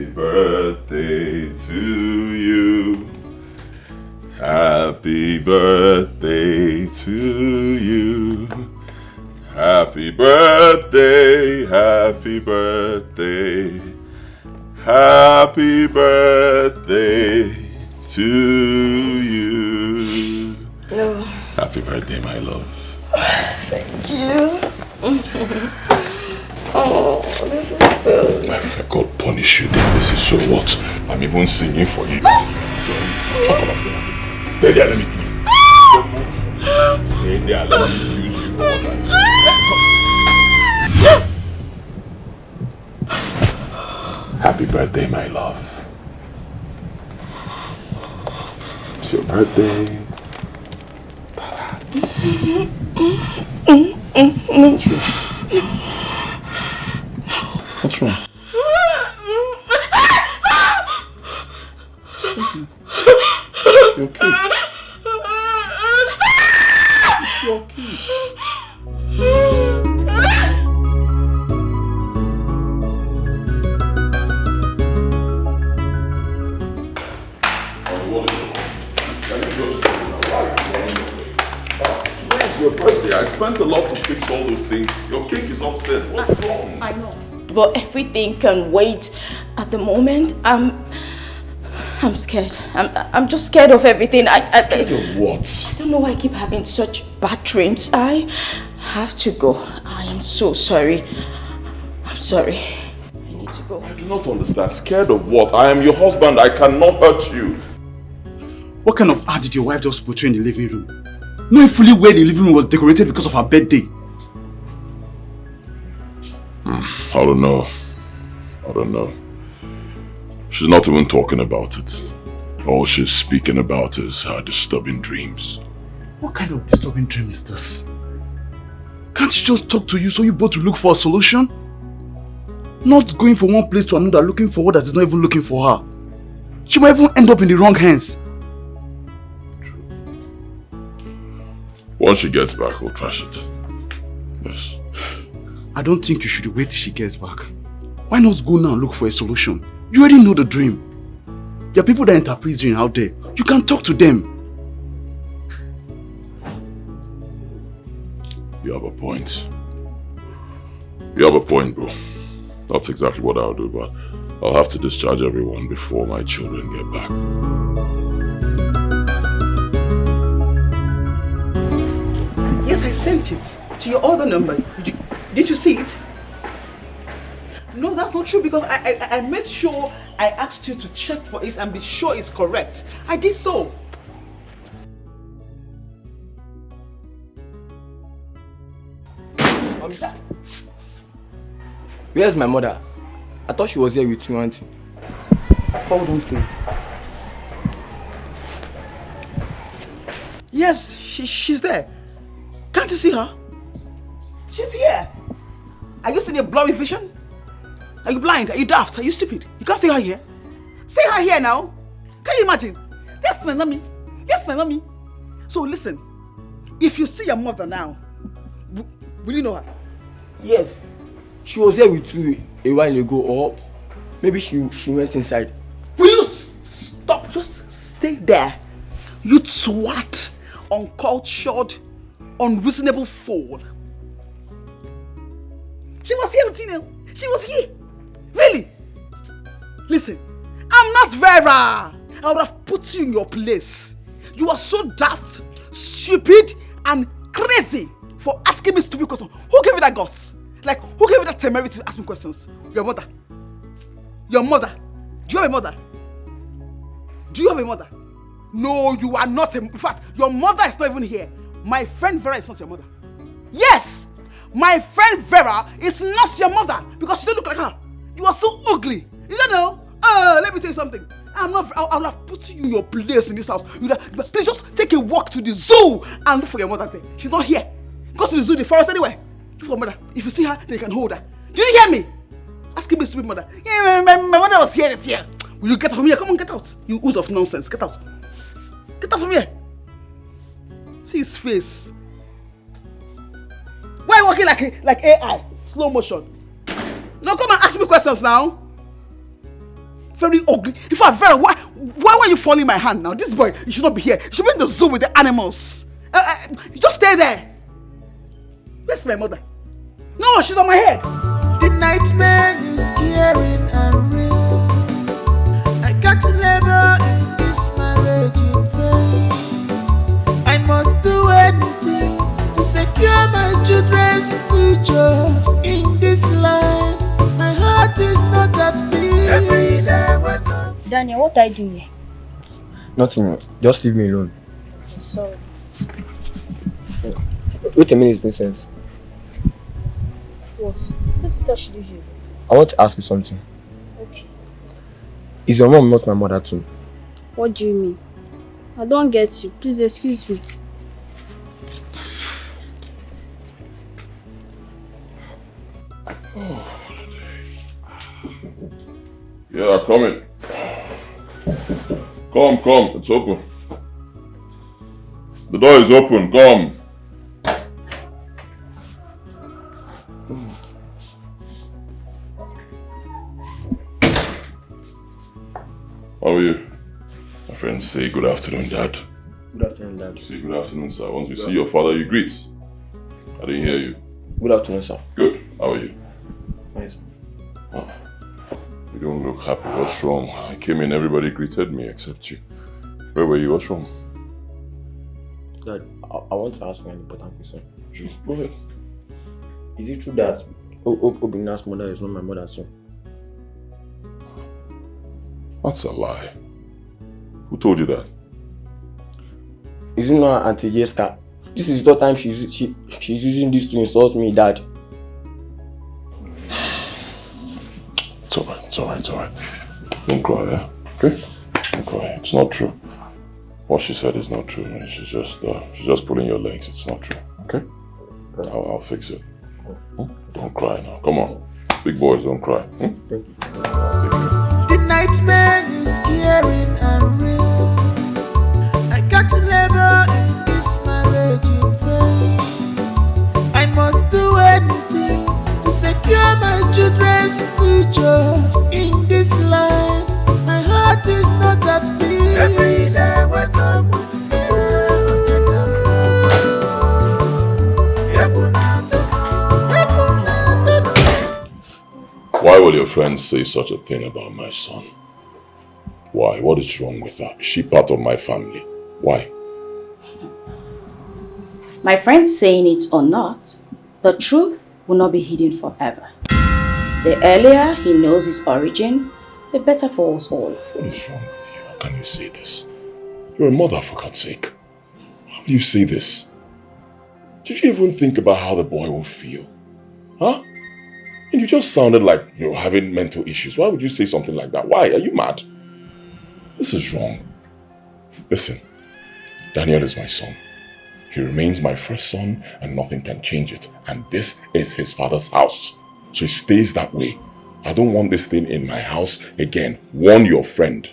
birthday to you. Happy birthday to you. Happy birthday, happy birthday. Happy birthday to you. No. Happy birthday, my love. Thank you. Oh, this is so... If God punish you, then this is so what? I'm even singing for you. Talk about it. Stay there, let me give you. Don't move. Stay there, let me use you for what I need. Happy birthday, my love. It's your birthday. What's wrong? You okay? You okay? It's your birthday. I spent a lot to fix all those things. Your cake is upstairs. What's wrong? I know. But everything can wait. At the moment, I'm scared. I'm just scared of everything. Scared of what? I don't know why I keep having such bad dreams. I have to go. I am so sorry. I'm sorry. I need to go. I do not understand. Scared of what? I am your husband. I cannot hurt you. What kind of art did your wife just portray in the living room? Knowing fully well the living room was decorated because of her birthday. I don't know. I don't know. She's not even talking about it. All she's speaking about is her disturbing dreams. What kind of disturbing dream is this? Can't she just talk to you so you both will look for a solution? Not going from one place to another looking for what that is not even looking for her. She might even end up in the wrong hands. Once she gets back, we'll trash it. Yes. I don't think you should wait till she gets back. Why not go now and look for a solution? You already know the dream. There are people that interpret dream out there. You can talk to them. You have a point. You have a point, bro. That's exactly what I'll do, but I'll have to discharge everyone before my children get back. Yes, I sent it to your other number. Did you see it? No, that's not true because I made sure I asked you to check for it and be sure it's correct. I did so. Where's my mother? I thought she was here with you, auntie. Hold on, please. Yes, she's there. Can't you see her? She's here. Are you seeing a blurry vision? Are you blind? Are you daft? Are you stupid? You can't see her here. See her here now. Can you imagine? Yes, my mommy. Yes, my mommy. So listen, if you see your mother now, will you know her? Yes. She was here with you a while ago, or maybe she went inside. Will you stop? Just stay there. You twat, uncultured, unreasonable fool. She was here with you. She was here. Really? Listen, I'm not Vera. I would have put you in your place. You are so daft, stupid, and crazy for asking me stupid questions. Who gave you that guts? Like, who gave you that temerity to ask me questions? Your mother. Your mother. Do you have a mother? Do you have a mother? No, you are not. In fact, your mother is not even here. My friend Vera is not your mother. Yes! My friend Vera is not your mother because you don't look like her. You are so ugly. You don't know? Let me tell you something. I'll have put you in your place in this house. Please just take a walk to the zoo and look for your mother there. She's not here. Go to the zoo, the forest, anywhere. Look for your mother. If you see her, then you can hold her. Do you hear me? Ask me, stupid mother. Yeah, my mother was here. It's here. Will you get out from here? Come on, get out. You ooze of nonsense. Get out. Get out from here. See his face. Why are you walking like AI? Slow motion. No, come and ask me questions now. Very ugly. In fact, Vera, why were you following my hand now? This boy, you should not be here. You should be in the zoo with the animals. Just stay there. Where's my mother? No, she's on my head. The nightmare is scary and real. I got to labor in this marriage in vain. I must do anything to secure my children's future in this life. My heart is not at peace. Daniel, what are you doing here? Nothing. Just leave me alone. Sorry. Wait a minute, Princess. What? What is that she leave you? I want to ask you something. Okay. Is your mom not my mother too? What do you mean? I don't get you. Please excuse me. Yeah, come in. Come, it's open. The door is open, come. How are you? My friends say good afternoon, Dad. Good afternoon, Dad. Say good afternoon, sir. Once you see your father, you greet. I didn't hear you. Good afternoon, sir. Good. How are you? Nice. Oh, you don't look happy. What's wrong? I came in, everybody greeted me except you. Where were you? What's wrong? Dad, I want to ask you an important question. Just go ahead. Is it true that Obina's mother is not my mother too? That's a lie. Who told you that? Is it not Auntie Jessica? This is the third time she's using this to insult me, Dad. It's alright. Don't cry, yeah? Okay? Don't cry. It's not true. What she said is not true, man. She's just pulling your legs. It's not true, okay? I'll fix it. Don't cry now. Come on. Big boys, don't cry. Thank you. The nightmare is scary and real. I got to labor in this marriage in vain. I must do anything to secure my children's future in this life. My heart is not at peace. Every day when I'm with Why will your friends say such a thing about my son? Why? What is wrong with her? Is she part of my family? Why? My friend saying it or not, the truth will not be hidden forever. The earlier he knows his origin, the better for us all. What is wrong with you? How can you say this? You're a mother, for God's sake. How do you say this? Did you even think about how the boy will feel? Huh? And you just sounded like you're having mental issues. Why would you say something like that? Why? Are you mad? This is wrong. Listen, Daniel is my son. He remains my first son and nothing can change it. And this is his father's house. So it stays that way. I don't want this thing in my house again. Warn your friend.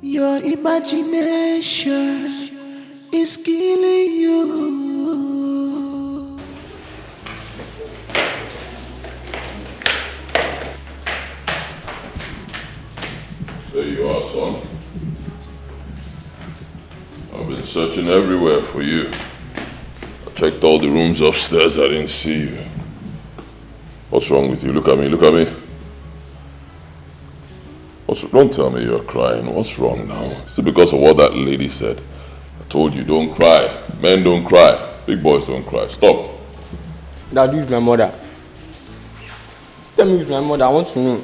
your imagination is killing you. There you are, son. I've been searching everywhere for you. I checked all the rooms upstairs, I didn't see you. What's wrong with you? Look at me, look at me. Don't tell me you're crying. What's wrong now? Is it because of what that lady said? I told you, don't cry. Men don't cry. Big boys don't cry. Stop. Dad, who's my mother? Tell me who's my mother. I want to know.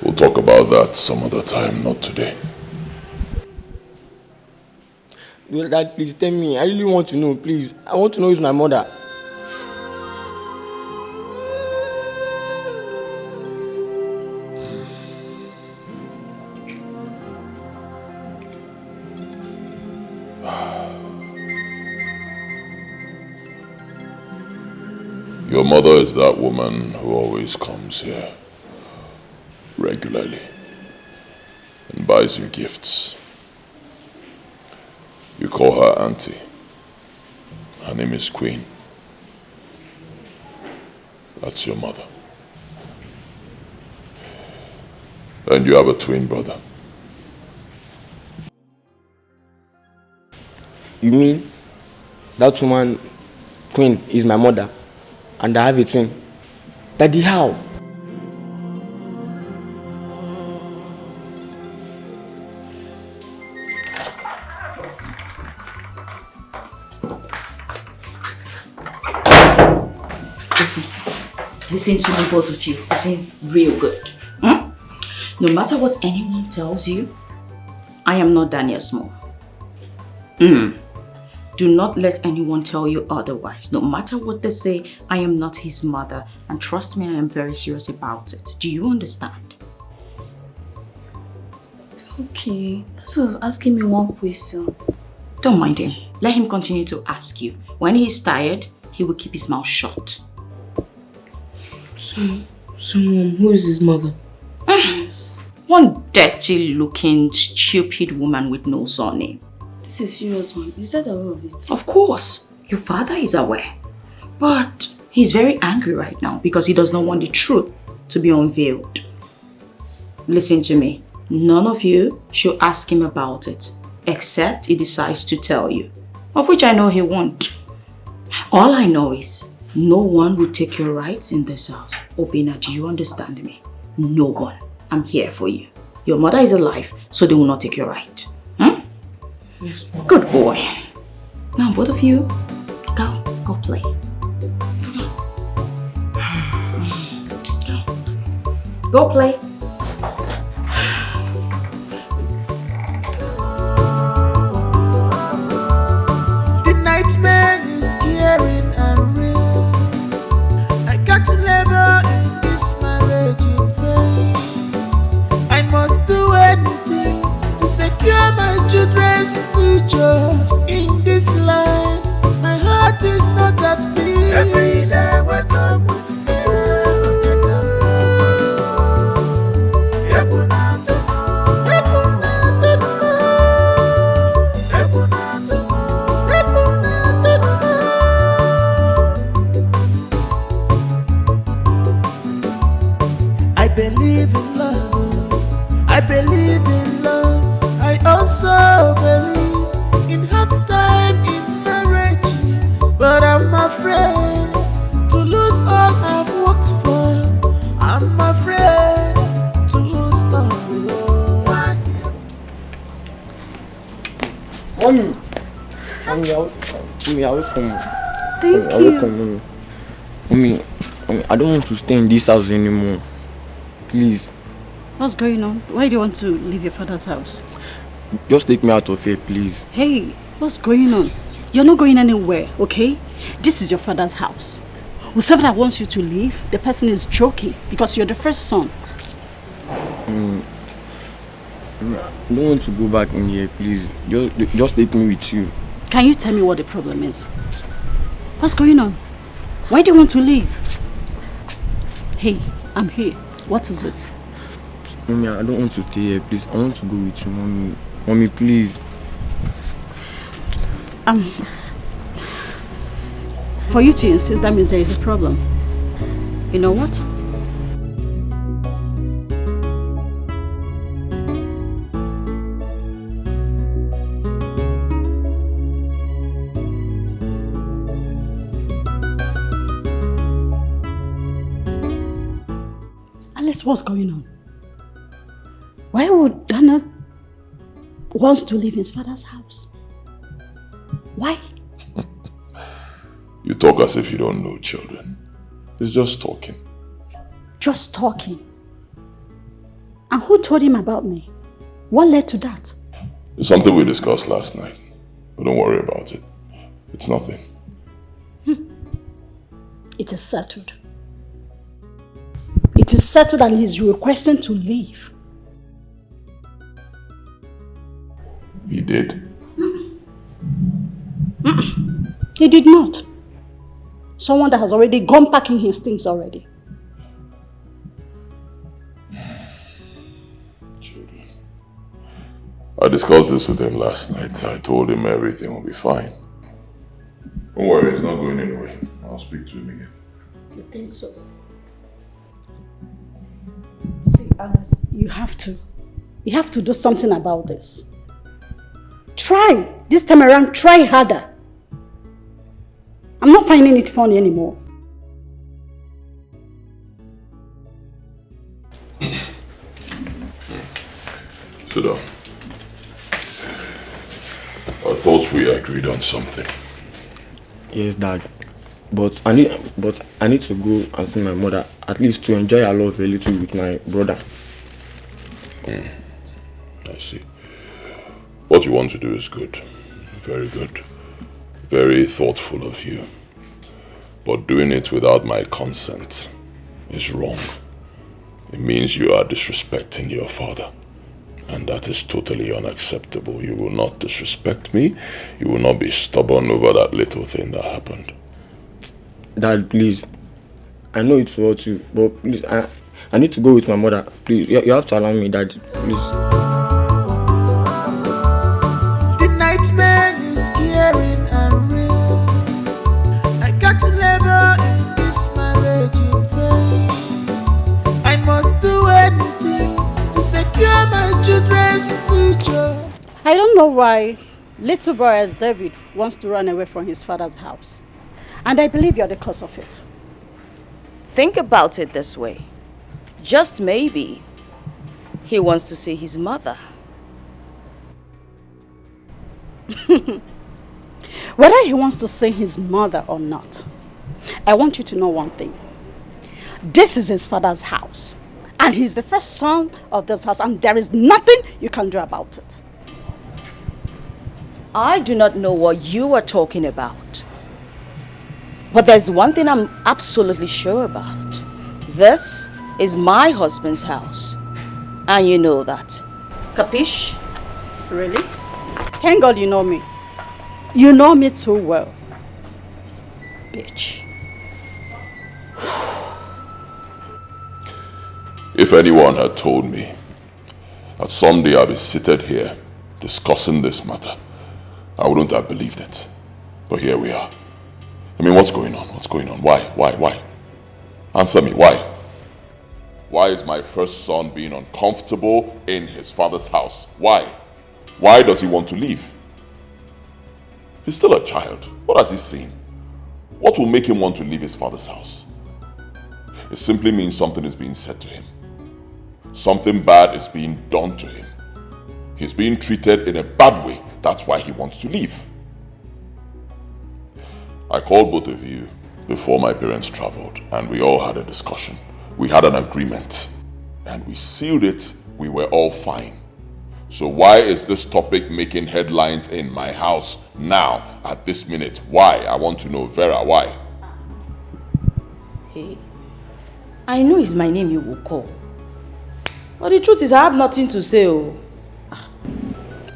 We'll talk about that some other time, not today. Dad, please tell me. I really want to know, please. I want to know who's my mother. Your mother is that woman who always comes here regularly and buys you gifts. You call her auntie. Her name is Queen. That's your mother. And you have a twin brother. You mean that woman, Queen, is my mother and I have a twin? Daddy, how? Listen to me, both of you. Listen real good. No matter what anyone tells you, I am not Daniel Small. Do not let anyone tell you otherwise. No matter what they say, I am not his mother. And trust me, I am very serious about it. Do you understand? Okay, that's why I was asking me one question. Don't mind him. Let him continue to ask you. When he is tired, he will keep his mouth shut. So Mom, who is his mother? One dirty-looking, stupid woman with no surname. This is serious, Mom. Is that aware of it? Of course, your father is aware. But he's very angry right now because he does not want the truth to be unveiled. Listen to me. None of you should ask him about it, except he decides to tell you, of which I know he won't. All I know is, no one will take your rights in this house. Obina, do you understand me? No one. I'm here for you. Your mother is alive, so they will not take your right. Yes, Mom. Good boy. Now, both of you, go play. Go play. The nightmare is scary and real. I got to labor in this marriage in vain. I must do anything to secure my children's future in this life. My heart is not at peace. Every day I wake up with fear. I believe in love. I believe in love. I also believe in hard time in marriage. But I'm afraid to lose all I've worked for. I'm afraid to lose all. Mommy, I welcome. Thank you. Mommy, I don't want to stay in this house anymore. Please, What's going on? Why do you want to leave your father's house? just take me out of here, please. Hey, what's going on? You're not going anywhere, okay? This is your father's house. Whoever that wants you to leave, the person is joking because you're the first son. I don't want to go back in here, please. Just take me with you. Can you tell me what the problem is? What's going on? Why do you want to leave? Hey, I'm here. What is it? Mommy, I don't want to stay here, please. I want to go with you, Mommy. Mommy, please. For you to insist, that means there is a problem. You know what? Alice, what's going on? Why would Dana want to leave his father's house? Why? You talk as if you don't know children. It's just talking. Just talking. And who told him about me? What led to that? It's something we discussed last night. But don't worry about it. It's nothing. It is settled. It is settled and he's requesting to leave. He did. He did not. Someone that has already gone packing his things already. Children. I discussed this with him last night. I told him everything will be fine. Don't worry, he's not going anywhere. I'll speak to him again. You think so? See, Alice, you have to. You have to do something about this. Try. This time around, try harder. I'm not finding it funny anymore. Sit down. I thought we agreed on something. Yes, Dad. But I need to go and see my mother, at least to enjoy her love a little with my brother. I see. What you want to do is good. Very good. Very thoughtful of you. But doing it without my consent is wrong. It means you are disrespecting your father. And that is totally unacceptable. You will not disrespect me. You will not be stubborn over that little thing that happened. Dad, please. I know it's hurt you, but please, I need to go with my mother. Please, you have to allow me, Dad. Please. The nightmare is scary and real. I got to labor in this marriage in vain. I must do anything to secure my children's future. I don't know why little boy as David wants to run away from his father's house. And I believe you're the cause of it. Think about it this way. Just maybe he wants to see his mother. Whether he wants to see his mother or not, I want you to know one thing. This is his father's house. And he's the first son of this house. And there is nothing you can do about it. I do not know what you are talking about. But there's one thing I'm absolutely sure about. This is my husband's house. And you know that. Capiche? Really? Thank God you know me. You know me too well. Bitch. If anyone had told me that someday I'll be seated here discussing this matter, I wouldn't have believed it. But here we are. I mean, what's going on? What's going on? Why? Answer me, why? Why is my first son being uncomfortable in his father's house? Why? Why does he want to leave? He's still a child. What has he seen? What will make him want to leave his father's house? It simply means something is being said to him. Something bad is being done to him. He's being treated in a bad way. That's why he wants to leave. I called both of you before my parents traveled, and we all had a discussion. We had an agreement, and we sealed it. We were all fine. So why is this topic making headlines in my house now, at this minute? Why? I want to know, Vera, why? Hey, I know it's my name you will call. But the truth is I have nothing to say. Oh.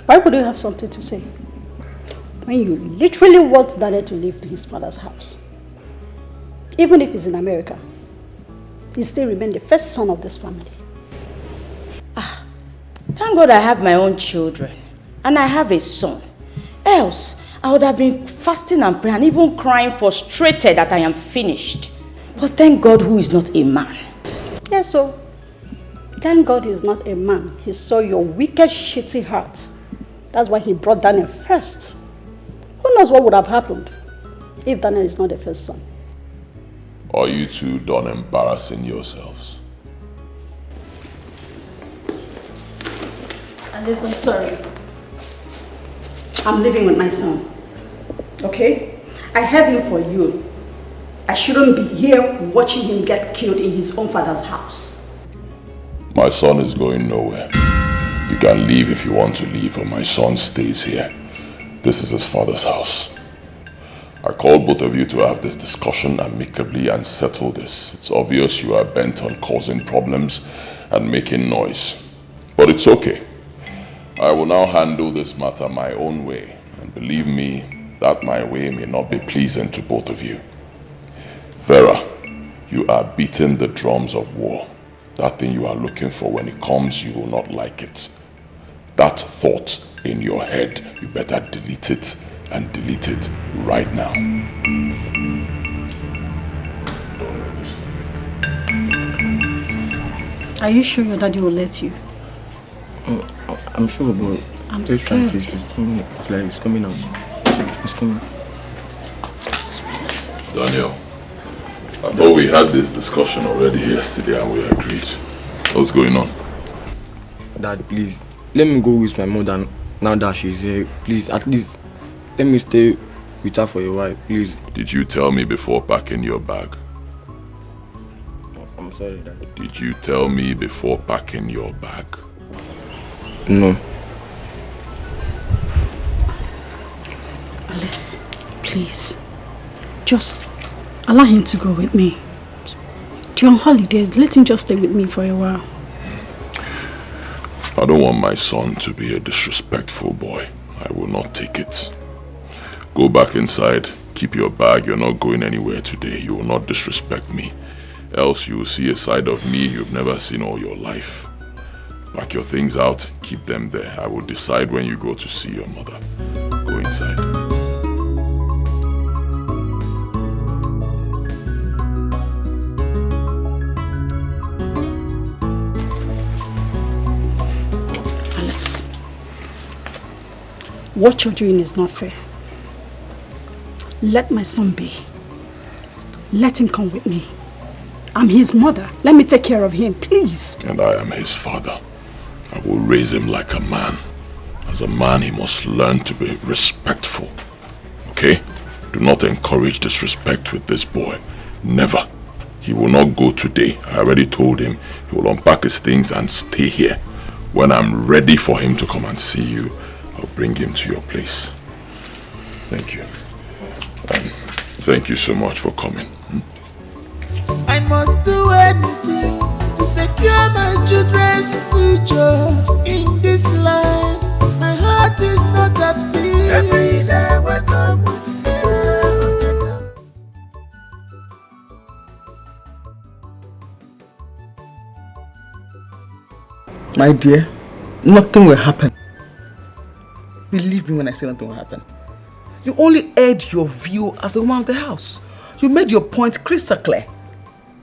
Why would you have something to say? When you literally want Daniel to leave his father's house. Even if he's in America, he still remains the first son of this family. Thank God I have my own children. And I have a son. Else, I would have been fasting and praying and even crying frustrated that I am finished. But thank God who is not a man. Yes, so thank God he's not a man. He saw your wicked, shitty heart. That's why he brought Daniel first. Who knows what would have happened if Daniel is not the first son? Are you two done embarrassing yourselves? Alice, I'm sorry. I'm living with my son. Okay? I had him for you. I shouldn't be here watching him get killed in his own father's house. My son is going nowhere. You can leave if you want to leave, but my son stays here. This is his father's house. I called both of you to have this discussion amicably and settle this. It's obvious you are bent on causing problems and making noise. But it's okay. I will now handle this matter my own way. And believe me, that my way may not be pleasing to both of you. Vera, you are beating the drums of war. That thing you are looking for, when it comes, you will not like it. That thought in your head, you better delete it, and delete it right now. Don't Are you sure your daddy will let you? I'm sure, but I'm let's try and scared. face this. It's coming out. It's coming. Daniel, I thought we had this discussion already yesterday and we agreed. What's going on? Dad, please, let me go with my mother now that she's here. Please, at least, let me stay with her for a while, please. Did you tell me before packing your bag? I'm sorry, Dad. Did you tell me before packing your bag? No. Alice, please. Just allow him to go with me. During holidays, let him just stay with me for a while. I don't want my son to be a disrespectful boy. I will not take it. Go back inside. Keep your bag. You're not going anywhere today. You will not disrespect me. Else you will see a side of me you've never seen all your life. Pack your things out. Keep them there. I will decide when you go to see your mother. Go inside. Alice, what you're doing is not fair. Let my son be. Let him come with me. I'm his mother. Let me take care of him, please. And I am his father. I will raise him like a man. As a man, he must learn to be respectful. Okay? Do not encourage disrespect with this boy. Never. He will not go today. I already told him he will unpack his things and stay here. When I'm ready for him to come and see you, I'll bring him to your place. Thank you. Thank you so much for coming. I must do anything to secure my children's future in this life. My heart is not at peace. Every day I wake up with fear. My dear, nothing will happen. Believe me when I say nothing will happen. You only aired your view as a woman of the house. You made your point crystal clear.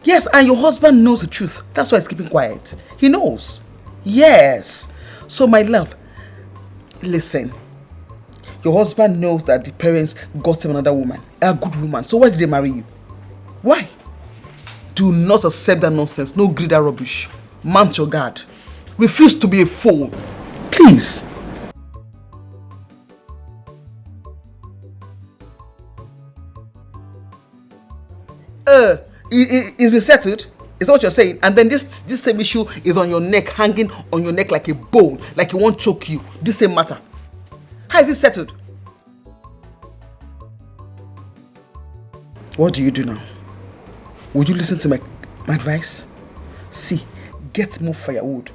Yes, and your husband knows the truth. That's why he's keeping quiet. He knows. Yes. So my love, listen. Your husband knows that the parents got him another woman, a good woman. So why did they marry you? Why? Do not accept that nonsense. No greed, that rubbish. Mount your guard. Refuse to be a fool. Please. It's been settled. Is that what you're saying? And then this same issue is on your neck, hanging on your neck like a bone, like it won't choke you. This same matter. How is it settled? What do you do now? Would you listen to my advice? See, get more firewood.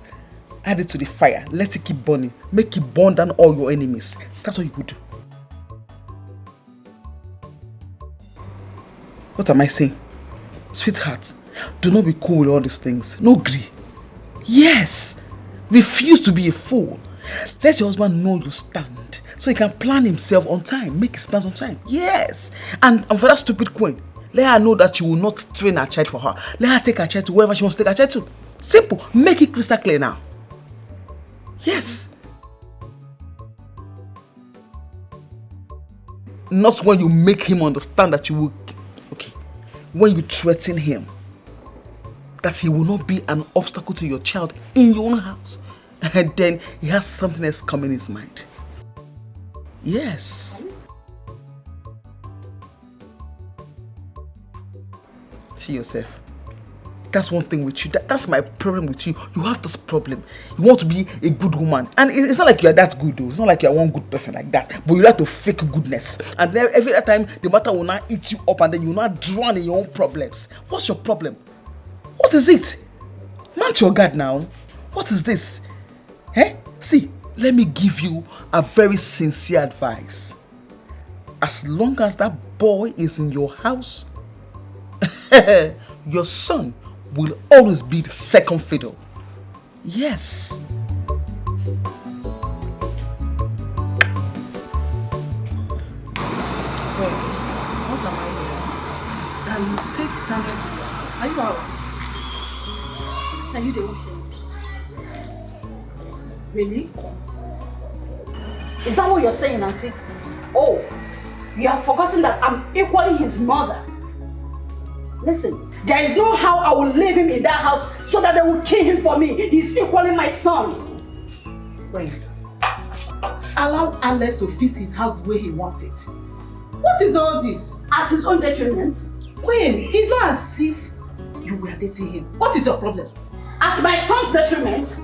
Add it to the fire. Let it keep burning. Make it burn down all your enemies. That's what you would do. What am I saying? Sweetheart, do not be cool with all these things. No greed. Yes. Refuse to be a fool. Let your husband know you stand so he can plan himself on time. Make his plans on time. Yes. And for that stupid queen, let her know that you will not train her child for her. Let her take her child to wherever she wants to take her child to. Simple. Make it crystal clear now. Yes. Not when you make him understand that you will... Okay. When you threaten him that he will not be an obstacle to your child in your own house. And then he has something else come in his mind. Yes. See yourself. That's one thing with you. That's my problem with you. You have this problem. You want to be a good woman. And it's not like you are that good though. It's not like you are one good person like that. But you like to fake goodness. And then every time the matter will not eat you up and then you will not drown in your own problems. What's your problem? What is it? Mount your guard now. What is this? See, let me give you a very sincere advice. As long as that boy is in your house, your son will always be the second fiddle. Yes. What am I doing? Take Daniel to your house. Are you alright? Are you the one saying this? Really? Is that what you're saying, Auntie? Oh, you have forgotten that I'm equally his mother. Listen, there is no how I will leave him in that house so that they will kill him for me. He's equally my son. Wait. Allow Alex to fix his house the way he wants it. What is all this? At his own detriment. Queen, it's not as if you were dating him. What is your problem? At my son's detriment?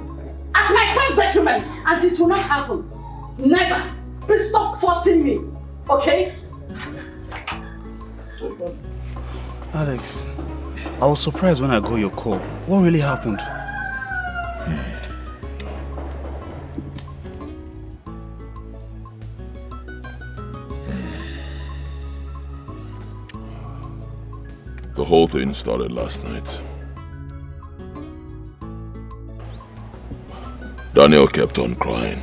At my son's detriment! And it will not happen. Never. Please stop faulting me. Okay? Alex, I was surprised when I got your call. What really happened? The whole thing started last night. Daniel kept on crying.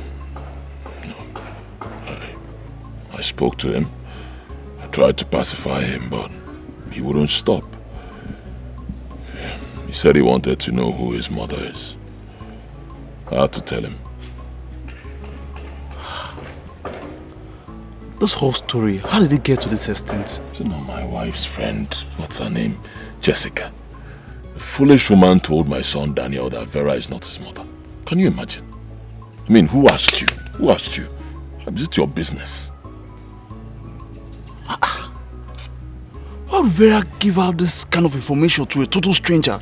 I spoke to him. I tried to pacify him, but he wouldn't stop. He said he wanted to know who his mother is. I had to tell him. This whole story, how did it get to this extent? You know, my wife's friend, what's her name? Jessica. The foolish woman told my son Daniel that Vera is not his mother. Can you imagine? I mean, who asked you? Who asked you? Is it your business? Why would Vera give out this kind of information to a total stranger?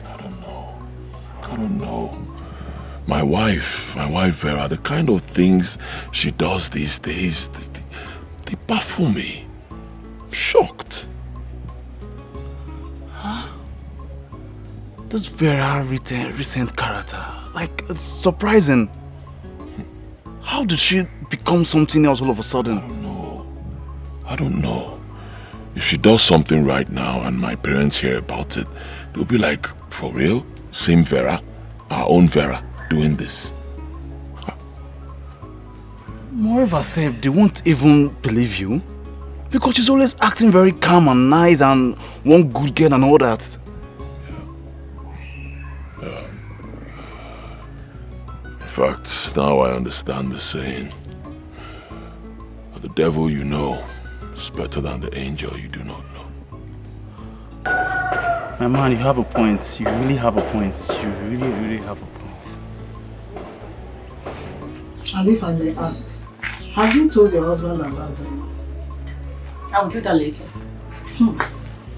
I don't know. My wife Vera, the kind of things she does these days, they baffle me. I'm shocked. This Vera recent character, like, it's surprising. How did she become something else all of a sudden? I don't know. If she does something right now and my parents hear about it, they'll be like, for real? Same Vera? Our own Vera doing this? Moreover, Seth, they won't even believe you. Because she's always acting very calm and nice and one good girl and all that. Yeah. In fact, now I understand the saying. The devil you know is better than the angel you do not know. My man, you have a point. You really have a point. You really, really have a point. And if I may ask, have you told your husband about them? I will do that later.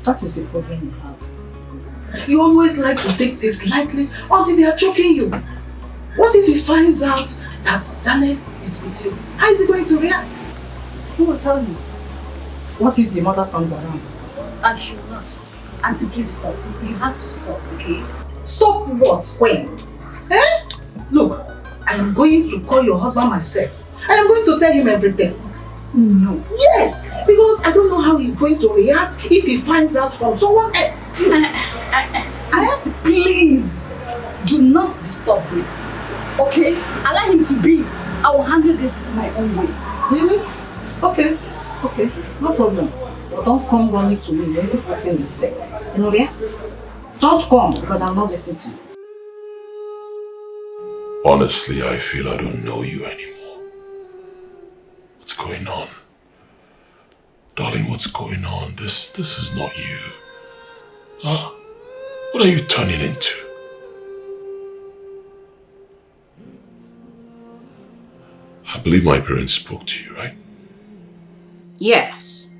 That is the problem you have. You always like to take things lightly until they are choking you. What if he finds out that Daniel is with you? How is he going to react? Who will tell you? What if the mother comes around? I should not. Auntie, please stop. You have to stop, okay? Stop what? When? Eh? Look, I am going to call your husband myself. I am going to tell him everything. No. Yes, because I don't know how he's going to react if he finds out from someone else. Auntie, please do not disturb me. Okay? Allow him to be. I will handle this my own way. Really? Okay, no problem. But don't come running to me when you're putting the set. You know that? Don't come because I'm not listening to you. Honestly, I feel I don't know you anymore. What's going on? Darling, what's going on? This is not you. Huh? What are you turning into? I believe my parents spoke to you, right? Yes.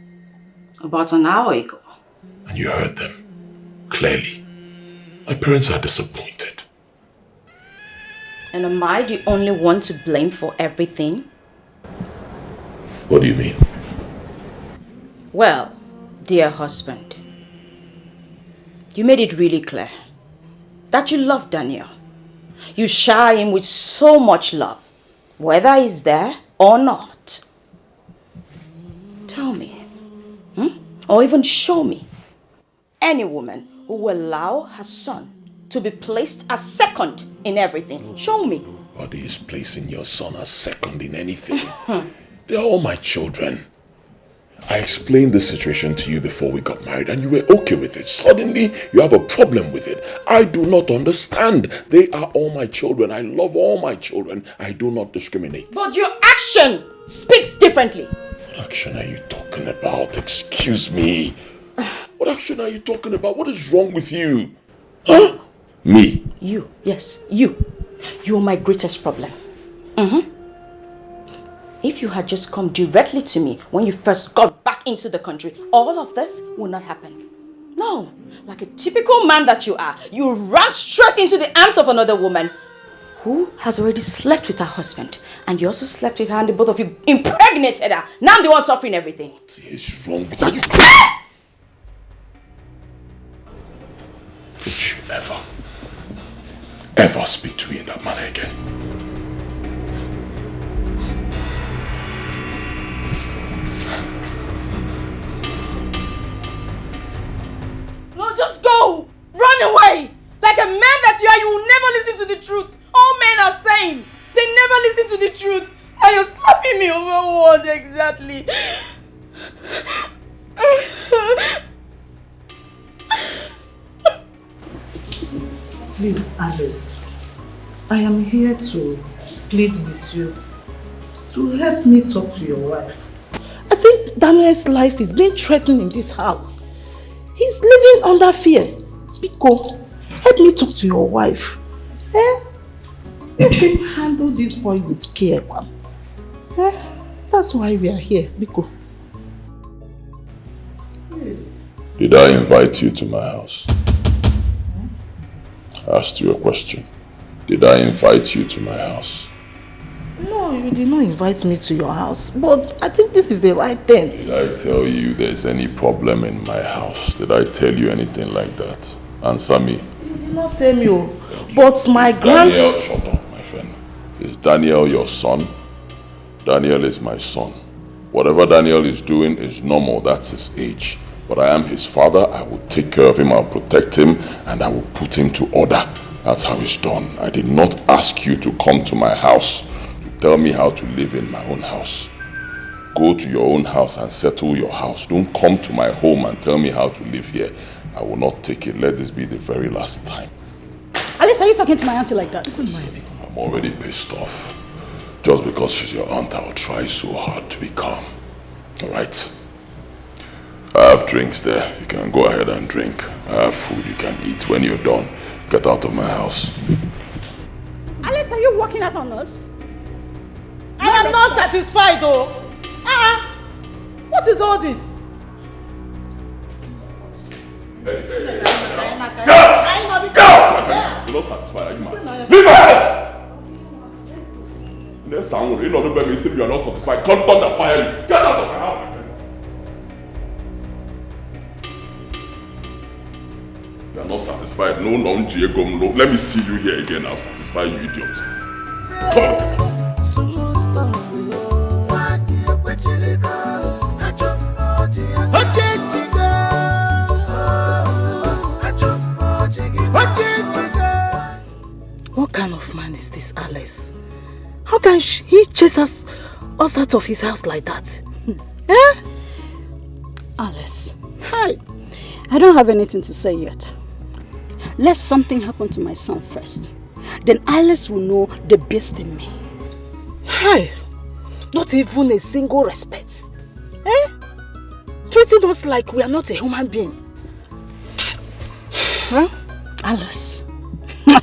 About an hour ago. And you heard them, clearly. My parents are disappointed. And am I the only one to blame for everything? What do you mean? Well, dear husband, you made it really clear that you love Daniel. You shower him with so much love, whether he's there or not. Tell me, or even show me, any woman who will allow her son to be placed as second in everything. Show me. Nobody is placing your son as second in anything. They're all my children. I explained the situation to you before we got married and you were okay with it. Suddenly, you have a problem with it. I do not understand. They are all my children. I love all my children. I do not discriminate. But your action speaks differently. What action are you talking about? Excuse me. What action are you talking about? What is wrong with you? Huh? Me? You, yes, you. You're my greatest problem. If you had just come directly to me when you first got back into the country, all of this would not happen. No, like a typical man that you are, you ran straight into the arms of another woman who has already slept with her husband. And you also slept with her and the both of you impregnated her. Now I'm the one suffering everything. What is wrong with you? Don't you ever speak to me in that manner again. No, just go! Run away! Like a man that you are, you will never listen to the truth. All men are same. They never listen to the truth. And you're slapping me over what exactly? Please, Alice, I am here to plead with you to help me talk to your wife. I think Daniel's life is being threatened in this house. He's living under fear. Biko, help me talk to your wife. Let him handle this boy with care. That's why we are here, Biko. Yes. Did I invite you to my house? I asked you a question. Did I invite you to my house? No, you did not invite me to your house, but I think this is the right thing. Did I tell you there's any problem in my house? Did I tell you anything like that? Answer me. You did not tell me, but my Daniel, shut up, my friend. Is Daniel your son? Daniel is my son. Whatever Daniel is doing is normal, that's his age. But I am his father, I will take care of him, I'll protect him, and I will put him to order. That's how it's done. I did not ask you to come to my house to tell me how to live in my own house. Go to your own house and settle your house. Don't come to my home and tell me how to live here. I will not take it. Let this be the very last time. Alice, are you talking to my auntie like that? I'm already pissed off. Just because she's your aunt, I'll try so hard to be calm. Alright? I have drinks there. You can go ahead and drink. I have food you can eat. When you're done, get out of my house. Alice, are you walking out on us? I am not satisfied though. What is all this? Hey. Get out! You're not satisfied, are you mad? Leave my house! There's someone, you know, don't let me say you are not satisfied. Come thunder fire you. Get out of my house! You are not satisfied. No, no, Diego. No. Let me see you here again. I'll satisfy you, idiot. Come on. What kind of man is this, Alice? How can he chase us out of his house like that? Alice, hi. I don't have anything to say yet. Let something happen to my son first. Then Alice will know the beast in me. Hey, not even a single respect. Treating us like we are not a human being. Well, Alice,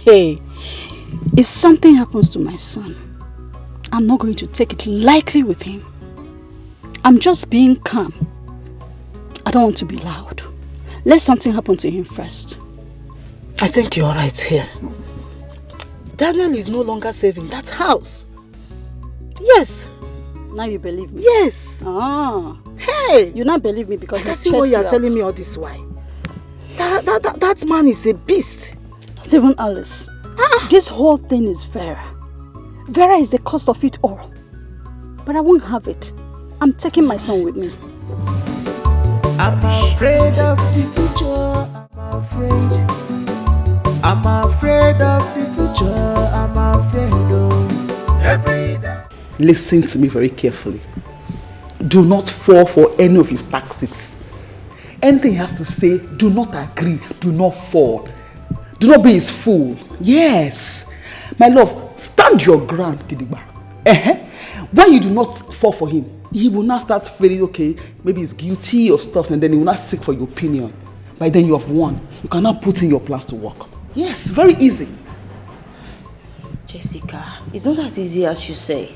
hey, if something happens to my son, I'm not going to take it lightly with him. I'm just being calm. I don't want to be loud. Let something happen to him first. I think you're right here. Daniel is no longer safe in that house. Yes. Now you believe me? Yes. Ah. Hey. You not believe me because I see what you are telling me all this why. That man is a beast. Not even Alice. This whole thing is Vera. Vera is the cost of it all. But I won't have it. I'm taking my son with me. I'm afraid of the future. I'm afraid. I'm afraid of the future. I'm afraid of every day. Listen to me very carefully. Do not fall for any of his tactics. Anything he has to say, do not agree, do not fall. Do not be his fool. Yes. My love, stand your ground, Kidigba. When you do not fall for him, he will now start feeling, okay, maybe he's guilty or stuff, and then he will not seek for your opinion. By then you have won. You can now put in your plans to work. Yes, very easy. Jessica, it's not as easy as you say.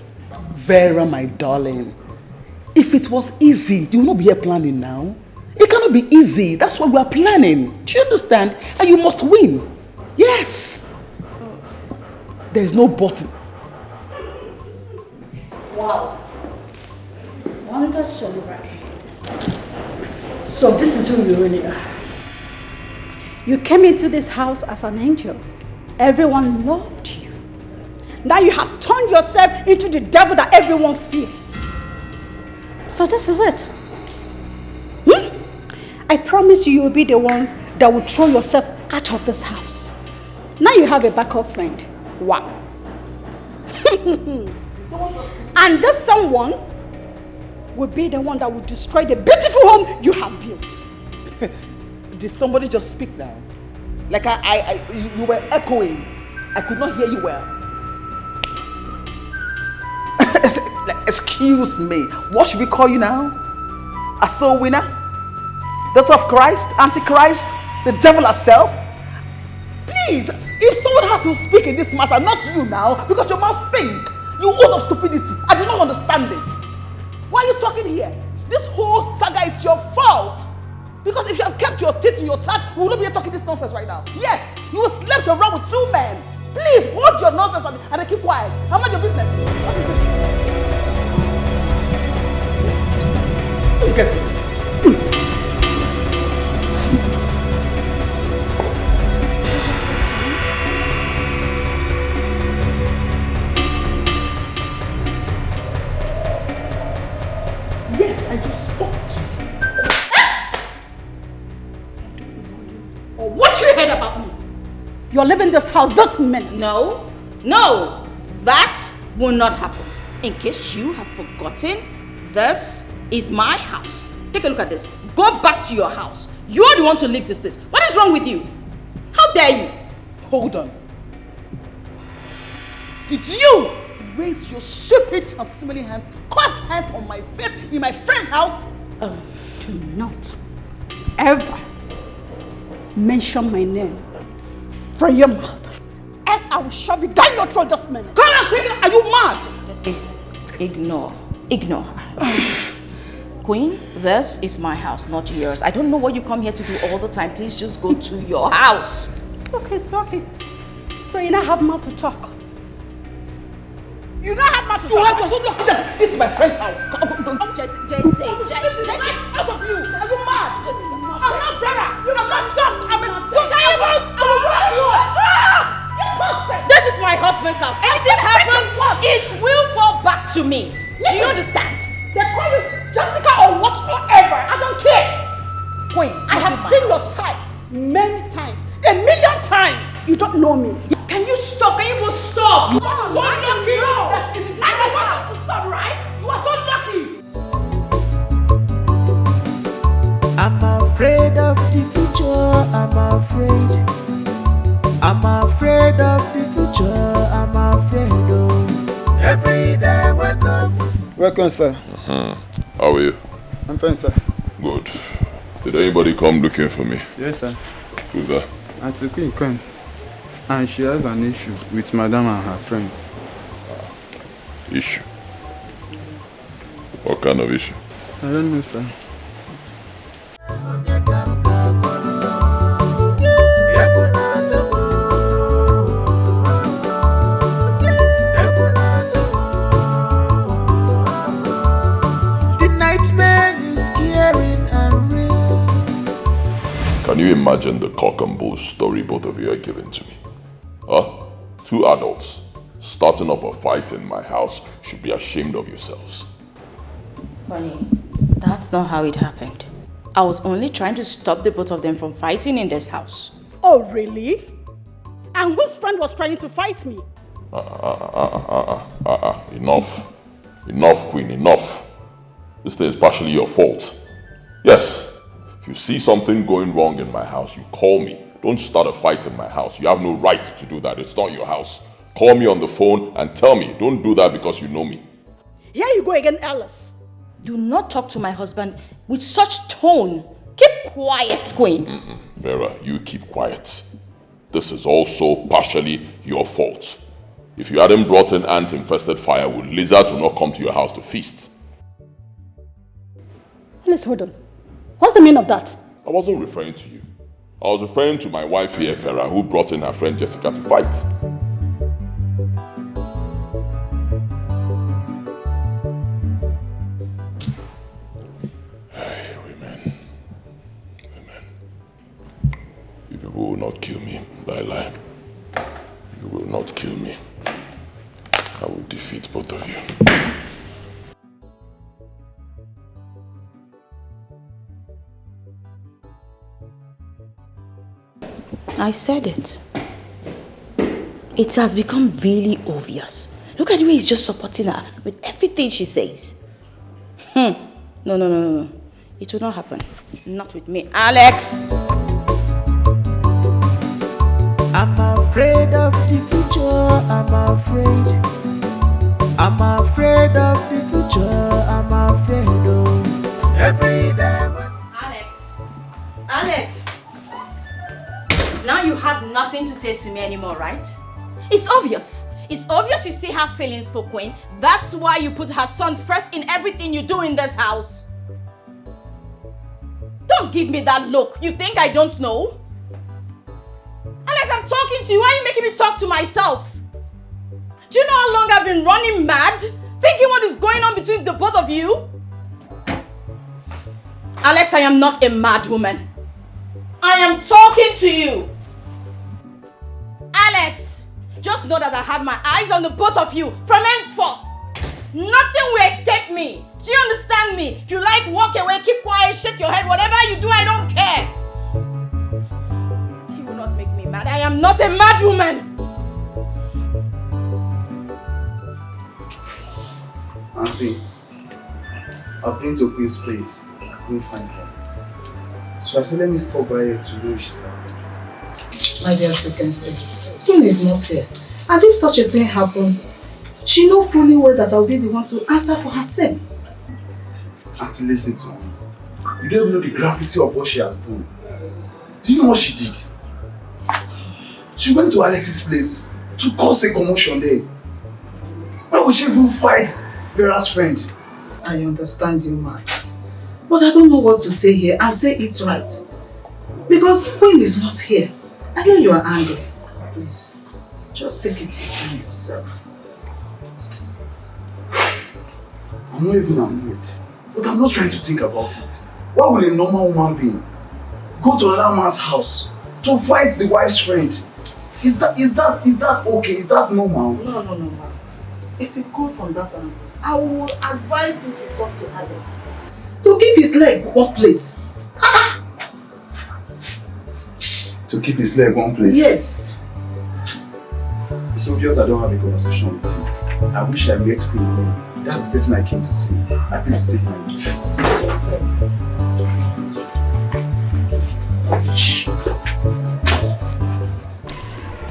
Vera, my darling, if it was easy, you will not be here planning now. It cannot be easy. That's why we are planning. Do you understand? And you must win. Yes. There is no button. Wow. Wonderful, right? So this is who you really are. You came into this house as an angel. Everyone loved you. Now you have turned yourself into the devil that everyone fears. So this is it. I promise you will be the one that will throw yourself out of this house. Now you have a backup friend. Wow. And this someone will be the one that will destroy the beautiful home you have built. Did somebody just speak now? Like you were echoing. I could not hear you well. Excuse me. What should we call you now? A soul winner? Daughter of Christ? Antichrist? The devil herself? Please, if someone has to speak in this matter, not you now, because your mouth stink. You oath of stupidity. I do not understand it. Why are you talking here? This whole saga is your fault. Because if you had kept your teeth in your tat, we wouldn't be here talking this nonsense right now. Yes, you slept around with 2 men. Please hold your nonsense and then keep quiet. I'm not your business. What is this? You get it. Yes, I just spoke to you. I don't know you or what you heard about me. You're leaving this house this minute. No, that will not happen. In case you have forgotten, this is my house. Take a look at this. Go back to your house. You're the one to leave this place. What is wrong with you? How dare you? Hold on. Did you raise your stupid and smelly hands, crossed hands on my face in my friend's house? Do not ever mention my name from your mouth. Else I will shove it down your throat just a minute. Come on, take it. Are you mad? Just ignore her. Queen, this is my house, not yours. I don't know what you come here to do all the time. Please just go to your house. Okay, it's talking. So you now have mouth to talk. You now have mouth to talk. You are so lucky that this is my friend's house. Jesse. Out of you. Are you mad? I'm not Vera. I'm not soft. I'm a stop. This is my husband's house. Anything happens, it will fall back to me. Do you understand? They call you Jessica or whatsoever. I don't care. Queen, I have seen your type many times. 1,000,000 times. You don't know me. Can you stop? Can you both stop? You are so lucky. I don't want us to stop, right? You are so lucky. I'm afraid of the future. I'm afraid. I'm afraid of the future. I'm afraid of every day wake up. Welcome, sir. How are you? I'm fine, sir. Good. Did anybody come looking for me? Yes, sir. Who's that? Auntie Queen came, and she has an issue with Madam and her friend. Issue? What kind of issue? I don't know, sir. Can you imagine the cock and bull story both of you are giving to me? Huh? 2 adults starting up a fight in my house. Should be ashamed of yourselves. Honey, that's not how it happened. I was only trying to stop the both of them from fighting in this house. Oh, really? And whose friend was trying to fight me? Enough. Enough, Queen, enough. This thing is partially your fault. Yes, if you see something going wrong in my house, you call me. Don't start a fight in my house. You have no right to do that. It's not your house. Call me on the phone and tell me. Don't do that because you know me. Here you go again, Alice. Do not talk to my husband with such tone. Keep quiet, Queen. Vera, you keep quiet. This is also partially your fault. If you hadn't brought in ant-infested firewood, lizards will not come to your house to feast. Alice, hold on. What's the meaning of that? I wasn't referring to you. I was referring to my wife here, Vera, who brought in her friend Jessica to fight. Hey, women. You people will not kill me, Lie. You will not kill me. I will defeat both of you. I said it. It has become really obvious. Look at the way he's just supporting her with everything she says. No. It will not happen. Not with me. Alex! I'm afraid of the future, I'm afraid. I'm afraid of the future, I'm afraid of every day. Alex! Now you have nothing to say to me anymore, right? It's obvious. It's obvious you still have feelings for Queen. That's why you put her son first in everything you do in this house. Don't give me that look. You think I don't know? Alex, I'm talking to you. Why are you making me talk to myself? Do you know how long I've been running mad? Thinking what is going on between the both of you? Alex, I am not a mad woman. I am talking to you. Alex, just know that I have my eyes on the both of you from henceforth. Nothing will escape me. Do you understand me? If you like, walk away, keep quiet, shake your head. Whatever you do, I don't care. He will not make me mad. I am not a mad woman. Auntie, I've been to Queen's place. I couldn't find her. So I said, let me stop by here to know if she's around. My dear, as you can see, Queen is not here. And if such a thing happens, she knows fully well that I'll be the one to answer for her sin. Auntie, listen to me. You don't even know the gravity of what she has done. Do you know what she did? She went to Alex's place to cause a commotion there. Why would she even fight Vera's friend? I understand you, man. But I don't know what to say here and say it right. Because Queen is not here. I know you are angry. Please, just take it easy on yourself. I'm not even annoyed. But I'm not trying to think about it. Why would a normal human being go to another man's house to fight the wife's friend? Is that okay? Is that normal? No, man. If you go from that angle, I will advise you to talk to Alex. To keep his leg one place. To keep his leg one place? Yes. It's obvious I don't have a conversation with you. I wish I met Queen again. That's the person I came to see. I came to take my leave.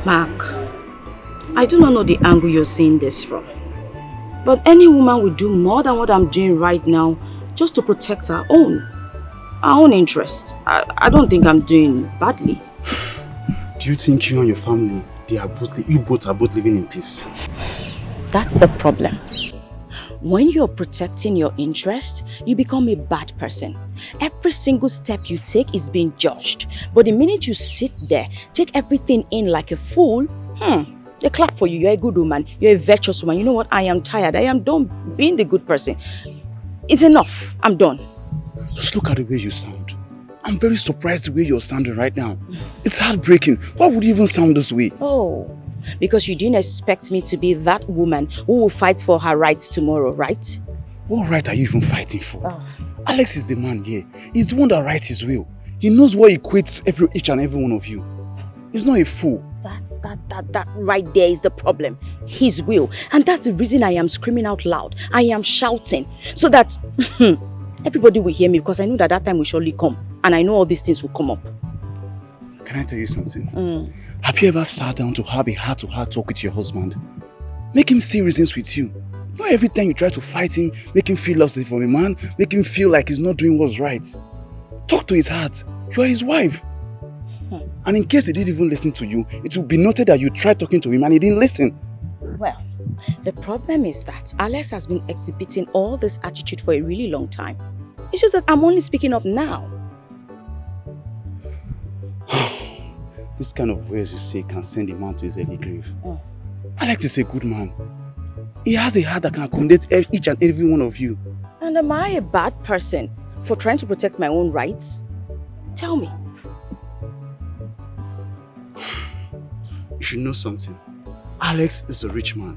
Mark, I do not know the angle you're seeing this from. But any woman will do more than what I'm doing right now just to protect her own interest. I don't think I'm doing badly. Do you think you and your family, you both are both living in peace? That's the problem. When you're protecting your interest, you become a bad person. Every single step you take is being judged. But the minute you sit there, take everything in like a fool, they clap for you. You're a good woman. You're a virtuous woman. You know what? I am tired. I am done being the good person. It's enough. I'm done. Just look at the way you sound. I'm very surprised the way you're sounding right now. It's heartbreaking. Why would you even sound this way? Oh, because you didn't expect me to be that woman who will fight for her rights tomorrow, right? What right are you even fighting for? Alex is the man here. He's the one that writes his will. He knows what equates each and every one of you. He's not a fool. That right there is the problem. His will. And that's the reason I am screaming out loud. I am shouting. So that everybody will hear me, because I know that time will surely come. And I know all these things will come up. Can I tell you something? Have you ever sat down to have a heart-to-heart talk with your husband? Make him see reasons with you. Not every time you try to fight him, make him feel lost for a man, make him feel like he's not doing what's right. Talk to his heart. You are his wife. And in case he didn't even listen to you, it will be noted that you tried talking to him and he didn't listen. Well, the problem is that Alex has been exhibiting all this attitude for a really long time. It's just that I'm only speaking up now. This kind of words you say can send a man to his early grave. Alex is a good man. He has a heart that can accommodate each and every one of you. And am I a bad person for trying to protect my own rights? Tell me. You should know something. Alex is a rich man.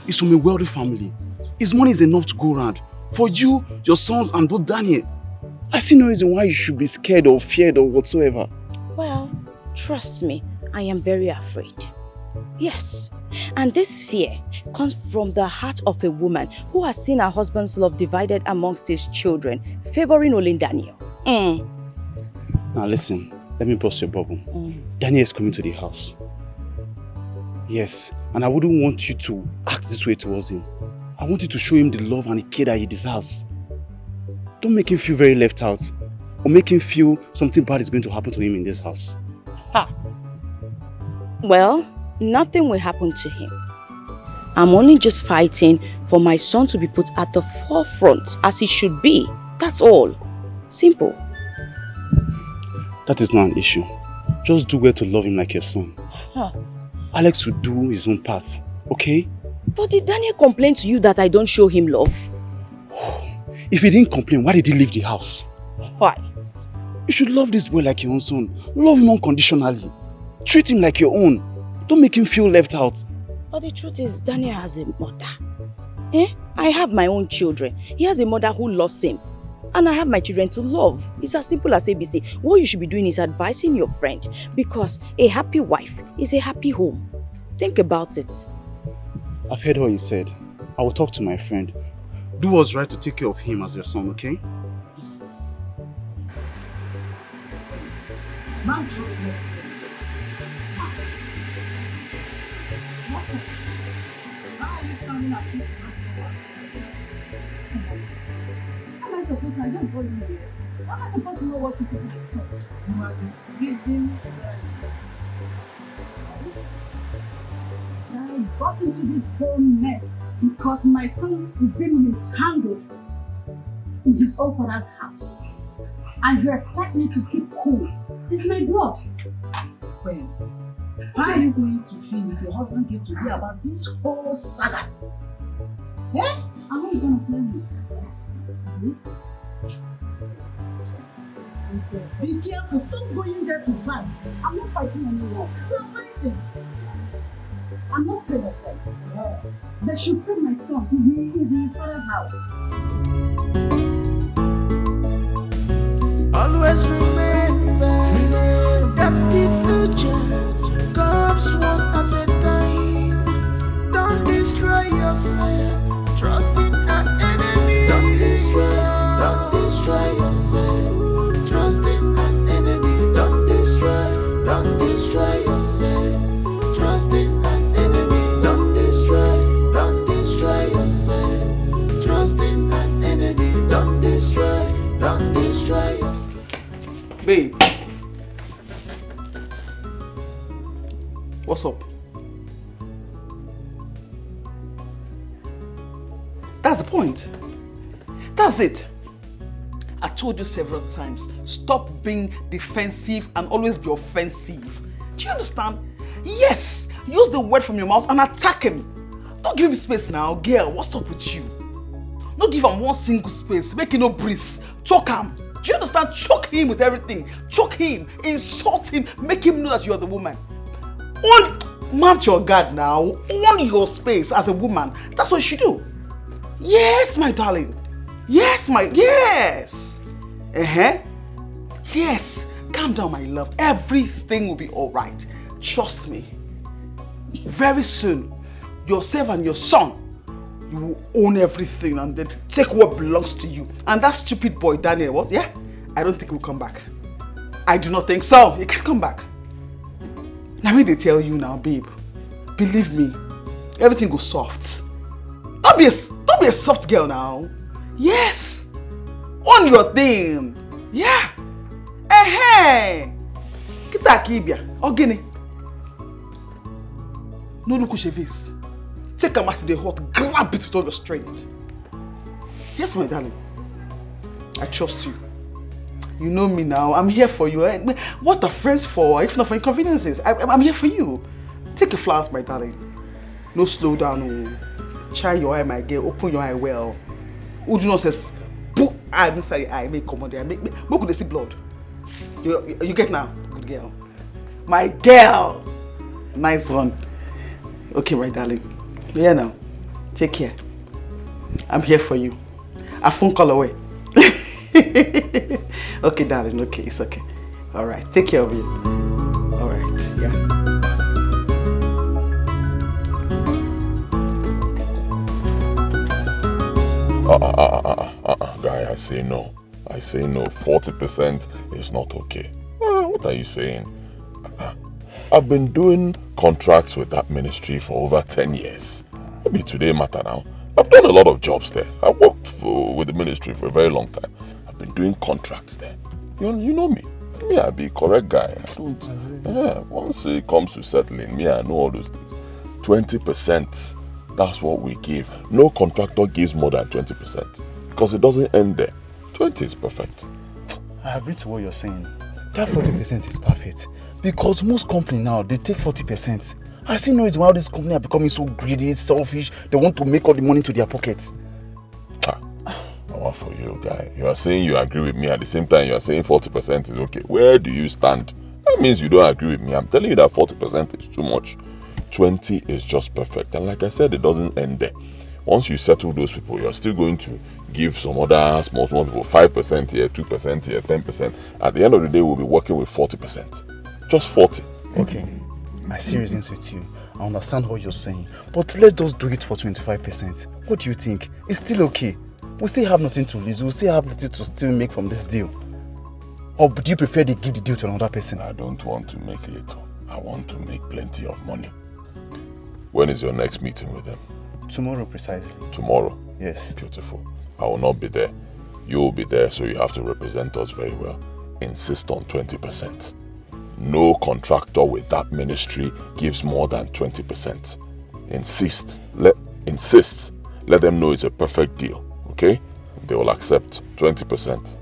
He's from a wealthy family. His money is enough to go around. For you, your sons, and both Daniel. I see no reason why you should be scared or feared or whatsoever. Well, trust me, I am very afraid. Yes, and this fear comes from the heart of a woman who has seen her husband's love divided amongst his children, favoring only Daniel. Now listen, let me burst your bubble. Daniel is coming to the house. Yes, and I wouldn't want you to act this way towards him. I want you to show him the love and the care that he deserves. Don't make him feel very left out, or make him feel something bad is going to happen to him in this house. Well, nothing will happen to him. I'm only just fighting for my son to be put at the forefront as he should be. That's all. Simple. That is not an issue. Just do well to love him like your son. Alex will do his own part, okay? But did Daniel complain to you that I don't show him love? If he didn't complain, why did he leave the house? Why? You should love this boy like your own son. Love him unconditionally. Treat him like your own. Don't make him feel left out. But the truth is, Daniel has a mother. I have my own children. He has a mother who loves him. And I have my children to love. It's as simple as ABC. What you should be doing is advising your friend, because a happy wife is a happy home. Think about it. I've heard what you said. I will talk to my friend. Do what's right to take care of him as your son, okay? Man, just let go. Why are you sounding as if you don't know what to do? How am I supposed to? I just got you here. How am I supposed to know what you people discussed? You are the reason Vera is set. I got into this whole mess because my son is being mishandled in his own father's house. And you expect me to keep cool. It's my blood. Well, how are you going to feel if your husband gets to hear about this whole saga? Eh? And who is going to tell you? Be careful, stop going there to fight. I'm not fighting anyone. You're fighting. I'm not scared of them. They should free my son. He is in his father's house. Always remember that the future comes one at a time. Don't destroy yourself, trusting an enemy. Don't destroy yourself, trusting an enemy. Don't destroy yourself, trusting an enemy. Don't destroy yourself, trusting an enemy. Don't destroy yourself. Babe, what's up? That's the point. That's it. I told you several times, stop being defensive and always be offensive. Do you understand? Yes, use the word from your mouth and attack him. Don't give him space now, girl. What's up with you? Don't give him one single space. Make him no breathe. Choke him. Do you understand? Choke him with everything. Choke him. Insult him. Make him know that you are the woman. Mount your guard now. Own your space as a woman. That's what you should do. Yes, my darling. Yes. Yes. Calm down, my love. Everything will be alright. Trust me. very soon, yourself and your son, you will own everything and then take what belongs to you. And that stupid boy, Daniel, what? Yeah? I don't think he'll come back. I do not think so. He can't come back. Now when they tell you now, babe, believe me, everything goes soft. Don't be a soft girl now. Yes. Own your thing. Yeah. Hey. Kita kibia. Ogini. No look at your face. Take a mass in the hot, grab it with all your strength. Yes, my darling. I trust you. You know me now. I'm here for you. What are friends for? If not for inconveniences, I'm here for you. Take your flowers, my darling. No slow down. Try your eye, my girl. Open your eye well. Who do not says, put eye inside your eye. Make come on there. Make could they see blood? You get now? Good girl. My girl. Nice one. Okay, my darling. Yeah, now. Take care. I'm here for you. A phone call away. Okay, darling. Okay, it's okay. All right. Take care of you. All right. Yeah. Guy, I say no. I say no. 40% is not okay. What are you saying? I've been doing contracts with that ministry for over 10 years. Maybe today matter now. I've done a lot of jobs there. I've worked with the ministry for a very long time. I've been doing contracts there. You know me. Me, I be a correct guy. Once it comes to settling, me, I know all those things. 20%, that's what we give. No contractor gives more than 20% because it doesn't end there. 20 is perfect. I agree to what you're saying. That 40% is perfect because most companies now, they take 40%. I still know it's why all these companies are becoming so greedy, selfish. They want to make all the money to their pockets. What for you, guy? You are saying you agree with me at the same time you are saying 40% is okay. Where do you stand? That means you don't agree with me. I'm telling you that 40% is too much. 20 is just perfect. And like I said, it doesn't end there. Once you settle those people, you're still going to give some other small people 5% here, 2% here, 10%. At the end of the day, we'll be working with 40%. Just 40. Okay. I see reasons with you. I understand what you're saying. But let's just do it for 25%. What do you think? It's still okay. We still have nothing to lose. We still have nothing to still make from this deal. Or do you prefer to give the deal to another person? I don't want to make little. I want to make plenty of money. When is your next meeting with them? Tomorrow, precisely. Tomorrow? Yes. Beautiful. I will not be there. You will be there, so you have to represent us very well. Insist on 20%. No contractor with that ministry gives more than 20%. Insist. Let them know it's a perfect deal. Okay? They will accept 20%.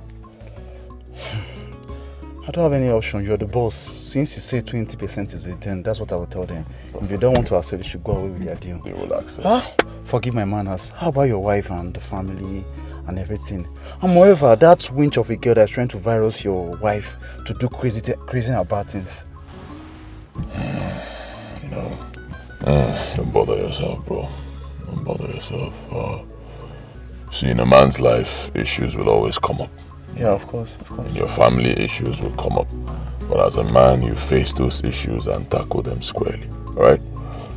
I don't have any option. You're the boss. Since you say 20% is it, then that's what I will tell them. If they don't want to accept, they should go away with their deal. They will accept. Forgive my manners. How about your wife and the family and everything? And moreover, that winch of a girl that's trying to virus your wife to do crazy and bad things. Don't bother yourself, bro. Don't bother yourself. See, in a man's life, issues will always come up. Yeah, of course. In your family, issues will come up. But as a man, you face those issues and tackle them squarely. Alright?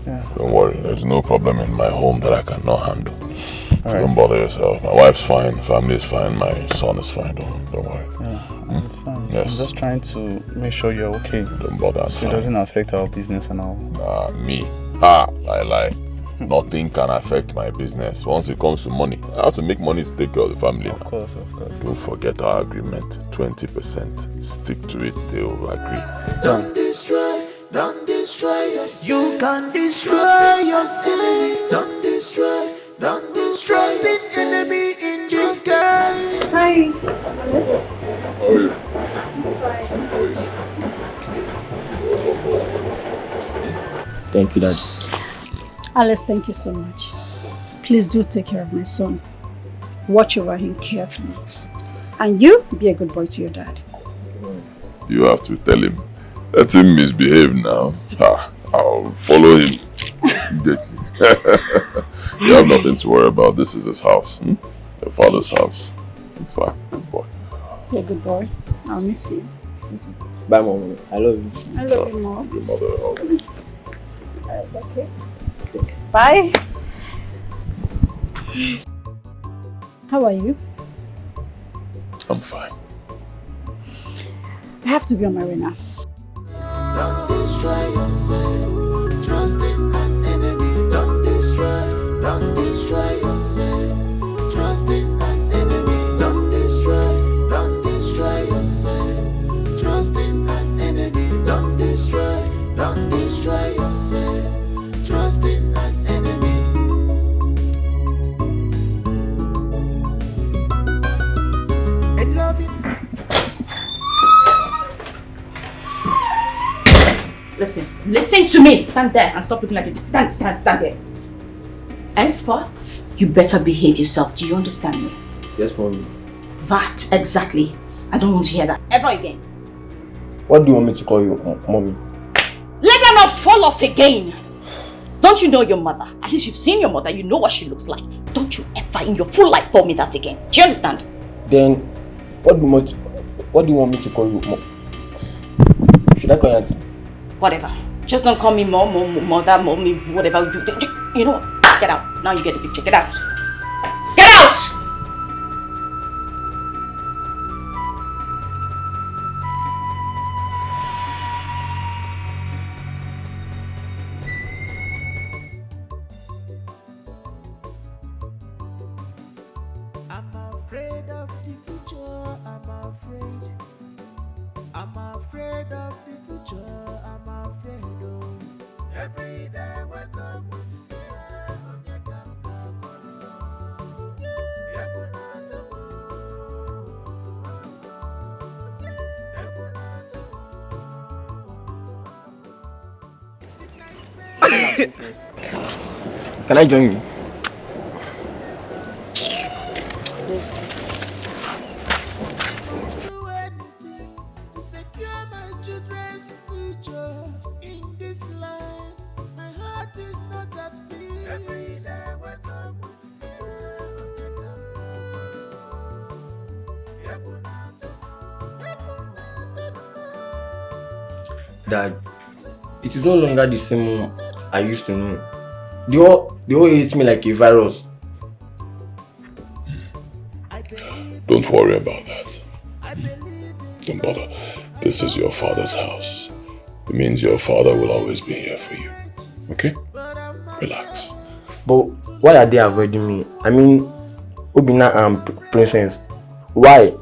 Yeah. Don't worry, there's no problem in my home that I cannot handle. So right. don't bother yourself. My wife's fine, family is fine, my son is fine. Don't worry. Yeah, I understand. Yes. I'm just trying to make sure you're okay. Don't bother, I'm so fine. It doesn't affect our business and all. Me. Lie. Nothing can affect my business. Once it comes to money, I have to make money to take care of the family. Of course. Don't forget our agreement. 20%. Stick to it. They will agree. Don't destroy yourself. You can destroy yourself. Don't destroy the enemy in this time. Hi, Alice. How are you? Thank you, Dad. Alice, thank you so much. Please do take care of my son. Watch over him carefully. And you, be a good boy to your dad. You have to tell him. Let him misbehave now. I'll follow him immediately. You have nothing to worry about. This is his house. Your father's house. In fact, good boy. Be a good boy. I'll miss you. Bye, Mom. I love you. I love you, Mom. Your mother. Okay. Bye. How are you? I'm fine. I have to be on my way now. Don't destroy yourself. Trust in an enemy. Don't destroy yourself. Trust in an enemy. Don't destroy yourself. Trust in an enemy. Don't destroy yourself. Trust in an enemy. And love you. Listen to me. Stand there and stop looking like it. Stand there. Henceforth, you better behave yourself. Do you understand me? Yes, mommy. That, exactly. I don't want to hear that ever again. What do you want me to call you, mommy? Let her not fall off again. Don't you know your mother? At least you've seen your mother. You know what she looks like. Don't you ever in your full life call me that again. Do you understand? Then, what do you want me to call you, mom? Should I call you auntie? Whatever. Just don't call me mom, mother, mommy, whatever. You know what? Get out. Now you get the picture. Get out. Get out! I'm afraid of the future. I'm afraid of the future. I'm afraid of every day wake up with fear. Can I join you? Do anything to secure my children's future in this life. My heart is not at peace. Every day wake up with Dad, it is no longer the same mom I used to know. They all hate me like a virus. Don't worry about that. Don't bother. This is your father's house. It means your father will always be here for you. Okay? Relax. But why are they avoiding me? I mean, Obina and Princess. Why?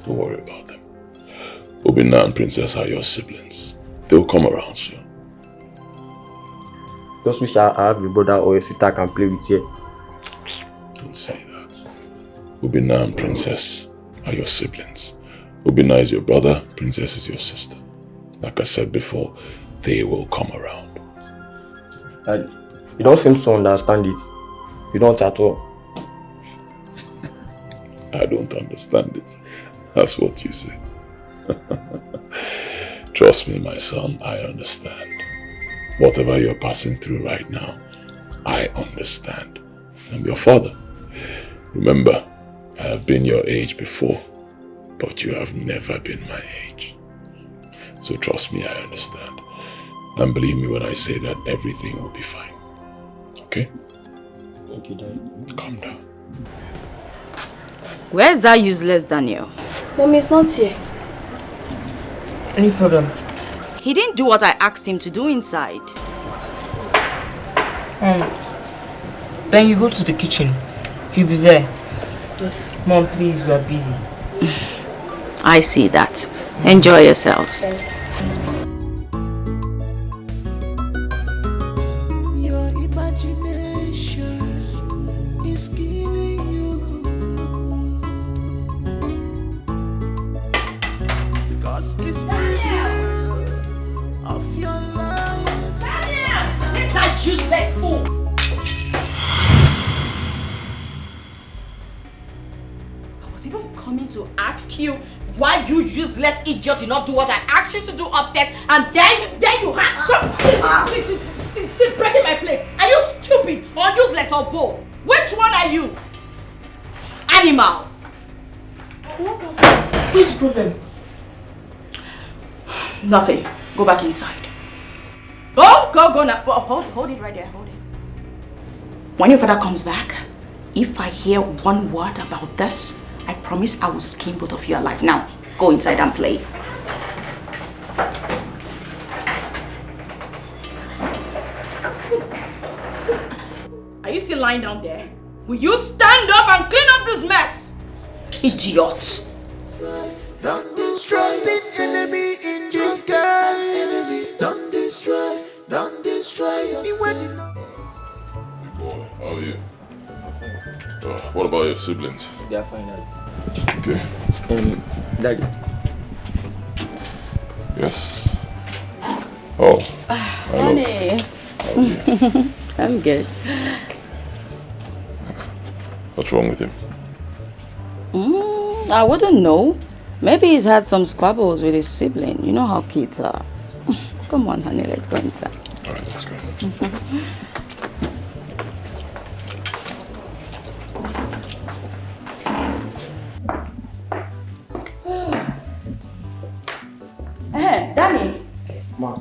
Don't worry about them. Obina and Princess are your siblings. They'll come around soon. Just wish I have a brother or a sister I can play with you. Don't say that. Obina and Princess are your siblings. Obina is your brother, Princess is your sister. Like I said before, they will come around. Dad, you don't seem to understand it. You don't at all. I don't understand it. That's what you say. Trust me, my son, I understand. Whatever you're passing through right now, I understand. I'm your father. Remember, I have been your age before, but you have never been my age. So trust me, I understand. And believe me when I say that everything will be fine. Okay? Thank you, Dad. Calm down. Where's that useless Daniel? Mommy is not here. Any problem? He didn't do what I asked him to do inside. Then you go to the kitchen. He'll be there. Yes. Mom, please, we are busy. I see that. Enjoy yourselves. your imagination is killing you. Cause it's preview of your life. It's that useless fool! I was even coming to ask you why you useless idiot did not do what I asked you to do upstairs, and then you had still breaking my plate. Are you stupid or useless or both? Which one are you? Animal! What's the problem? Nothing. Go back inside. Go now. Hold it right there. Hold it. When your father comes back, if I hear one word about this, I promise I will skin both of you alive. Now, go inside and play. Are you still lying down there? Will you stand up and clean up this mess? Idiot. Don't destroy this enemy in disguise. Don't destroy yourself. Boy, how are you? What about your siblings? They are fine, Daddy. Okay. Daddy. Yes. Oh. Honey. How are you? I'm good. What's wrong with him? I wouldn't know. Maybe he's had some squabbles with his sibling. You know how kids are. Come on, honey, let's go inside. All right, let's go. Hey, Danny. Ma.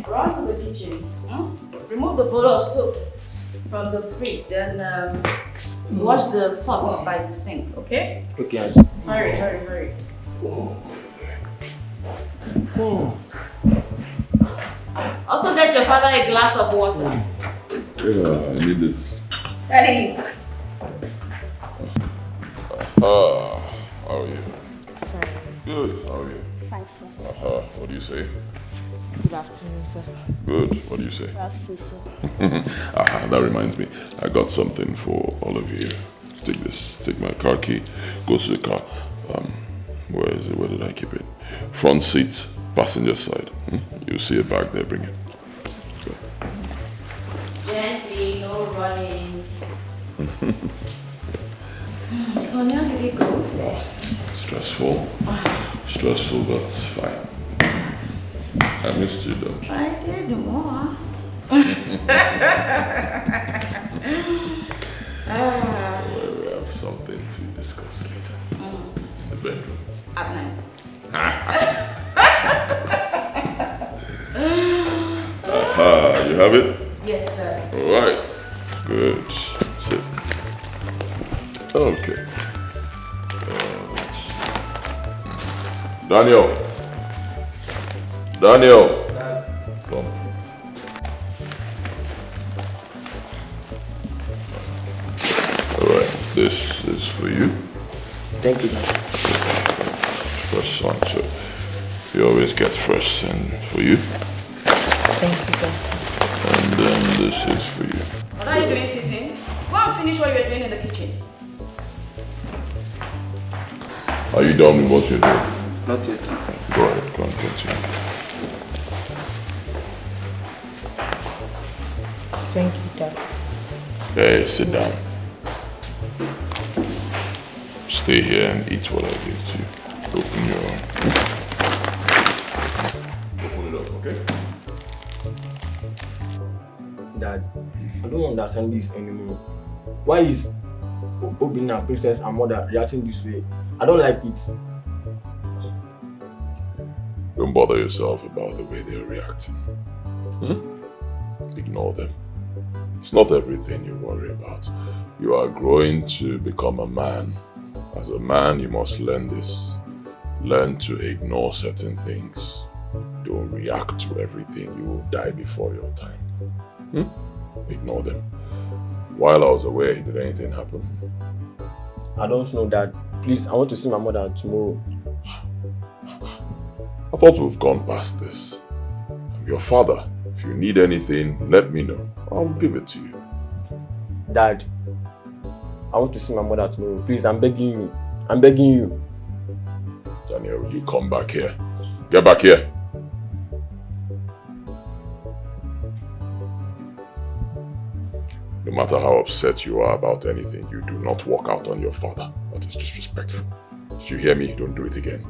Run to the kitchen. Remove the bowl of soup from the fridge. Then wash the pot by the sink, okay? Okay, Auntie. Hurry. Also get your father a glass of water. Yeah, I need it. Daddy. How are you? Good, how are you? Fine, sir. What do you say? Good afternoon, sir. Good, what do you say? Good afternoon, sir. That reminds me. I got something for all of you. Take this. Take my car key. Go to the car. Where is it? Where did I keep it? Front seat, passenger side. You see it back there, bring it. Go. Gently, no running. So now did it go? Stressful. Stressful, but fine. I missed you though. I did more. We have something to discuss later. In the bedroom. At night. You have it? Yes, sir. Alright. Good. Sit. Okay. Daniel. Come. Alright, this is for you. Thank you, Daddy. Fresh son, so you always get fresh and for you. Thank you, Dad. And then this is for you. What are you doing sitting? Go and finish what you were doing in the kitchen. Are you done with what you're doing? Not yet. Go ahead, go and continue. Thank you, Dad. Hey, sit down. Stay here and eat what I gave to you. Open your... Open it up, okay? Dad, I don't understand this anymore. Why is Obina, Princess, and Mother reacting this way? I don't like it. Don't bother yourself about the way they're reacting. Ignore them. It's not everything you worry about. You are growing to become a man. As a man, you must learn this. Learn to ignore certain things. Don't react to everything. You will die before your time. Ignore them. While I was away, did anything happen? I don't know, Dad. Please, I want to see my mother tomorrow. I thought we've gone past this. I'm your father. If you need anything, let me know. I'll give it to you. Dad, I want to see my mother tomorrow. Please, I'm begging you. I'm begging you. Daniel, will you come back here? Get back here. No matter how upset you are about anything, you do not walk out on your father. That is disrespectful. Did you hear me? Don't do it again.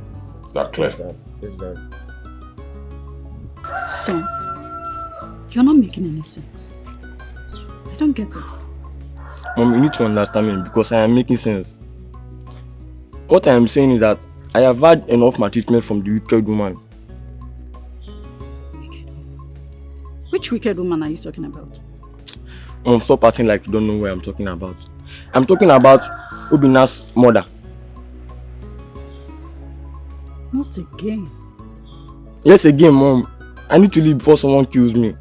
Is that clear? Yes, Dad. Yes, Dad. Son, you're not making any sense. I don't get it. Mom, you need to understand me because I am making sense. What I am saying is that I have had enough maltreatment from the wicked woman. Which wicked woman are you talking about? Stop acting like you don't know where I'm talking about. I'm talking about Obina's mother. Not again. Yes, again, Mom. I need to leave before someone kills me.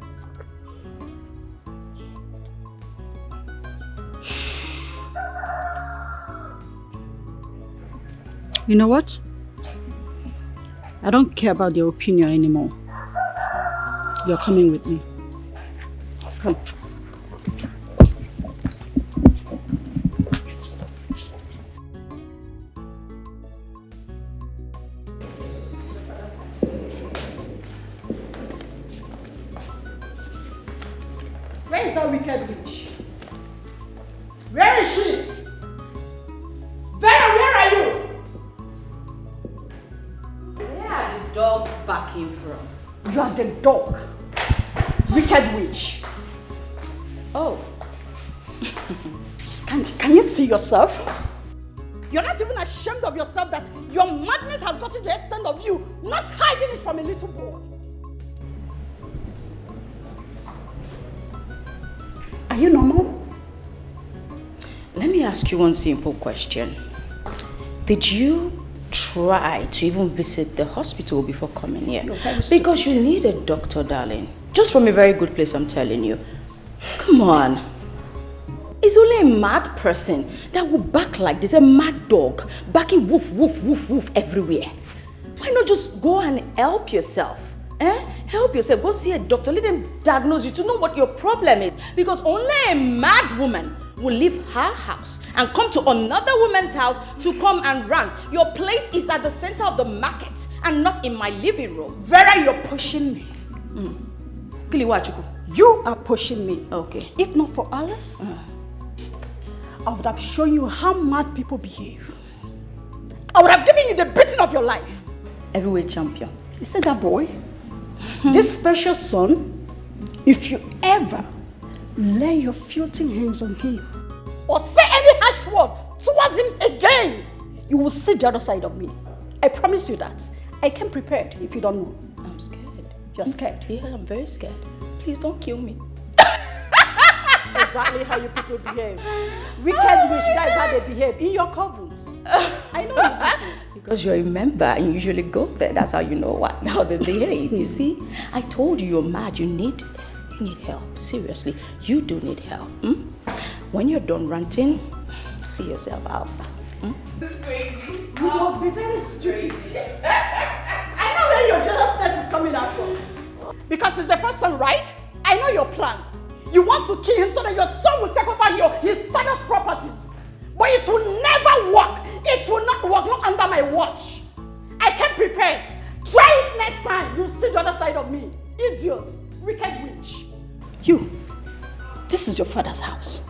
You know what? I don't care about your opinion anymore. You're coming with me. Come. Where is that wicked witch? Where is she? Vera, where are you? Where are the dogs barking from? You are the dog. Wicked witch. Oh. Can you see yourself? You're not even ashamed of yourself that your madness has gotten to the extent of you not hiding it from a little boy. Are you normal? Let me ask you one simple question. Did you try to even visit the hospital before coming here? Because you need a doctor, darling. Just from a very good place, I'm telling you. Come on. It's only a mad person that will bark like this, a mad dog, barking woof, woof, woof, woof everywhere. Why not just go and help yourself? Help yourself. Go see a doctor. Let them diagnose you to know what your problem is. Because only a mad woman will leave her house and come to another woman's house to come and rant. Your place is at the center of the market and not in my living room. Vera, you're pushing me. You are pushing me. Okay. If not for Alice, I would have shown you how mad people behave. I would have given you the beating of your life. Heavyweight champion. You see that boy? This special son, if you ever lay your filthy hands on him or say any harsh word towards him again, you will see the other side of me. I promise you that. I came prepared if you don't know. I'm scared. You're scared? Yeah, I'm very scared. Please don't kill me. Exactly how you people behave. Wicked witch, that is how they behave in your covens. I know you people. Because you're a member and you usually go there. That's how you know how they behave. You see? I told you you're mad. You need help. Seriously, you do need help. When you're done ranting, see yourself out. This is crazy. You must be very stupid. I know where your jealousness is coming out from. Because it's the first son, right? I know your plan. You want to kill him so that your son will take over his father's properties. But it will never work. It will not work, not under my watch. I came prepared. Try it next time. You'll see the other side of me. Idiot. Wicked witch. You. This is your father's house.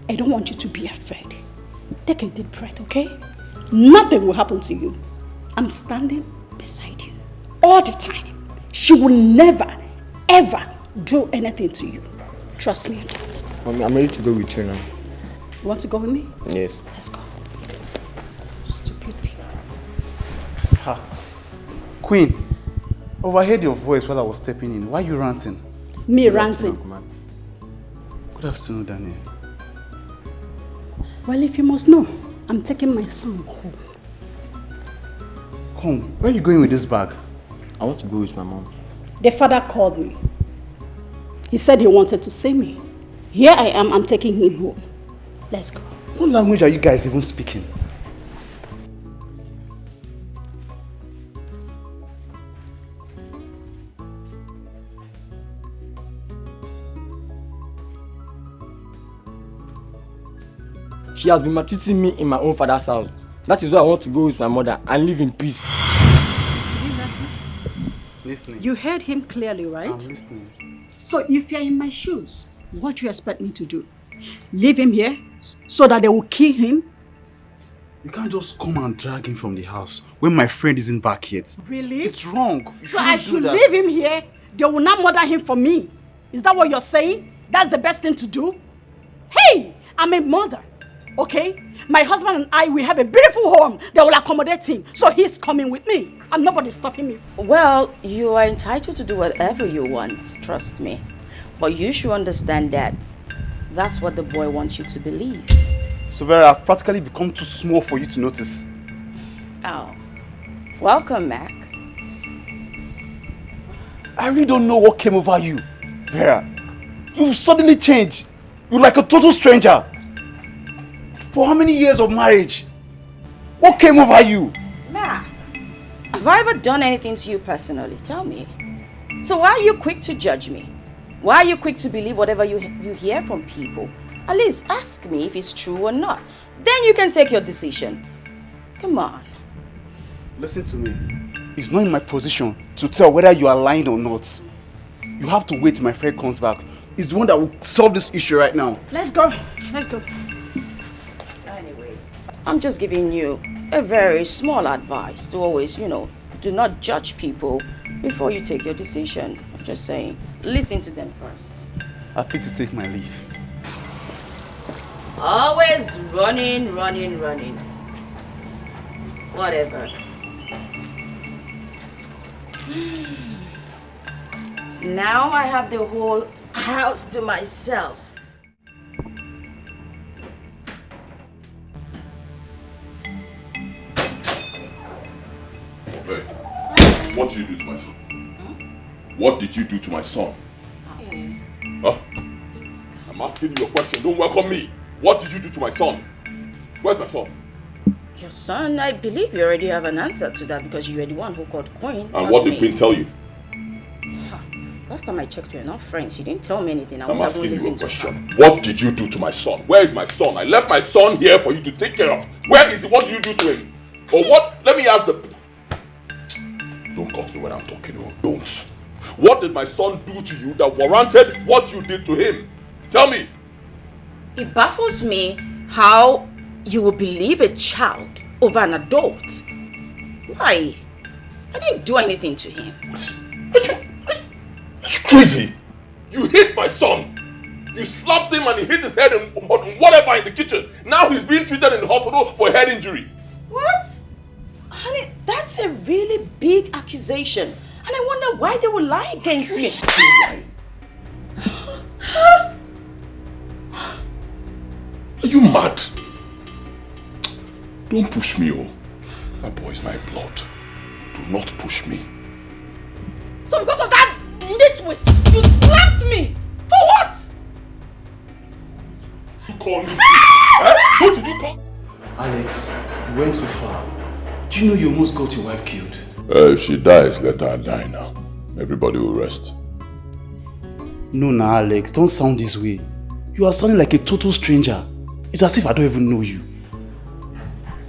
I don't want you to be afraid. Take a deep breath, okay? Nothing will happen to you. I'm standing beside you all the time. She will never, ever do anything to you. Trust me on that. Mommy, I'm ready to go with you now. You want to go with me? Yes. Let's go. Stupid people. Ha. Queen, overheard your voice while I was stepping in. Why are you ranting? Me ranting? Good afternoon, Daniel. Well, if you must know, I'm taking my son home. Come, where are you going with this bag? I want to go with my mom. The father called me. He said he wanted to see me. Here I am, I'm taking him home. Let's go. What language are you guys even speaking? She has been maltreating me in my own father's house. That is why I want to go with my mother and live in peace. Listening. You heard him clearly, right? I'm listening. So if you're in my shoes, what do you expect me to do? Leave him here so that they will kill him? You can't just come and drag him from the house when my friend isn't back yet. Really? It's wrong. So I should leave him here? They will not murder him for me. Is that what you're saying? That's the best thing to do? Hey, I'm a mother, okay? My husband and I, we have a beautiful home that will accommodate him. So he's coming with me. And nobody's stopping me. Well, you are entitled to do whatever you want, trust me. But you should understand that that's what the boy wants you to believe. So Vera, I've practically become too small for you to notice. Oh. Welcome, Mac. I really don't know what came over you, Vera. You've suddenly changed. You're like a total stranger. For how many years of marriage? What came over you? Mac, have I ever done anything to you personally? Tell me. So why are you quick to judge me? Why are you quick to believe whatever you hear from people? At least ask me if it's true or not. Then you can take your decision. Come on. Listen to me. It's not in my position to tell whether you are lying or not. You have to wait till my friend comes back. He's the one that will solve this issue right now. Let's go. Let's go. Anyway, I'm just giving you a very small advice to always, do not judge people before you take your decision. I'm just saying, listen to them first. Happy to take my leave. Always running. Whatever. Now I have the whole house to myself. Hey, what did you do to my son? What did you do to my son? Huh? I'm asking you a question. Don't welcome me. What did you do to my son? Where's my son? Your son, I believe you already have an answer to that because you were the one who called Queen. And what did Queen tell you? Last time I checked, you're not friends. She didn't tell me anything. I'm asking you a question. What did you do to my son? Where is my son? I left my son here for you to take care of. Where is he? What did you do to him? Or what? Let me ask the... Don't cut me when I'm talking. Oh, don't. What did my son do to you that warranted what you did to him? Tell me. It baffles me how you will believe a child over an adult. Why? I didn't do anything to him. Are you crazy? You hit my son. You slapped him and he hit his head on whatever in the kitchen. Now he's being treated in the hospital for a head injury. What? Honey, that's a really big accusation. And I wonder why they will lie against me. Are you mad? Don't push me, oh. That boy is my blood. Do not push me. So because of that nitwit, you slapped me? For what? You call me? Eh? What did you call? Alex, you went too far. Do you know you almost got your wife killed? If she dies, let her die now. Everybody will rest. No, Alex, don't sound this way. You are sounding like a total stranger. It's as if I don't even know you.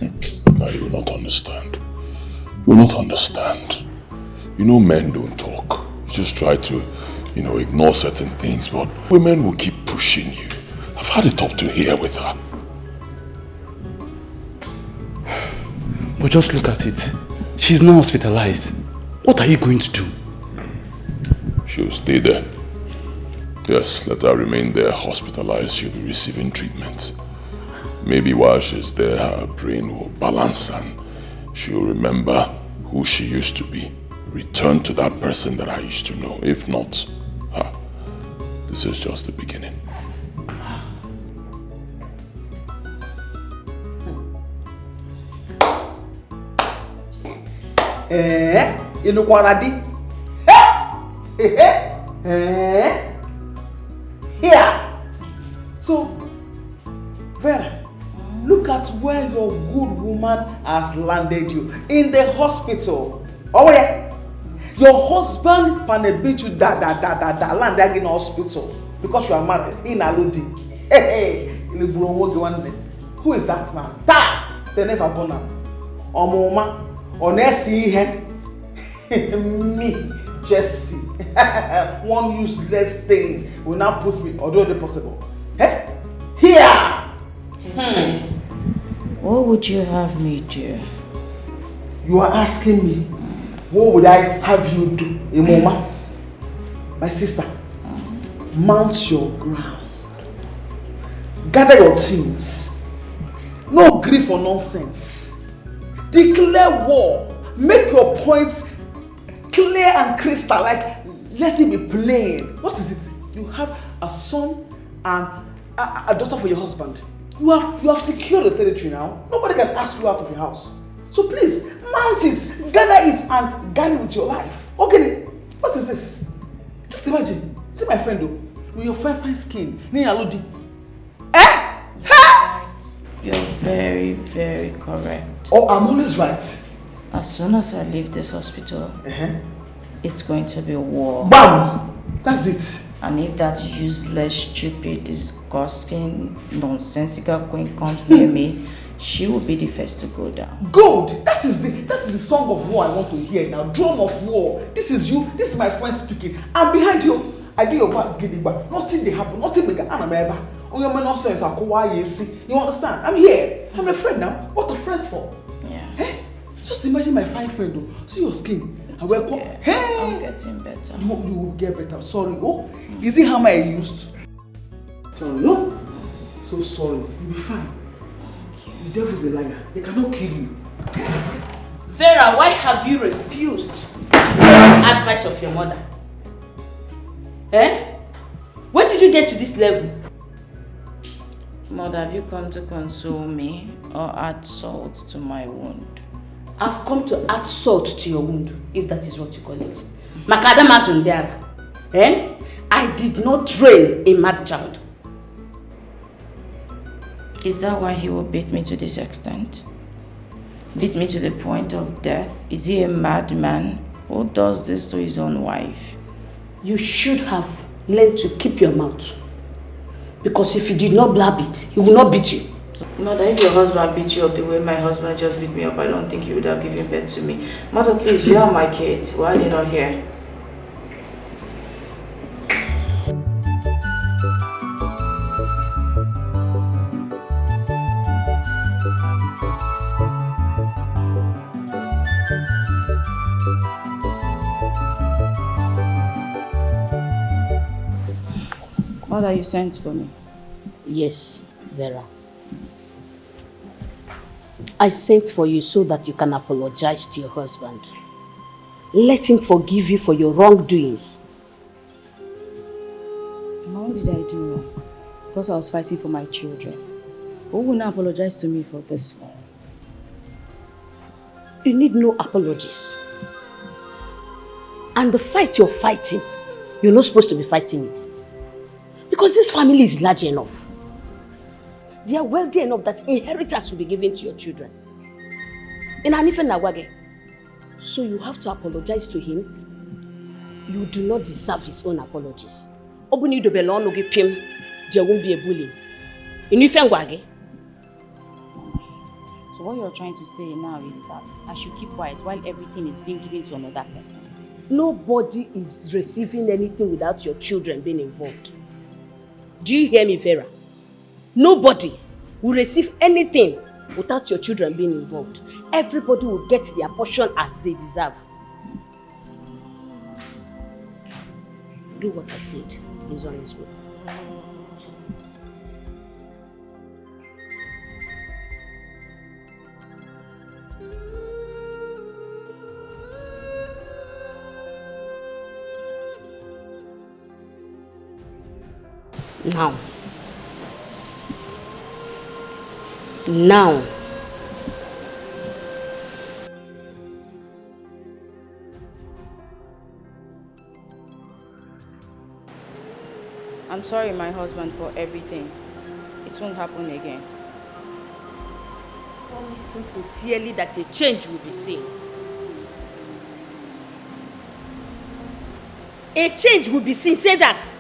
You will not understand. You will not understand. You know, men don't talk. You just try to, ignore certain things, but women will keep pushing you. I've had it up to here with her. But just look at it. She's now hospitalized. What are you going to do? She'll stay there. Yes, let her remain there, hospitalized. She'll be receiving treatment. Maybe while she's there, her brain will balance and she'll remember who she used to be. Return to that person that I used to know. If not, this is just the beginning. Here. So, Vera, look at where your good woman has landed you. In the hospital. Oh yeah. Your husband panabit you land in the hospital because you are married in Aludi. Who is that man? They never born him. Omoma. Onesi me, Jesse. One useless thing will now push me, although the possible. Hey? Here! What would you have me do? You are asking me, what would I have you do, Imoma? My sister, mount your ground. Gather your things. No grief or nonsense. Declare war. Make your points clear and crystal. Like, let it be plain. What is it? You have a son and a daughter for your husband. You have secured the territory now. Nobody can ask you out of your house. So please, mount it, gather it, and guard it with your life. Okay, what is this? Just imagine. See my friend though, with your fine skin. You're very, very correct. Oh, I'm always right. As soon as I leave this hospital, it's going to be war. Bam! That's it. And if that useless, stupid, disgusting, nonsensical queen comes near me, she will be the first to go down. Good! That is the song of war I want to hear now. Drum of war. This is you. This is my friend speaking. I'm behind you. I do your back, Gidigba. Nothing they happen. Nothing bigger. I'm you understand? I'm here. I'm a friend now. What are friends for? Yeah. Hey, just imagine my fine friend though. See your skin. I'm getting better. You will get better. Sorry. Oh, is it how I used? Sorry, no? So sorry. You'll be fine. The devil is a liar. They cannot kill you. Vera, why have you refused the advice of your mother? When did you get to this level? Mother, have you come to console me or add salt to my wound? I've come to add salt to your wound, if that is what you call it. Makadama Zundera. I did not train a mad child. Is that why he will beat me to this extent? Beat me to the point of death? Is he a madman who does this to his own wife? You should have learned to keep your mouth. Because if you did not blab it, he will not beat you. Mother, if your husband beat you up the way my husband just beat me up, I don't think he would have given birth to me. Mother, please, where are my kids? Why are they not here? Mother, you sent for me. Yes, Vera. I sent for you so that you can apologize to your husband. Let him forgive you for your wrongdoings. What did I do wrong? Because I was fighting for my children. Who will not apologize to me for this one? You need no apologies. And the fight you're fighting, you're not supposed to be fighting it. Because this family is large enough. They are wealthy enough that inheritance will be given to your children. So you have to apologize to him. You do not deserve his own apologies. There won't be a bullying. So what you're trying to say now is that I should keep quiet while everything is being given to another person. Nobody is receiving anything without your children being involved. Do you hear me, Vera? Nobody will receive anything without your children being involved. Everybody will get their portion as they deserve. Do what I said. He's on his way. Now. I'm sorry, my husband, for everything. It won't happen again. Promise him sincerely that a change will be seen. A change will be seen. Say that.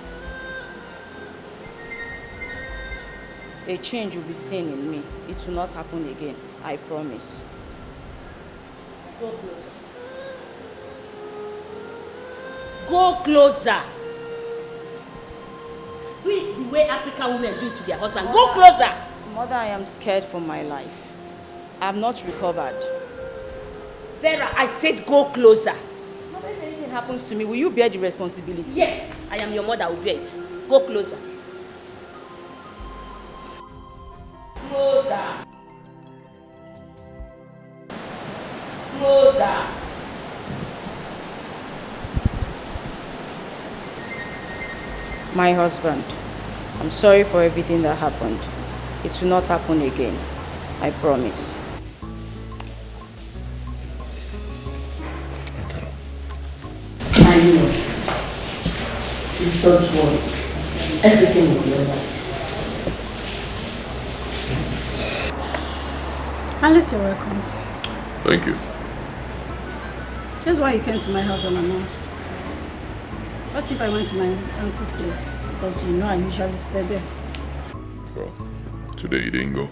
A change will be seen in me. It will not happen again. I promise. Go closer. Go closer. Do it the way African women do it to their husband. Go closer. Mother, I am scared for my life. I have not recovered. Vera, I said go closer. Mother, if anything happens to me, will you bear the responsibility? Yes, I am your mother. I will bear it. Go closer. Closer. Closer. My husband, I'm sorry for everything that happened. It will not happen again. I promise. I know. Please don't worry. Everything will be alright. Alice, you're welcome. Thank you. That's why you came to my house unannounced. What if I went to my auntie's place? Because you know I usually stay there. Well, today you didn't go.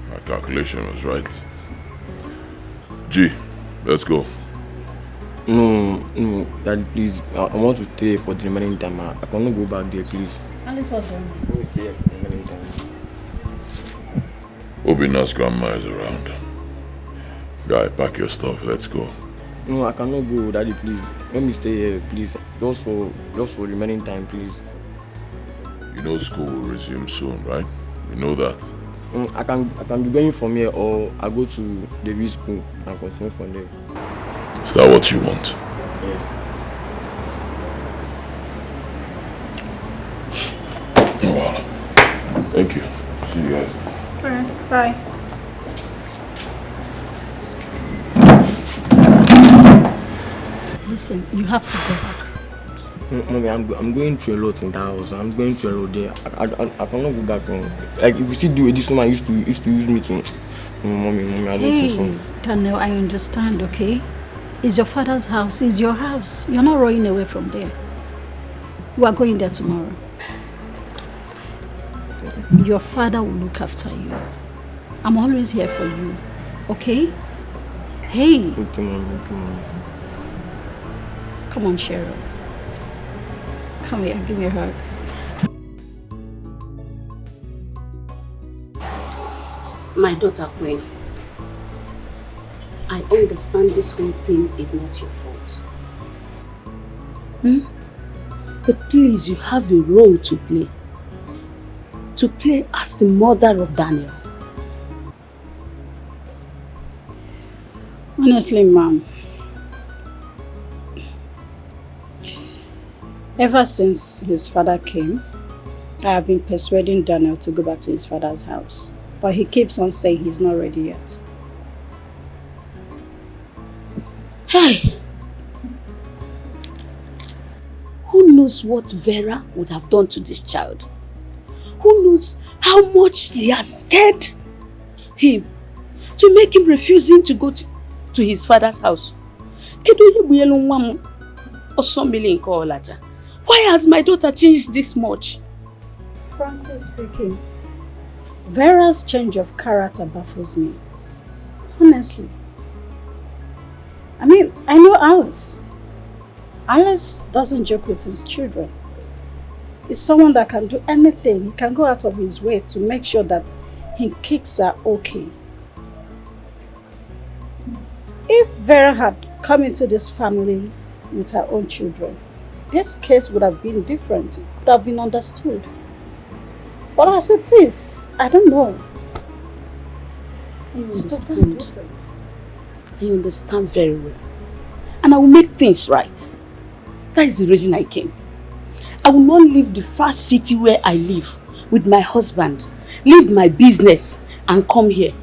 My calculation was right. G, let's go. No, Daddy, please. I want to stay for the remaining time. I cannot go back there, please. Alice, what's going on? Let me stay here for the remaining time. Obina's grandma is around. Guy, pack your stuff. Let's go. No, I cannot go, Daddy, please. Let me stay here, please. Just for remaining time, please. You know school will resume soon, right? You know that. I can be going from here, or I go to the Wazico and continue from there. Is that what you want? Yes. Oh, well. Thank you. See you guys. Alright, bye. Listen, you have to go back. Mommy, I'm going through a lot in that house. I'm going through a lot there. I cannot go back home. Like, if you see the way this woman used to use me to... Mommy, I don't think so. Daniel, I understand, okay? It's your father's house. It's your house. You're not running away from there. You are going there tomorrow. Your father will look after you. I'm always here for you, okay? Hey! Okay, Mommy. Come on, Cheryl. Come here, give me a hug. My daughter Queen, I understand this whole thing is not your fault. But please, you have a role to play. To play as the mother of Daniel. Honestly, Mom, ever since his father came, I have been persuading Daniel to go back to his father's house. But he keeps on saying he's not ready yet. Hey! Who knows what Vera would have done to this child? Who knows how much he has scared him to make him refusing to go to his father's house? Why has my daughter changed this much? Frankly speaking, Vera's change of character baffles me. Honestly. I mean, I know Alice. Alice doesn't joke with his children. He's someone that can do anything. He can go out of his way to make sure that his kids are okay. If Vera had come into this family with her own children, this case would have been different. It could have been understood. But as it is, I don't know. I understand. I understand very well. And I will make things right. That is the reason I came. I will not leave the first city where I live with my husband, leave my business and come here.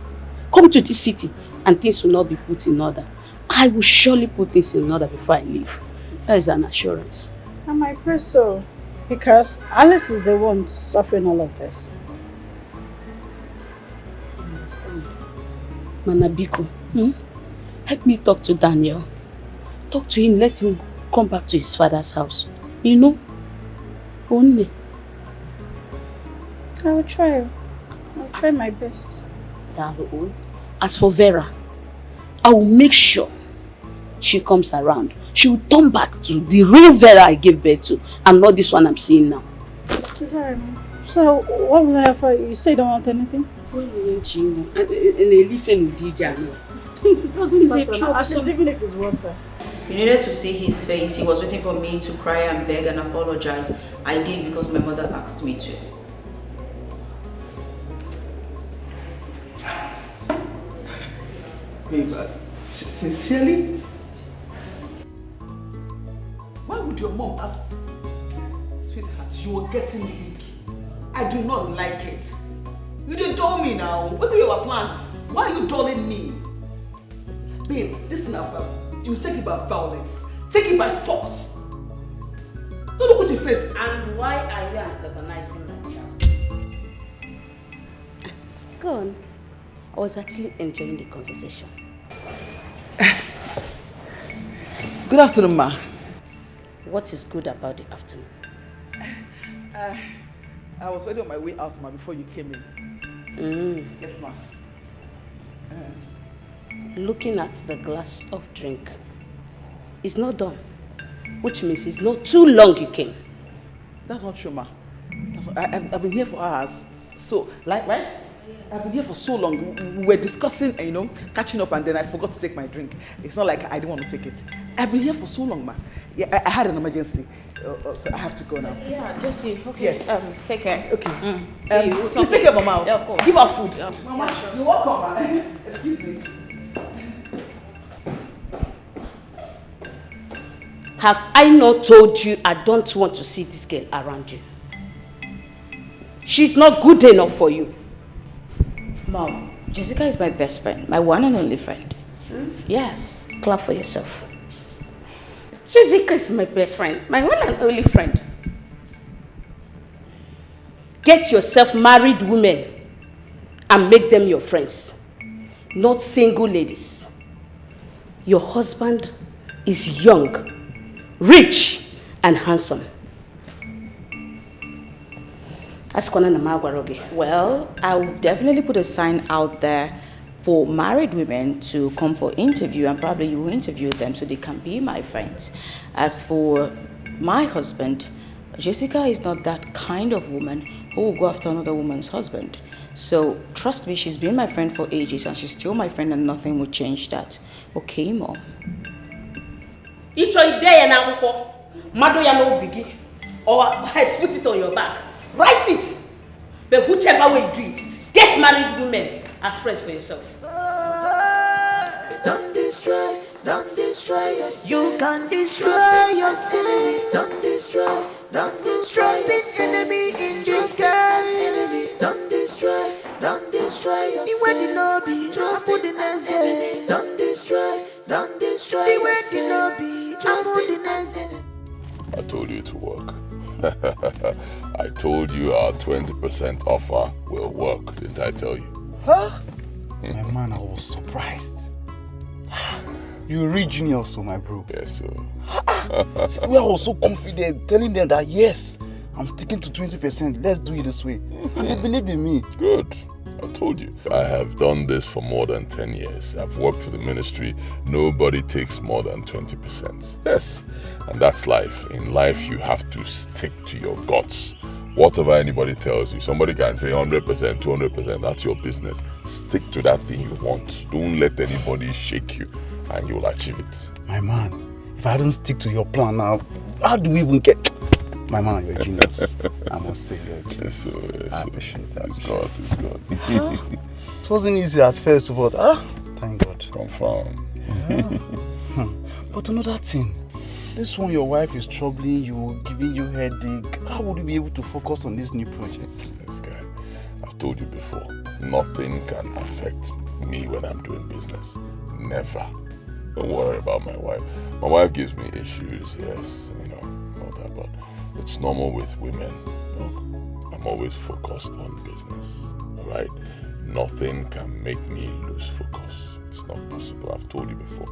Come to this city and things will not be put in order. I will surely put things in order before I leave. That is an assurance. And I pray so. Because Alice is the one suffering all of this. I understand. Manabiko, help me talk to Daniel. Talk to him, let him come back to his father's house. You know? Only. I will try. I'll try my best. As for Vera, I will make sure she comes around. She will turn back to the real Vera I gave birth to and not this one I'm seeing now. It's alright, Mom. So, what will I offer you? You say you don't want anything? It doesn't matter. At least even if it's water. You needed to see his face. He was waiting for me to cry and beg and apologize. I did because my mother asked me to. Sincerely? Why would your mom ask, sweetheart, that you were getting big. I do not like it. You didn't dull me now. What's your plan? Why are you dulling me? Babe, this is not you take it by violence. Take it by force. Don't look at your face. And why are you antagonizing my child? Go on. I was actually enjoying the conversation. Good afternoon, ma. What is good about the afternoon? I was already on my way out, ma, before you came in. Yes, ma. Looking at the glass of drink is not done, which means it's not too long you came. That's not true, ma. I've been here for hours. So, right? I've been here for so long. We were discussing, catching up, and then I forgot to take my drink. It's not like I didn't want to take it. I've been here for so long, ma. Yeah, I had an emergency, so I have to go now. Yeah, just you. Okay. Yes. Take care. Okay. See you. We'll Please take care, Mama. Yeah, of course. Give her food. Yeah. Mama, Yeah, sure. you're welcome, ma. Excuse me. Have I not told you I don't want to see this girl around you? She's not good enough for you. Mom, Jessica is my best friend, my one and only friend. Yes, clap for yourself. Jessica is my best friend, my one and only friend. Get yourself married women and make them your friends, not single ladies. Your husband is young, rich, and handsome. Well, I will definitely put a sign out there for married women to come for interview, and probably you will interview them so they can be my friends. As for my husband, Jessica is not that kind of woman who will go after another woman's husband. So trust me, she's been my friend for ages and she's still my friend and nothing will change that. Okay, Mom? Or put it on your back. Write it. But whichever way you do it, get married women as friends for yourself. Don't destroy yourself. You can destroy yourself. Don't destroy this enemy in this enemy. Don't destroy yourself. You wait no be trust in the Don't destroy you wait no be trust in the I told you to work. I told you our 20% offer will work, didn't I tell you? Huh? My man, I was surprised. You read Junior also, my bro. Yes, sir. See, we are also confident, telling them that yes, I'm sticking to 20%. Let's do it this way. And they believe in me. Good. I told you. I have done this for more than 10 years. I've worked for the ministry. Nobody takes more than 20%. Yes. And that's life. In life, you have to stick to your guts. Whatever anybody tells you, somebody can say 100%, 200%, that's your business. Stick to that thing you want. Don't let anybody shake you and you'll achieve it. My man, if I don't stick to your plan now, how do we even get... My man, you're a genius. I must say you're a genius. Yes, sir. Yes, I sir. appreciate that. It's God. It's God. It wasn't easy at first, but thank God. Confirm. Yeah. But another thing, this one your wife is troubling you, giving you headache. How would you be able to focus on this new project? This guy, I've told you before, nothing can affect me when I'm doing business. Never. Don't worry about my wife. My wife gives me issues, yes, all that, but it's normal with women. I'm always focused on business, alright? Nothing can make me lose focus. It's not possible. I've told you before.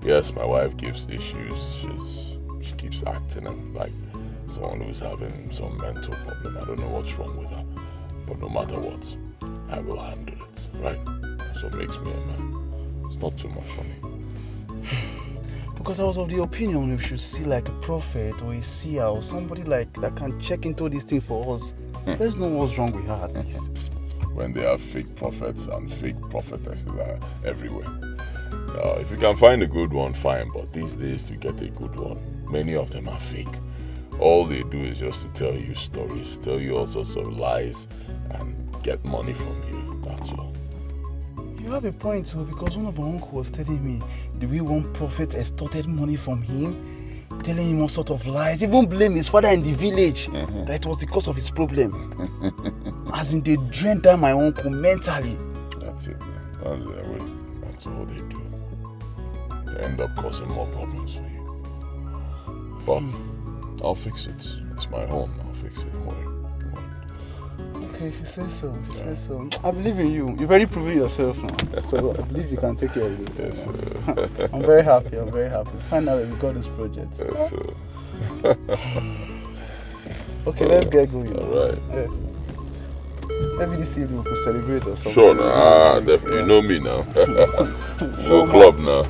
Yes, my wife gives issues. She keeps acting like someone who's having some mental problem. I don't know what's wrong with her. But no matter what, I will handle it, right? That's what makes me a man. It's not too much for me. Because I was of the opinion we should see like a prophet or a seer or somebody like that can check into this thing for us. Let's know what's wrong with her at least. When they have fake prophets and fake prophetesses are everywhere. If you can find a good one, fine, but these days to get a good one, many of them are fake. All they do is just to tell you stories, tell you all sorts of lies and get money from you, that's all. You have a point too, because one of our uncles was telling me the way one prophet extorted money from him, telling him all sort of lies, even blame his father in the village that it was the cause of his problem. As in, they drained down my uncle mentally. That's it, man. That's their way. That's all they do. They end up causing more problems for you. But I'll fix it. It's my home. I'll fix it. Don't worry. Okay, if you say so, I believe in you. You've already proven yourself now. So I believe you can take care of this. Yes, sir. I'm very happy. Finally, we got this project. Yes, sir. Okay, let's get going. Alright. Yeah. Maybe this evening we could celebrate or something. Sure, nah, definitely. You know me now. Go club now.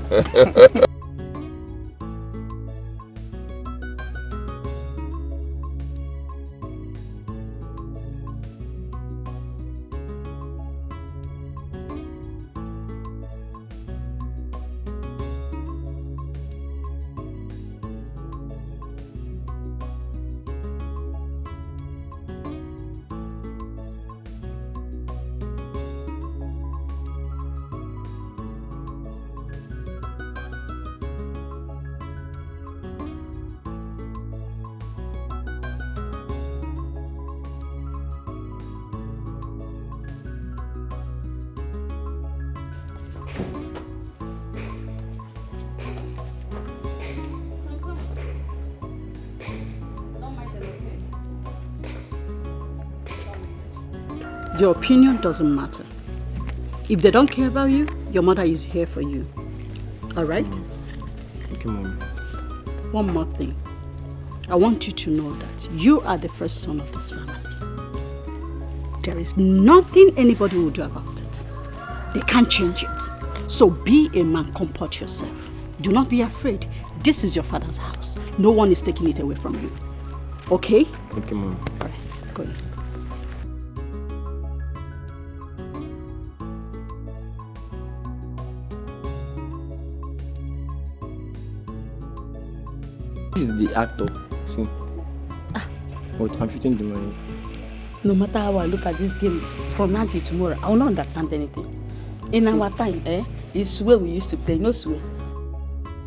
Your opinion doesn't matter. If they don't care about you, your mother is here for you. All right? Okay, Mommy. One more thing. I want you to know that you are the first son of this family. There is nothing anybody will do about it. They can't change it. So be a man, comport yourself. Do not be afraid. This is your father's house. No one is taking it away from you. Okay? Okay, Mommy. All right, go in. This is the actor. See? But I'm shooting the money. No matter how I look at this game from now till tomorrow, I will not understand anything. In our time, it's where we used to play, no swear.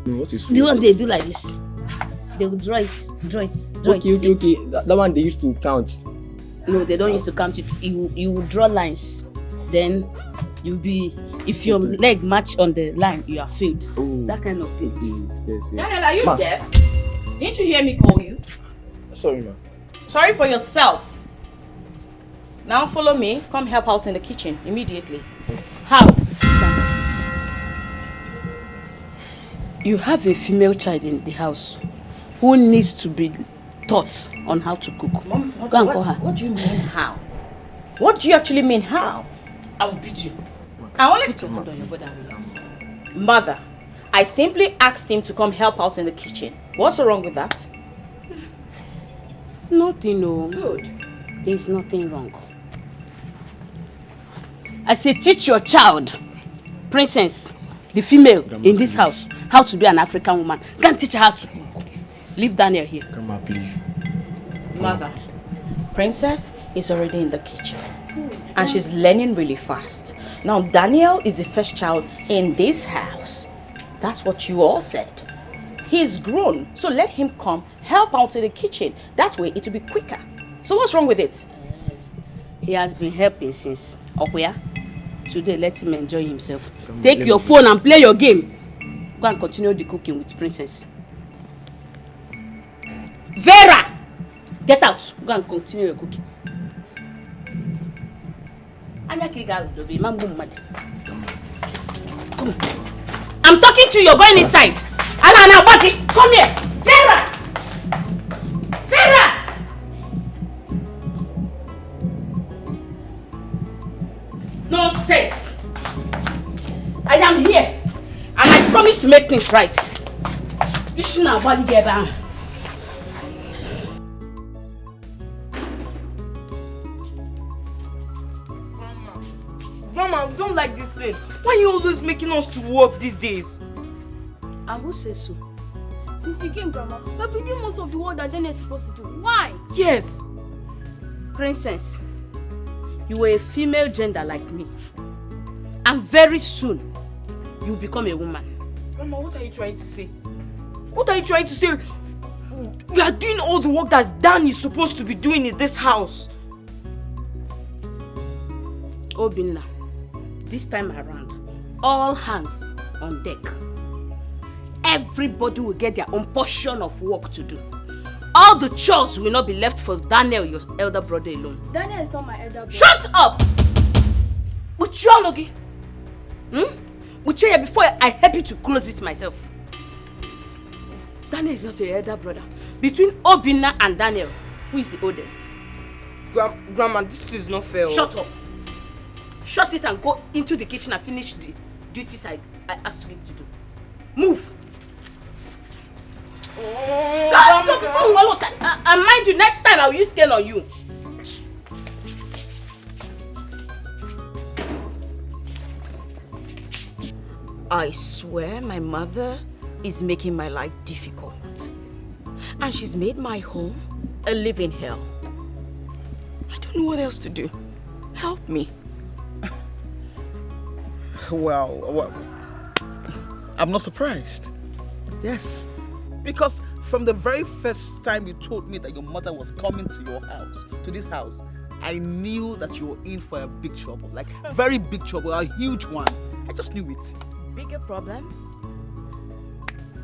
No, what is The one they do like this. They will draw it. Okay. That one they used to count. No, they don't used to count it. You will draw lines. Then you'll be, if your leg match on the line, you are failed. Oh. That kind of thing. Yes. Daniel, are you deaf? Didn't you hear me call you? Sorry, ma. Sorry for yourself. Now follow me. Come help out in the kitchen immediately. How? You have a female child in the house who needs to be taught on how to cook. Mom, go and call her. What do you mean how? What do you actually mean how? I will beat you. I only put your hand on your body and relax. Mother, I simply asked him to come help out in the kitchen. What's so wrong with that? Nothing, no. Good. There's nothing wrong. I say teach your child, Princess, the female in this house, how to be an African woman. Can't teach her how to cook. Leave Daniel here. Grandma, please. Mother, Princess is already in the kitchen. And she's learning really fast. Now, Daniel is the first child in this house. That's what you all said. He's grown, so let him come help out in the kitchen. That way, it will be quicker. So what's wrong with it? He has been helping since Okuya. Today, let him enjoy himself. Take your phone and play your game. Go and continue the cooking with Princess. Vera! Get out. Go and continue your cooking. Come. I'm talking to you. You're going inside. Alana, buddy, come here. Vera! Vera! Nonsense. I am here. And I promise to make things right. You should not body get down. Mama, I don't like this thing. Why are you always making us to work these days? I will say so. Since you came, Grandma, we've been doing most of the work that Daniel is supposed to do. Why? Yes. Princess, you were a female gender like me. And very soon, you'll become a woman. Grandma, what are you trying to say? What are you trying to say? You are doing all the work that Dan is supposed to be doing in this house. Obinna, this time around, all hands on deck. Everybody will get their own portion of work to do. All the chores will not be left for Daniel, your elder brother, alone. Daniel is not my elder brother. Shut up! Uchiologi. Uchiya, before I help you to close it myself. Daniel is not your elder brother. Between Obinna and Daniel, who is the oldest? Grandma, this is not fair. Shut up. Shut it and go into the kitchen and finish the duties I asked you to do. Move. And mind you, next time I will use scale on you. I swear my mother is making my life difficult. And she's made my home a living hell. I don't know what else to do. Help me. Well, I'm not surprised. Yes. Because from the very first time you told me that your mother was coming to your house, to this house, I knew that you were in for a big trouble. Like, very big trouble, a huge one. I just knew it. Bigger problem?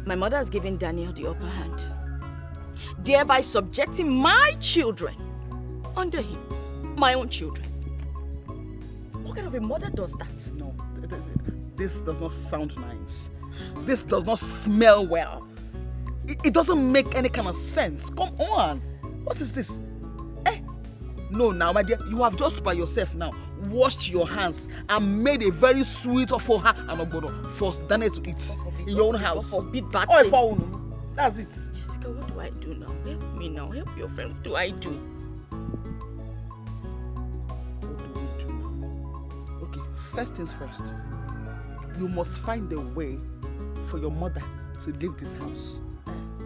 My mother has given Daniel the upper hand, thereby subjecting my children under him. My own children. What kind of a mother does that? No, this does not sound nice. This does not smell well. It doesn't make any kind of sense. Come on. What is this? No, now, my dear, you have just by yourself now washed your hands and made a very sweet for her and Ogbono for Daniel to eat in your own house. Forbid bad Oh, thing. that's it. Jessica, what do I do now? Help me now. Help your friend. What do I do? What do we do now? Okay, first things first. You must find a way for your mother to leave this house.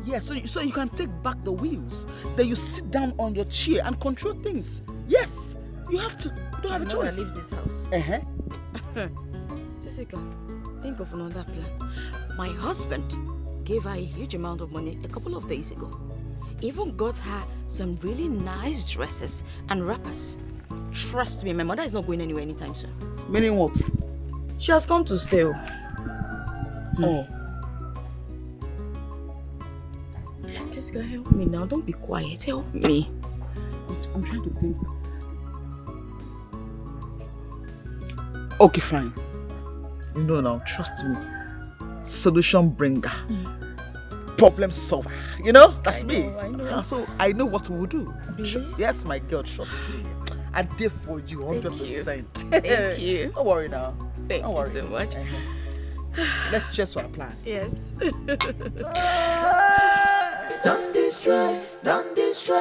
Yes, so you can take back the wheels. Then you sit down on your chair and control things. Yes, you have to. You don't have a choice. I leave this house. Jessica, think of another plan. My husband gave her a huge amount of money a couple of days ago. Even got her some really nice dresses and wrappers. Trust me, my mother is not going anywhere anytime soon. Meaning what? She has come to stay. Oh. Jessica, help me now. Don't be quiet. Help me. I'm trying to think. Okay, fine. You know now, trust me. Solution bringer. Problem solver. You know? That's me. I know. So I know what we will do. Really? Yes, my girl, trust me. I did for you 100%. Thank you. Don't worry now. Thank you so much. Let's cheers for our plan. Yes. Don't destroy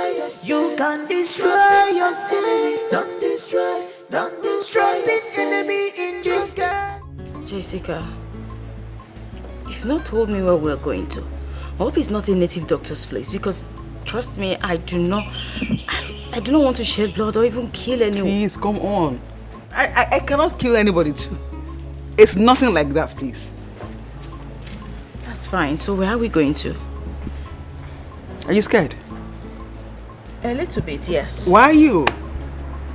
yourself. You can destroy yourself. Don't destroy this enemy in distance. Jessica, you've not told me where we're going to. I hope it's not a native doctor's place because, trust me, I do not want to shed blood or even kill anyone. Please, come on. I cannot kill anybody too. It's nothing like that, please. That's fine. So where are we going to? Are you scared? A little bit, yes. Why are you?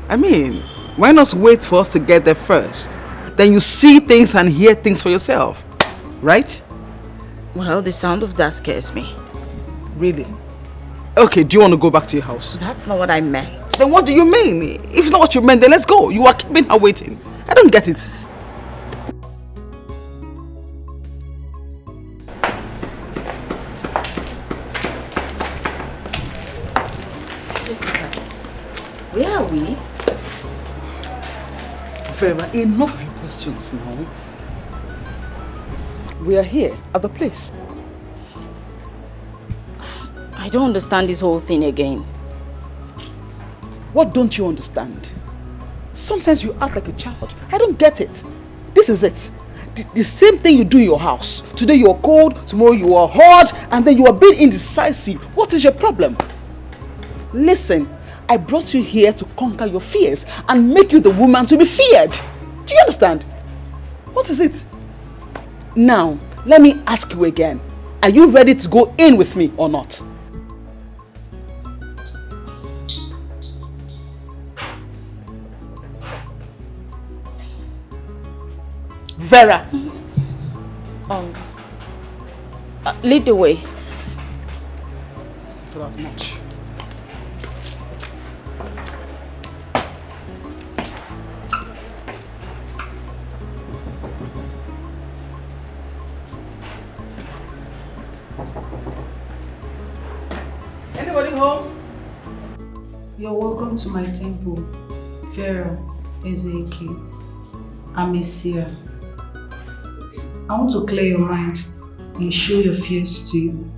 I mean, why not wait for us to get there first? Then you see things and hear things for yourself, right? Well, the sound of that scares me. Really? Okay, do you want to go back to your house? That's not what I meant. Then what do you mean? If it's not what you meant, then let's go. You are keeping her waiting. I don't get it. Jessica, where are we? Vera, enough of your questions now. We are here at the place. I don't understand this whole thing again. What don't you understand? Sometimes you act like a child. I don't get it. This is it. The same thing you do in your house. Today you are cold, tomorrow you are hot, and then you are being indecisive. What is your problem? Listen, I brought you here to conquer your fears and make you the woman to be feared. Do you understand? What is it? Now, let me ask you again. Are you ready to go in with me or not? Vera. Lead the way. Not as much. Anybody home? You're welcome to my temple, Vera Wazico. I'm a seer. I want to clear your mind and show your fears to you.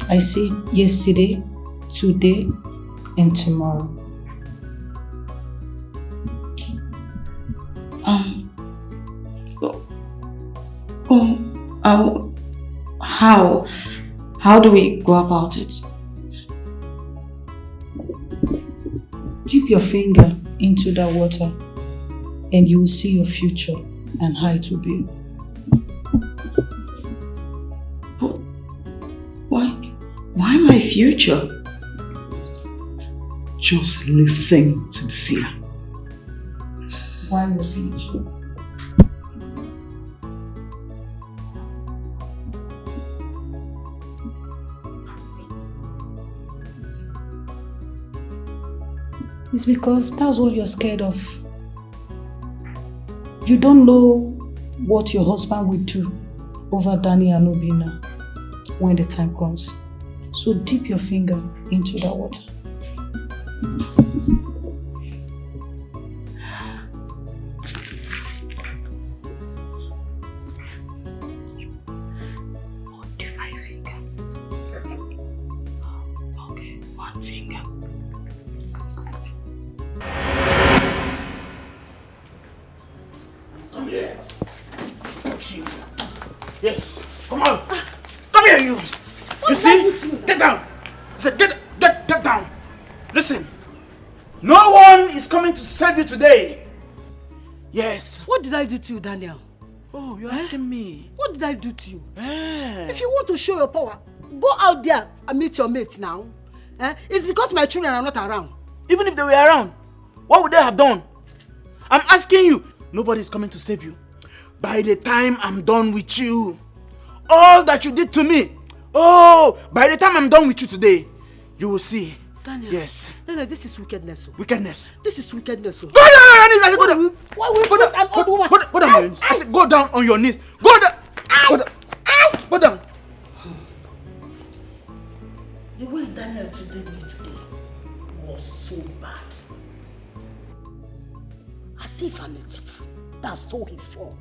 I see yesterday, today, and tomorrow. How do we go about it? Dip your finger into the water and you will see your future and how it will be. Why my future? Just listen to the seer. Why your future? It's because that's what you're scared of. You don't know what your husband will do over Danny and Obina when the time comes. So dip your finger into the water. Okay, one finger. Come here. Yes. Come on. Come here, you. You see? Get down. I said, get down. Listen. No one is coming to save you today. Yes. What did I do to you, Daniel? Oh, you're asking me. What did I do to you? Eh. If you want to show your power, go out there and meet your mates now. It's because my children are not around. Even if they were around, what would they have done? I'm asking you. Nobody's coming to save you. By the time I'm done with you, all that you did to me, by the time I'm done with you today, you will see. Daniel. Yes. Daniel, this is wickedness. Wickedness. This is wickedness. Go down on your knees. Go down. Why will you put an old woman? Go down on your knees. I said, go down on your knees. Go down. Go down. Go down. The way Daniel treated me today was so bad. As if I'm a thief that stole his phone.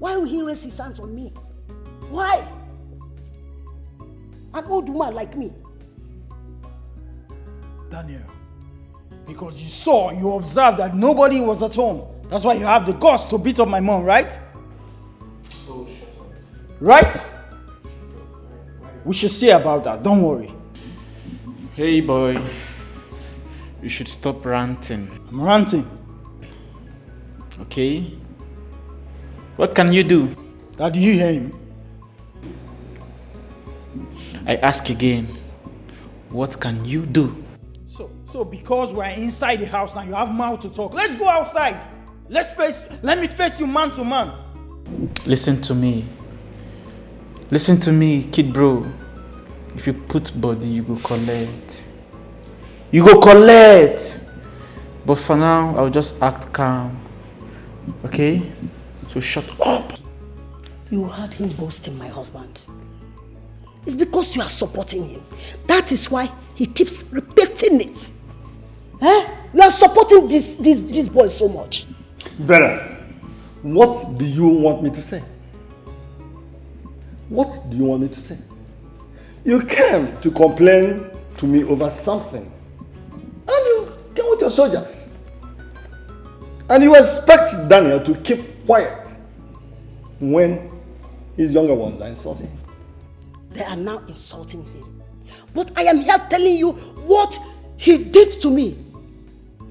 Why will he raise his hands on me? Why? An old woman like me. Daniel, because you observed that nobody was at home. That's why you have the guts to beat up my mom, right? Oh, shut up. Right? We should see about that, don't worry. Hey boy, you should stop ranting. I'm ranting. Okay? What can you do? Did you hear him? I ask again, what can you do? So because we're inside the house now, you have mouth to talk. Let's go outside. Let me face you man to man. Listen to me. Listen to me, kid bro. If you put body, you go collect. You go collect. But for now, I'll just act calm. Okay? So shut up. You heard him boasting my husband. It's because you are supporting him. That is why he keeps repeating it. You are supporting this boy so much. Vera, what do you want me to say? What do you want me to say? You came to complain to me over something. And you came with your soldiers. And you expect Daniel to keep quiet when his younger ones are insulting him. They are now insulting him. But I am here telling you what he did to me.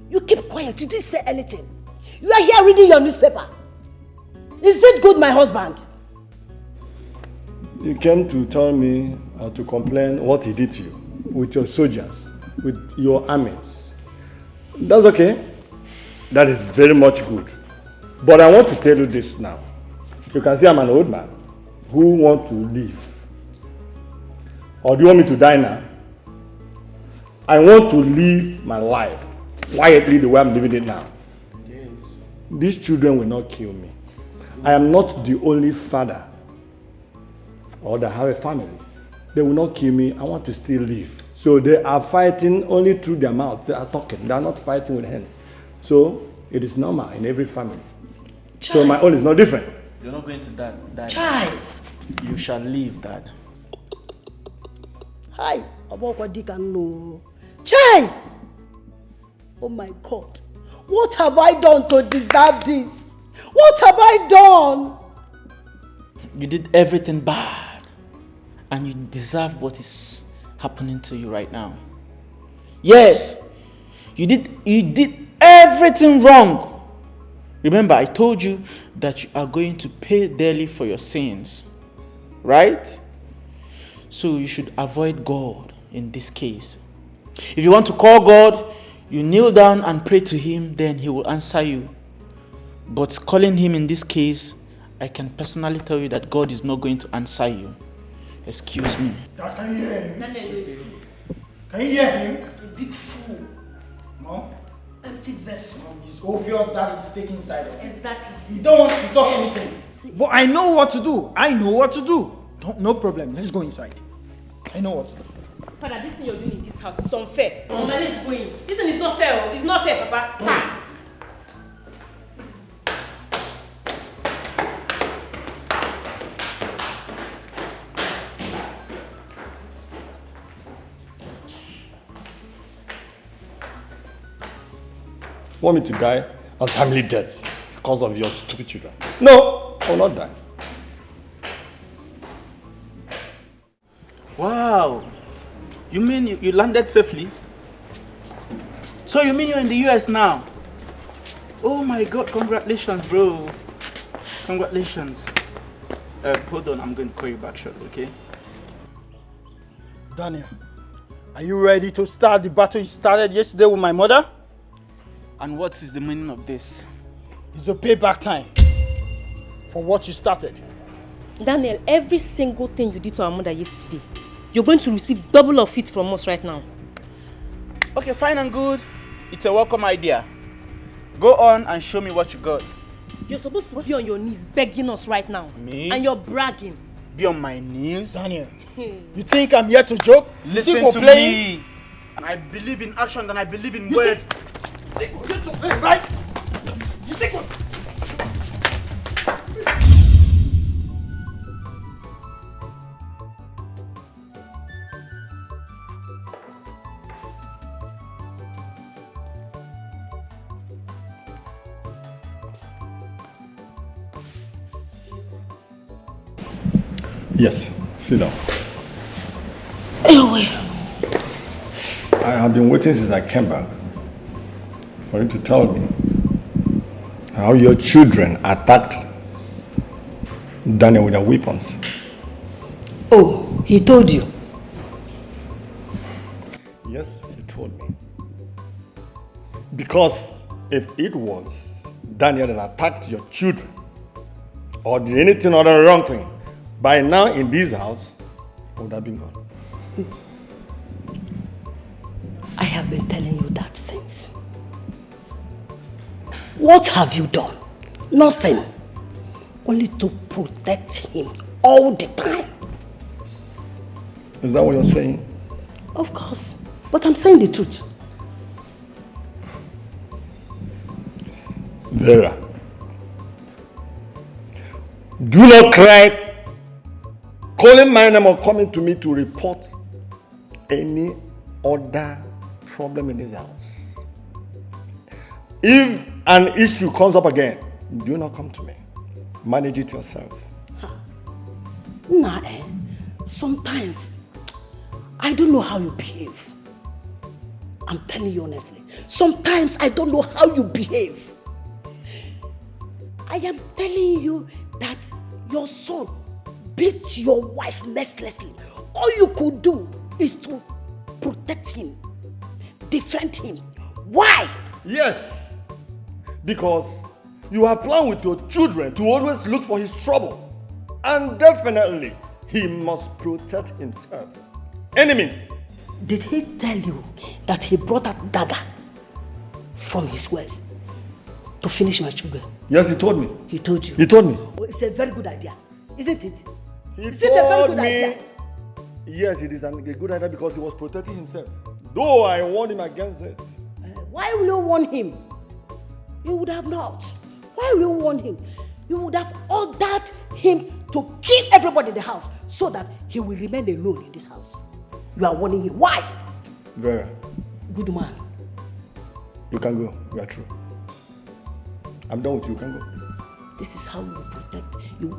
You keep quiet. You didn't say anything. You are here reading your newspaper. Is it good, my husband? You came to tell me to complain what he did to you with your soldiers, with your armies. That's okay. That is very much good. But I want to tell you this now. You can see I'm an old man who wants to live. Or do you want me to die now? I want to live my life quietly the way I'm living it now. Yes. These children will not kill me. I am not the only father or that have a family. They will not kill me. I want to still live. So they are fighting only through their mouth. They are talking. They are not fighting with hands. So it is normal in every family. Child. So my own is not different. You're not going to die. Child. You shall live, Dad. Hi. No. Child. Oh my God. What have I done to deserve this? What have I done? You did everything bad. And you deserve what is happening to you right now. Yes. You did everything wrong. Remember, I told you that you are going to pay dearly for your sins. Right? So you should avoid God in this case. If you want to call God, you kneel down and pray to Him, then He will answer you. But calling Him in this case, I can personally tell you that God is not going to answer you. Excuse me. Dad, can you hear him? Daniel, you're a fool. Can you hear him? A big fool. Mom? Empty vessel. Mom, it's obvious that he's taking side of it. Exactly. He don't want to talk anything. But I know what to do. I know what to do. No problem. Let's go inside. I know what to do. Father, this thing you're doing in this house is unfair. Mama, let's go in. This thing is not fair. It's not fair, Papa. Ha! Want me to die untimely death because of your stupid children? No, I will not die. Wow. You mean you landed safely? So you mean you're in the US now? Oh my God, congratulations, bro. Congratulations. Hold on, I'm going to call you back shortly, okay? Daniel, are you ready to start the battle you started yesterday with my mother? And what is the meaning of this? It's a payback time for what you started. Daniel, every single thing you did to our mother yesterday, you're going to receive double of it from us right now. Okay, fine and good. It's a welcome idea. Go on and show me what you got. You're supposed to be on your knees begging us right now. Me? And you're bragging. Be on my knees? Daniel, you think I'm here to joke? Listen to me. And I believe in action than I believe in words. Right? You think what? Yes, sit down. Anyway. I have been waiting since I came back for you to tell me how your children attacked Daniel with their weapons. Oh, he told you? Yes, he told me. Because if it was Daniel that attacked your children or did anything other wrong thing, by now in this house, I would have been gone. I have been telling you that since. What have you done? Nothing. Only to protect him all the time. Is that what you're saying? Of course. But I'm saying the truth. Vera, do not cry calling my name or coming to me to report any other problem in this house. If an issue comes up again, do not come to me. Manage it yourself. Nah, sometimes I don't know how you behave. I'm telling you honestly. Sometimes I don't know how you behave. I am telling you that your son beat your wife mercilessly. All you could do is to protect him, defend him. Why? Yes, because you have planned with your children to always look for his trouble. And definitely, he must protect himself. Enemies. Did he tell you that he brought that dagger from his waist to finish my children? Yes, he told me. He told you? He told me. Oh, it's a very good idea, isn't it? Is it a very good idea? Yes, it is a good idea because he was protecting himself. Though I warned him against it. Why will you warn him? You would have not. Why will you warn him? You would have ordered him to kill everybody in the house so that he will remain alone in this house. You are warning him. Why? Vera. Good man. You can go. You are true. I'm done with you. You can go. This is how you protect. You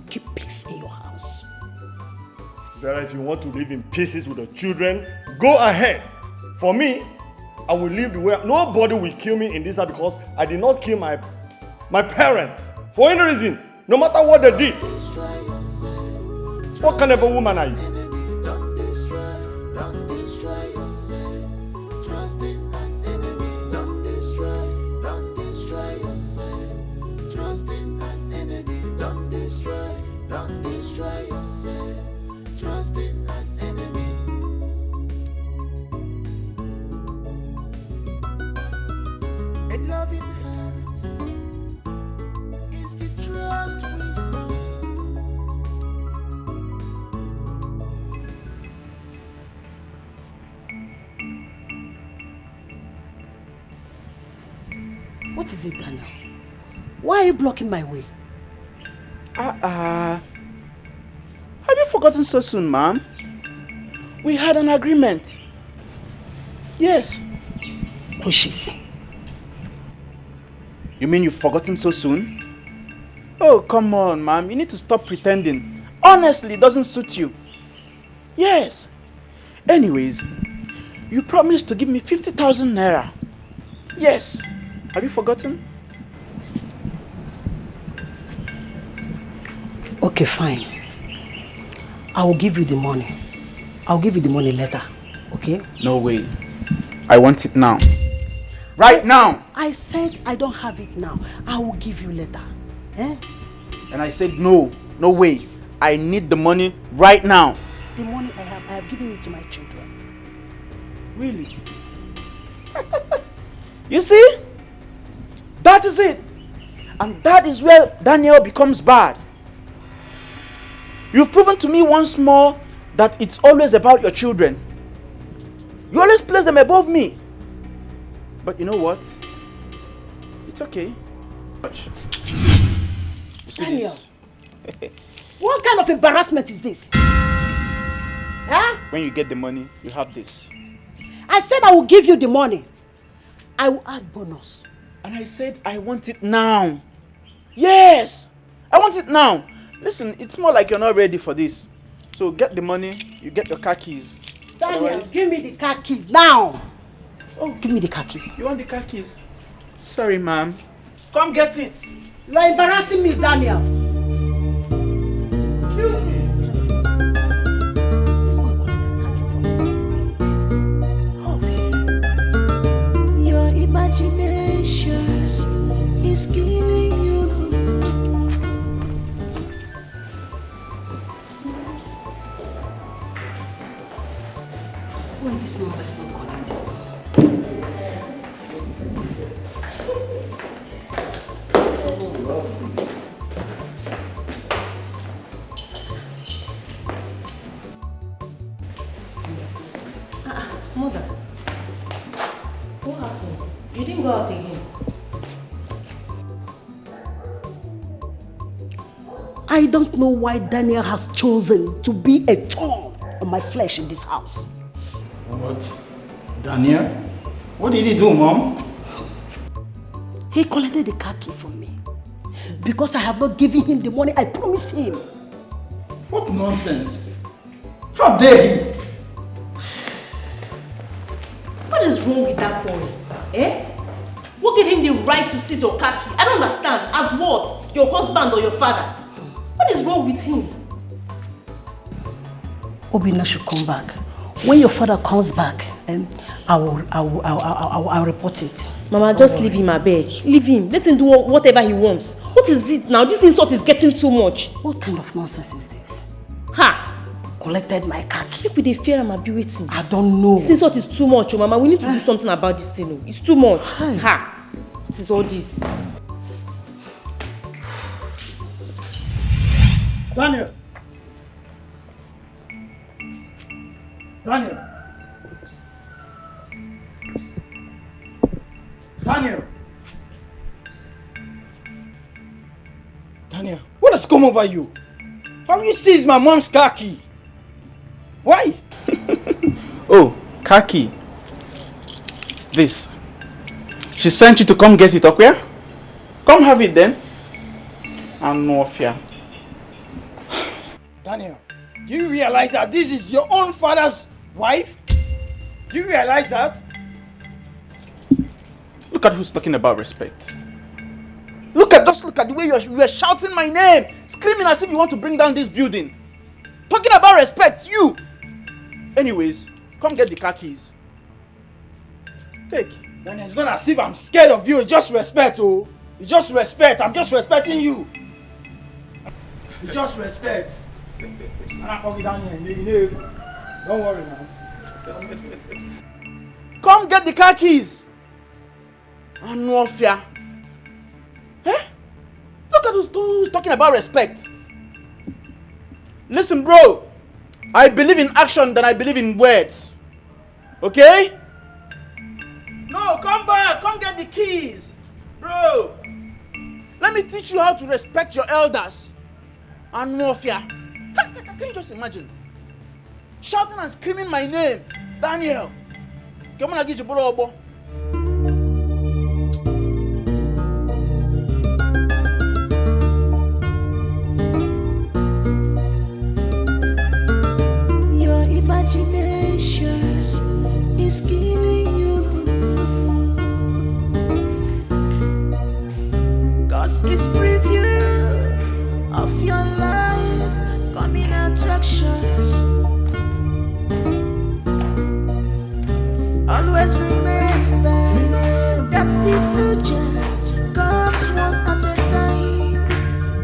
keep peace in your house. Vera, if you want to live in pieces with the children, go ahead. For me, I will live the way. Nobody will kill me in this house because I did not kill my parents for any reason, no matter what they did. What kind of a woman are you? Don't destroy yourself. Trust in an enemy. Don't destroy yourself. Trust in an enemy. Don't destroy yourself. Trust in an enemy. A loving heart is the trust wisdom. What is it, Daniel? Why are you blocking my way? Have you forgotten so soon, ma'am? We had an agreement. Yes. Pushes. You mean you've forgotten so soon? Oh, come on, ma'am. You need to stop pretending. Honestly, it doesn't suit you. Yes. Anyways, you promised to give me 50,000 naira. Yes. Have you forgotten? Okay, fine. I will give you the money. I'll give you the money later. Okay? No way. I want it now. Right now! I said I don't have it now. I will give you later. Eh? And I said no. No way. I need the money right now. The money I have given it to my children. Really? You see? That is it. And that is where Daniel becomes bad. You've proven to me once more that it's always about your children. You always place them above me. But you know what? It's okay. Daniel, what kind of embarrassment is this? Huh? When you get the money, you have this. I said I will give you the money. I will add bonus. And I said I want it now. Yes, I want it now. Listen, it's more like you're not ready for this. So get the money, you get your car keys. Daniel, Otherwise, give me the car keys now. Oh, give me the car keys. You want the car keys? Sorry, ma'am. Come get it. You are embarrassing me, Daniel. Excuse me. This boy collected car key from me. Your imagination is killing you. Why this number is not connected? Mother, what happened? You didn't go out again. I don't know why Daniel has chosen to be a thorn on my flesh in this house. What? Daniel? What did he do, Mom? He collected the car key from me because I have not given him the money I promised him. What nonsense! How dare he? What is wrong with that boy? Eh? What gave him the right to seize your car key? I don't understand. As what? Your husband or your father? What is wrong with him? Obina should come back. When your father comes back, I'll report it. Mama, just leave him, I beg. Leave him. Let him do whatever he wants. What is it now? This insult is getting too much. What kind of nonsense is this? Ha! Collected my khaki. Look with the fear I'm waiting. I don't know. This insult is too much, Mama. We need to do something about this thing. It's too much. Ha! What is all this? Daniel! Daniel! Daniel! Daniel, what has come over you? How you seize my mom's car key? Why? Oh, car key. This. She sent you to come get it, okay? Come have it then. I'm no fear. Daniel, do you realize that this is your own father's wife? Do you realize that? Look at who's talking about respect. Just look at the way you were shouting my name, screaming as if you want to bring down this building. Talking about respect, you! Anyways, come get the car keys. Take. Daniel, it's not as if I'm scared of you, it's just respect, oh. It's just respect, I'm just respecting you. It's just respect. Don't worry, man. Come get the car keys. No fear. Eh? Look at who's talking about respect. Listen, bro. I believe in action than I believe in words. Okay? No, come back. Come get the keys. Bro. Let me teach you how to respect your elders. And no fear. Can you just imagine? Shouting and screaming my name. Daniel. Come on, I get you, bro. Your imagination is killing you. 'Cause it's preview of your life coming attraction. Always remember that the future comes one at a time.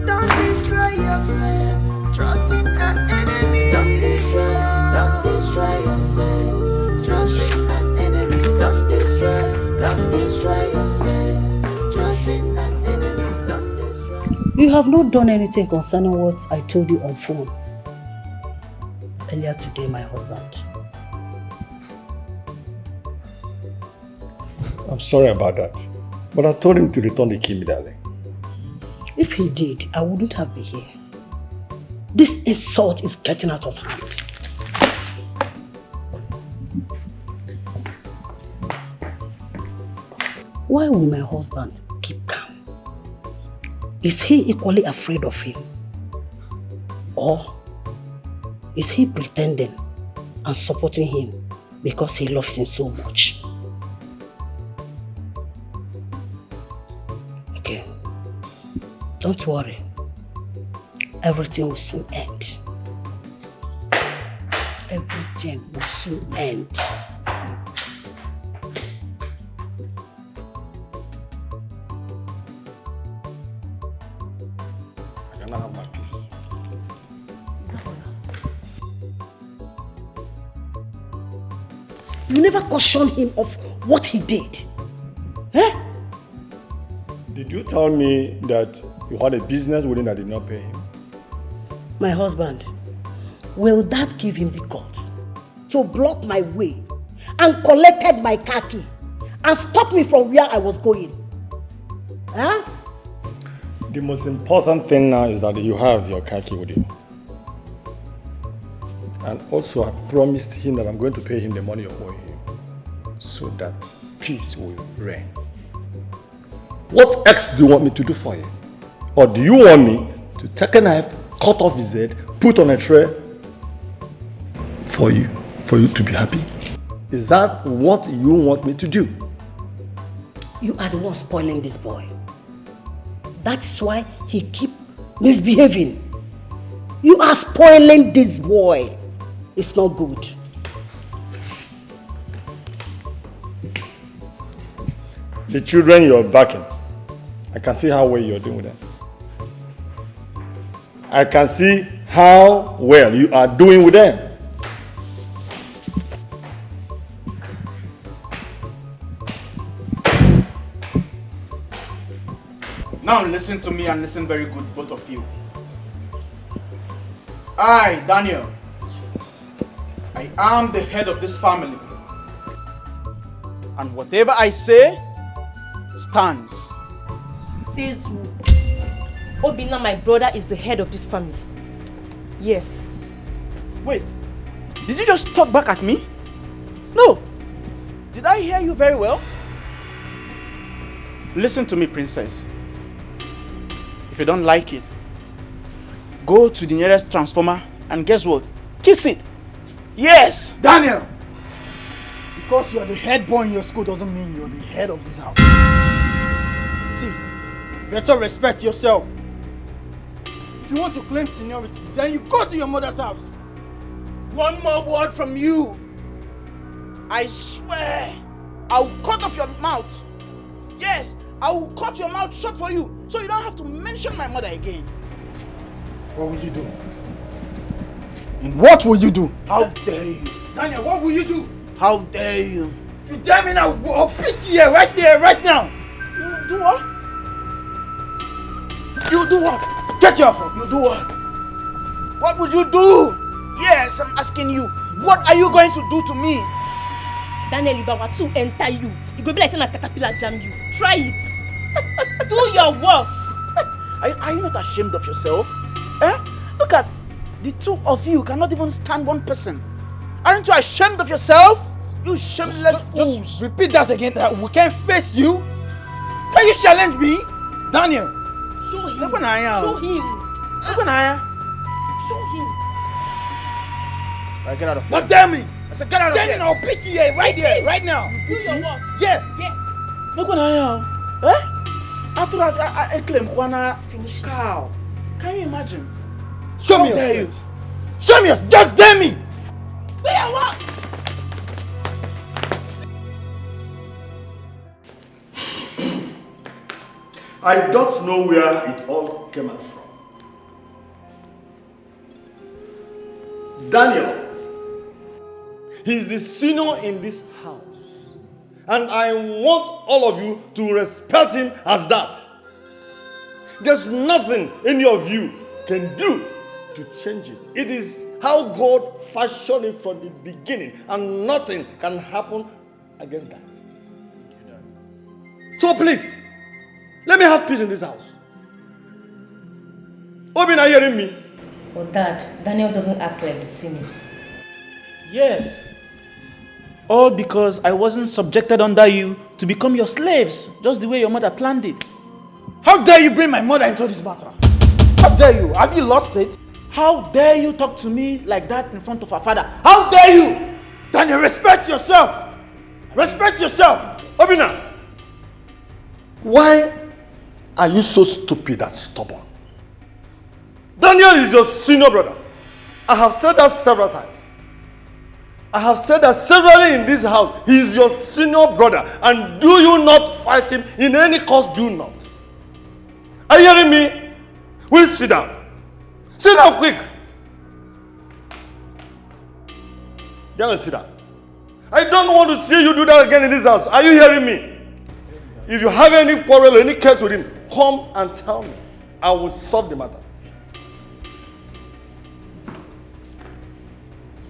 Don't destroy yourself, trusting an enemy. Don't destroy yourself, trusting an enemy. Don't destroy yourself, trusting an enemy. Don't destroy. You have not done anything concerning what I told you on phone earlier today, my husband. I'm sorry about that. But I told him to return the key immediately. If he did, I wouldn't have been here. This insult is getting out of hand. Why will my husband keep calm? Is he equally afraid of him? Or is he pretending and supporting him because he loves him so much? Okay, don't worry. Everything will soon end. Everything will soon end. I cannot have my peace. You never cautioned him of what he did. Eh? Did you tell me that you had a business with him that did not pay him? My husband, will that give him the guts to block my way and collected my car key and stop me from where I was going? Huh? The most important thing now is that you have your car key with you. And also I've promised him that I'm going to pay him the money you're owing him so that peace will reign. What else do you want me to do for you? Or do you want me to take a knife, cut off his head, put on a tray for you to be happy? Is that what you want me to do? You are the one spoiling this boy. That is why he keep misbehaving. You are spoiling this boy. It's not good. The children you're backing, I can see how well you're doing with them. I can see how well you are doing with them. Now listen to me and listen very good, both of you. I, Daniel, I am the head of this family. And whatever I say stands. Says who? Obinna, my brother, is the head of this family. Yes. Wait, did you just talk back at me? No. Did I hear you very well? Listen to me, princess. If you don't like it, go to the nearest transformer and guess what? Kiss it. Yes! Daniel! Because you're the head boy in your school doesn't mean you're the head of this house. See, better respect yourself. If you want to claim seniority, then you go to your mother's house. One more word from you. I swear, I'll cut off your mouth. Yes, I will cut your mouth shut for you, so you don't have to mention my mother again. What will you do? And what will you do? How dare you? Daniel, what will you do? How dare you? If you dare me now, I'll beat you here, right there, right now. You do what? You do what? Get your phone. You do what? What would you do? Yes, I'm asking you. What are you going to do to me? Daniel, if I were to enter you, it go be like saying a caterpillar jam you. Try it. Do your worst. Are you not ashamed of yourself? Eh? Look at the two of you cannot even stand one person. Aren't you ashamed of yourself? You shameless fools. Just repeat that again. That we can't face you. Can you challenge me, Daniel? Show him. Look at him. Show him. Look at him. Show him. Right, get out of here. Not dare me. I said get out of here. Then I'll beat you here, right there, right now. Do your worst. Yeah. Yes. Look at him. Eh? After that, I claim Kwana finish cow. Can you imagine? Show me your strength. Show me your strength. Just dare me. Do your worst. I don't know where it all came out from. Daniel, he's the senior in this house. And I want all of you to respect him as that. There's nothing any of you can do to change it. It is how God fashioned it from the beginning, and nothing can happen against that. So please, let me have peace in this house. Obin, are you hearing me? But Dad, Daniel doesn't act like the senior. Yes. All because I wasn't subjected under you to become your slaves, just the way your mother planned it. How dare you bring my mother into this matter? How dare you? Have you lost it? How dare you talk to me like that in front of her father? How dare you? Daniel, respect yourself. Respect yourself. Obina, why are you so stupid and stubborn? Daniel is your senior brother. I have said that several times. I have said that severally in this house. He is your senior brother. And do you not fight him in any cause? Do not. Are you hearing me? Will sit down. Sit down quick. Daniel, sit down. I don't want to see you do that again in this house. Are you hearing me? If you have any quarrel or any case with him, come and tell me. I will solve the matter.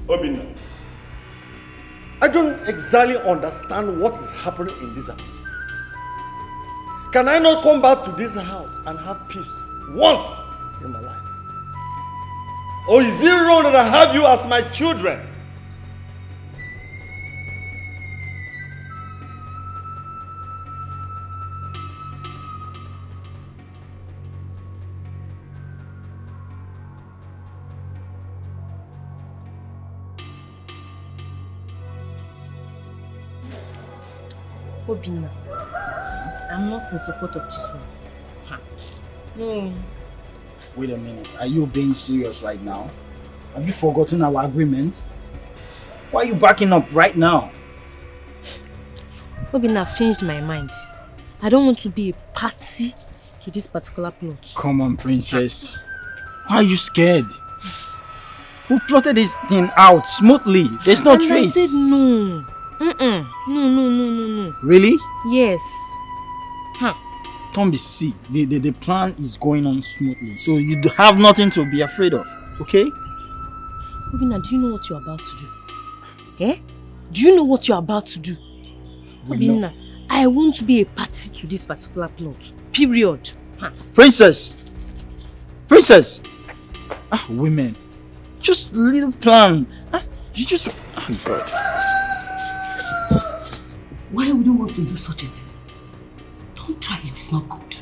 Obinna, I don't exactly understand what is happening in this house. Can I not come back to this house and have peace once in my life? Or is it wrong that I have you as my children? Obinna, I'm not in support of this one. No. Wait a minute, are you being serious right now? Have you forgotten our agreement? Why are you backing up right now? Obinna, I've changed my mind. I don't want to be a party to this particular plot. Come on, princess. Why are you scared? We plotted this thing out smoothly. There's no trace. I said no. No. Really? Yes. Huh. Don't be sick. The plan is going on smoothly. So you have nothing to be afraid of. Okay? Obina, do you know what you're about to do? Eh? Do you know what you're about to do? Obina, I won't be a party to this particular plot. Period. Huh. Princess! Women. Just little plan. You just... Oh, God. Why would you want to do such a thing? Don't try it, it's not good.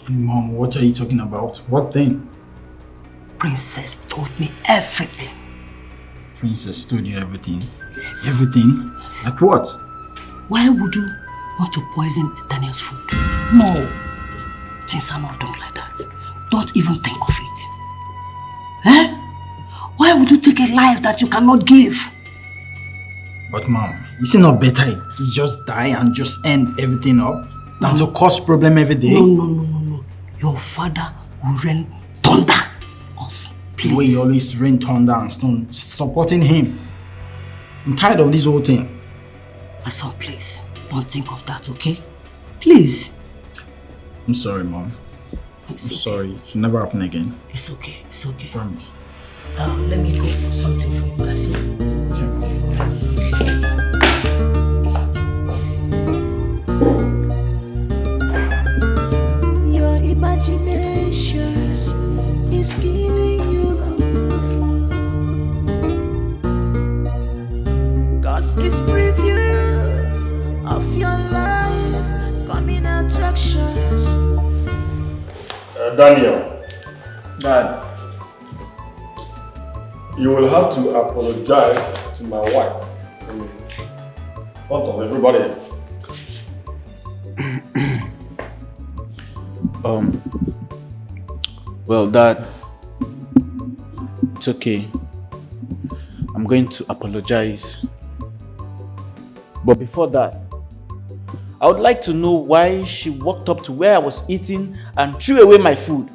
Mom, what are you talking about? What thing? Princess told me everything. Princess told you everything? Yes. Everything? Yes. Like what? Why would you want to poison Daniel's food? No. Things are not done like that. Don't even think of it. Eh? Why would you take a life that you cannot give? But Mom, is it not better if you just die and just end everything up than to cause problem every day? No. Your father will rain thunder us. Please. The way you always rain thunder and stone, supporting him. I'm tired of this whole thing. My son, please, don't think of that, okay? Please. I'm sorry, Mom. I'm sorry. It should never happen again. It's okay. It's okay. Promise. Let me go get something for you guys. Your imagination is killing you. Cause it's preview of your life coming attraction. Daniel. Dad. You will have to apologize to my wife in front of everybody. Well, Dad, it's okay. I'm going to apologize. But before that, I would like to know why she walked up to where I was eating and threw away my food.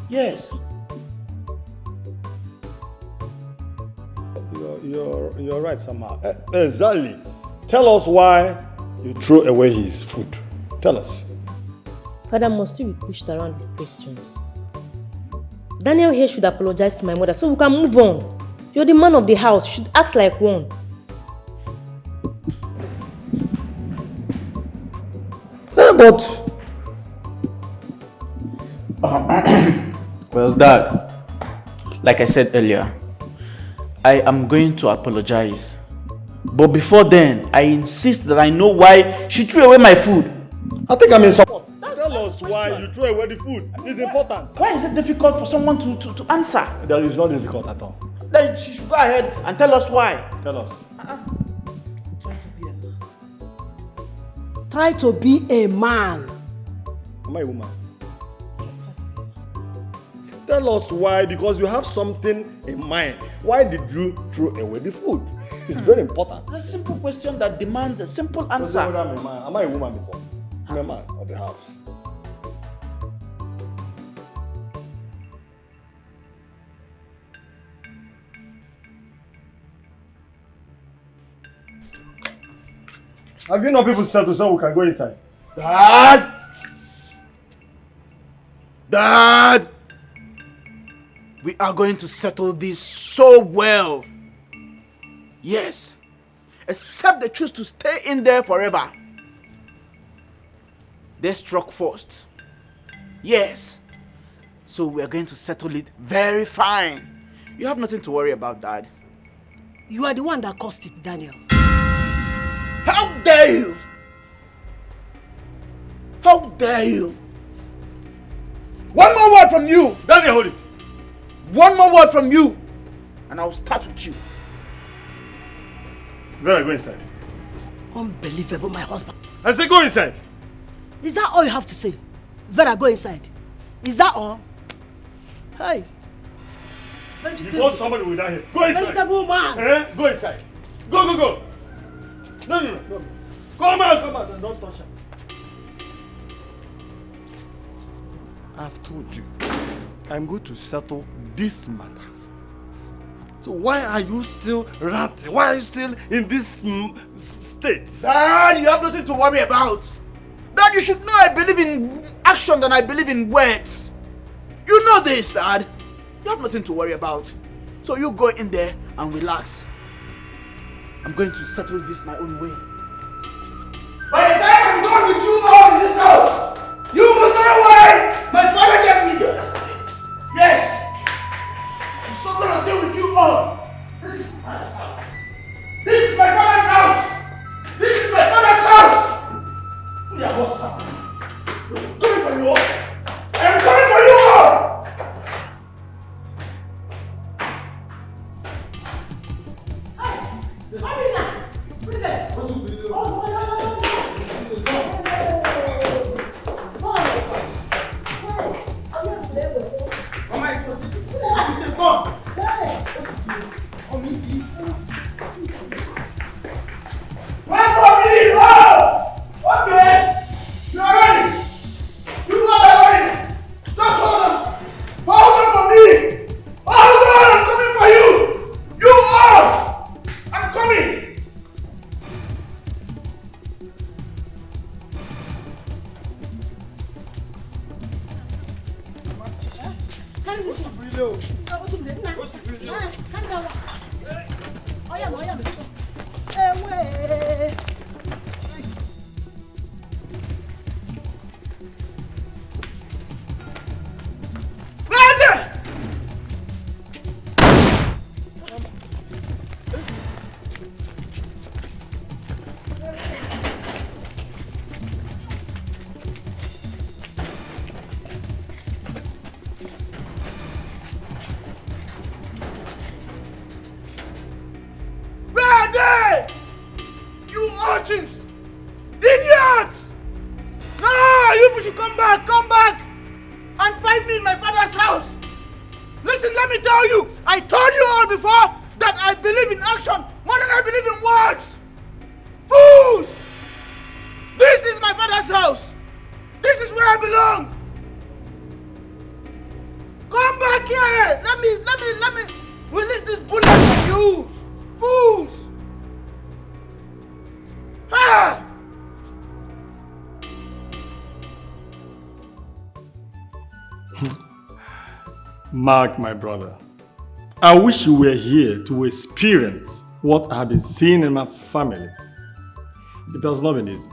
Yes. You're right somehow. Exactly. Tell us why you threw away his food. Tell us. Father must still be pushed around with questions. Daniel here should apologize to my mother so we can move on. You're the man of the house. You should act like one. But... Well, Dad, like I said earlier, I am going to apologize. But before then, I insist that I know why she threw away my food. I think I'm in support. Tell us why you threw away the food. It's important. Why is it difficult for someone to answer? That is not difficult at all. Then she should go ahead and tell us why. Tell us. Try to be a man. Am I a woman? Tell us why, because you have something in mind. Why did you throw away the food? It's very important. It's a simple question that demands a simple answer. I'm a man. Am I a woman before? I'm a man of the house. Have you not people settled so we can go inside? Dad! We are going to settle this so well. Yes. Except they choose to stay in there forever. They struck first. Yes. So we are going to settle it very fine. You have nothing to worry about, Dad. You are the one that caused it, Daniel. How dare you? How dare you? One more word from you. Daniel, hold it. One more word from you, and I'll start with you. Vera, go inside. Unbelievable, my husband. I say go inside. Is that all you have to say? Vera, go inside. Is that all? Hey. Because somebody will die here. Go inside. Vegetable man. Go inside. Go. No. Come out, and don't touch her. I've told you, I'm going to settle this matter. So why are you still ranting? Why are you still in this state? Dad, you have nothing to worry about. Dad, you should know I believe in action than I believe in words. You know this, Dad. You have nothing to worry about. So you go in there and relax. I'm going to settle this my own way. By the time I'm done with you all in this house, you will know why my father gave me the estate. Yes. I'm so gonna deal with you all. This is my father's house. This is my father's house. This is my father's house. Yeah, what's happening? I'm coming for you all. I'm coming for you all. Idiots! No, you should come back and fight me in my father's house. Listen, let me tell you, I told you all before that I believe in action more than I believe in words. Fools! This is my father's house. This is where I belong. Come back here. Let me release this bullet from you. Fools! Ah! Mark, my brother, I wish you were here to experience what I have been seeing in my family. It has not been easy.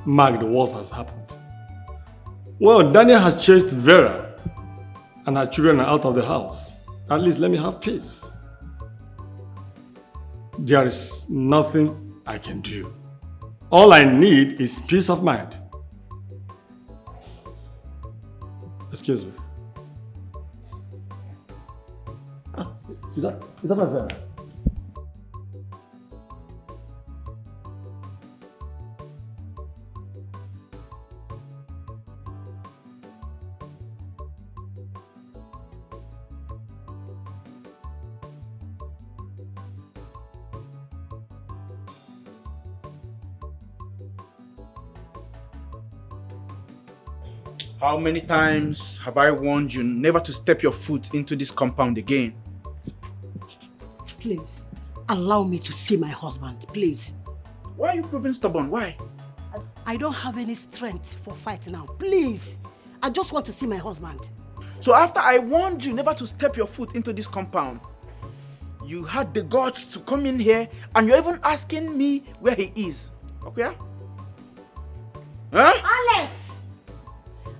Mark, the worst has happened. Well, Daniel has chased Vera and her children are out of the house. At least let me have peace. There is nothing I can do. All I need is peace of mind. Excuse me. Is that my Vera? How many times have I warned you never to step your foot into this compound again? Please, allow me to see my husband, please. Why are you proving stubborn? Why? I don't have any strength for fight now. Please, I just want to see my husband. So after I warned you never to step your foot into this compound, you had the guts to come in here and you're even asking me where he is. Okay? Huh? Alex!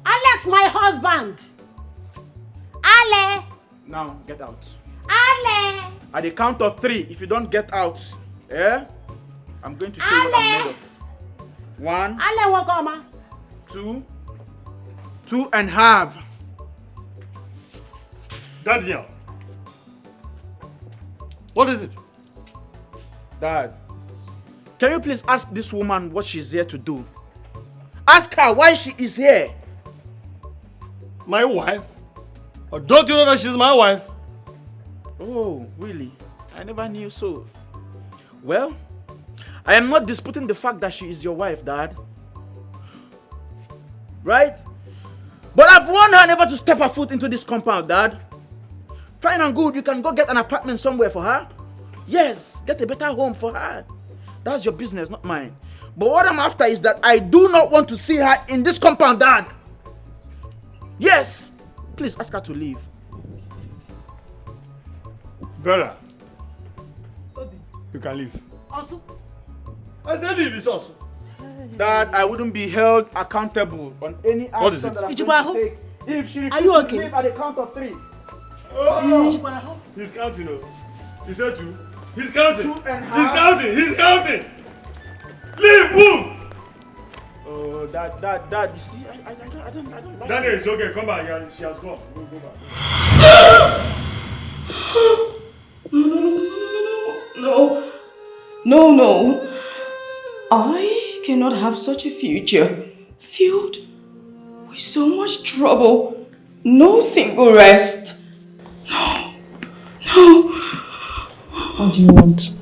Alex, my husband! Ale! Now, get out. Ale! At the count of 3, if you don't get out, I'm going to show you what I'm made of. 1, Ale, Wakoma. 2, 2.5. Daniel, what is it? Dad, can you please ask this woman what she's here to do? Ask her why she is here. My wife? Or don't you know that she's my wife? Oh, really? I never knew so. Well, I am not disputing the fact that she is your wife, Dad. Right? But I've warned her never to step her foot into this compound, Dad. Fine and good, you can go get an apartment somewhere for her. Yes, get a better home for her. That's your business, not mine. But what I'm after is that I do not want to see her in this compound, Dad. Yes. Please ask her to leave. Vera, you can leave. Also? I said leave, it's also. Dad, I wouldn't be held accountable on any What is action it? that I'm going to take if she Are you refuses okay? to leave at the count of 3. Oh, he's counting. He said 2. He's counting. 2.5. He's counting. He's counting. Leave, move. Oh, Dad, you see, I don't like Daniel, it. it's okay. Come back. She has gone. Go back. No. I cannot have such a future filled with so much trouble. No single rest. No. What do you want?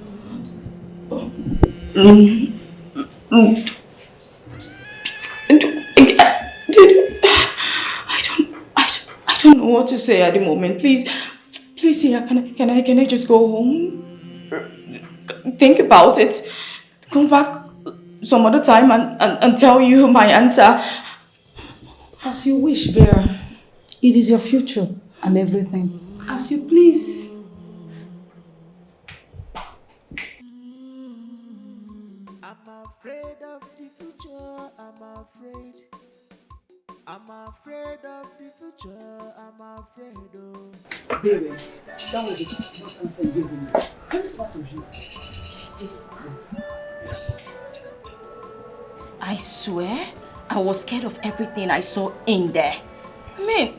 I don't know what to say at the moment. Please, Sia, can I just go home? Think about it. Come back some other time and tell you my answer. As you wish, Vera. It is your future and everything. As you please. I'm afraid of the future. I'm afraid of the future. I'm afraid of. Baby, that was a smart answer you gave me. Very smart of you. Jesse. I swear, I was scared of everything I saw in there. I mean,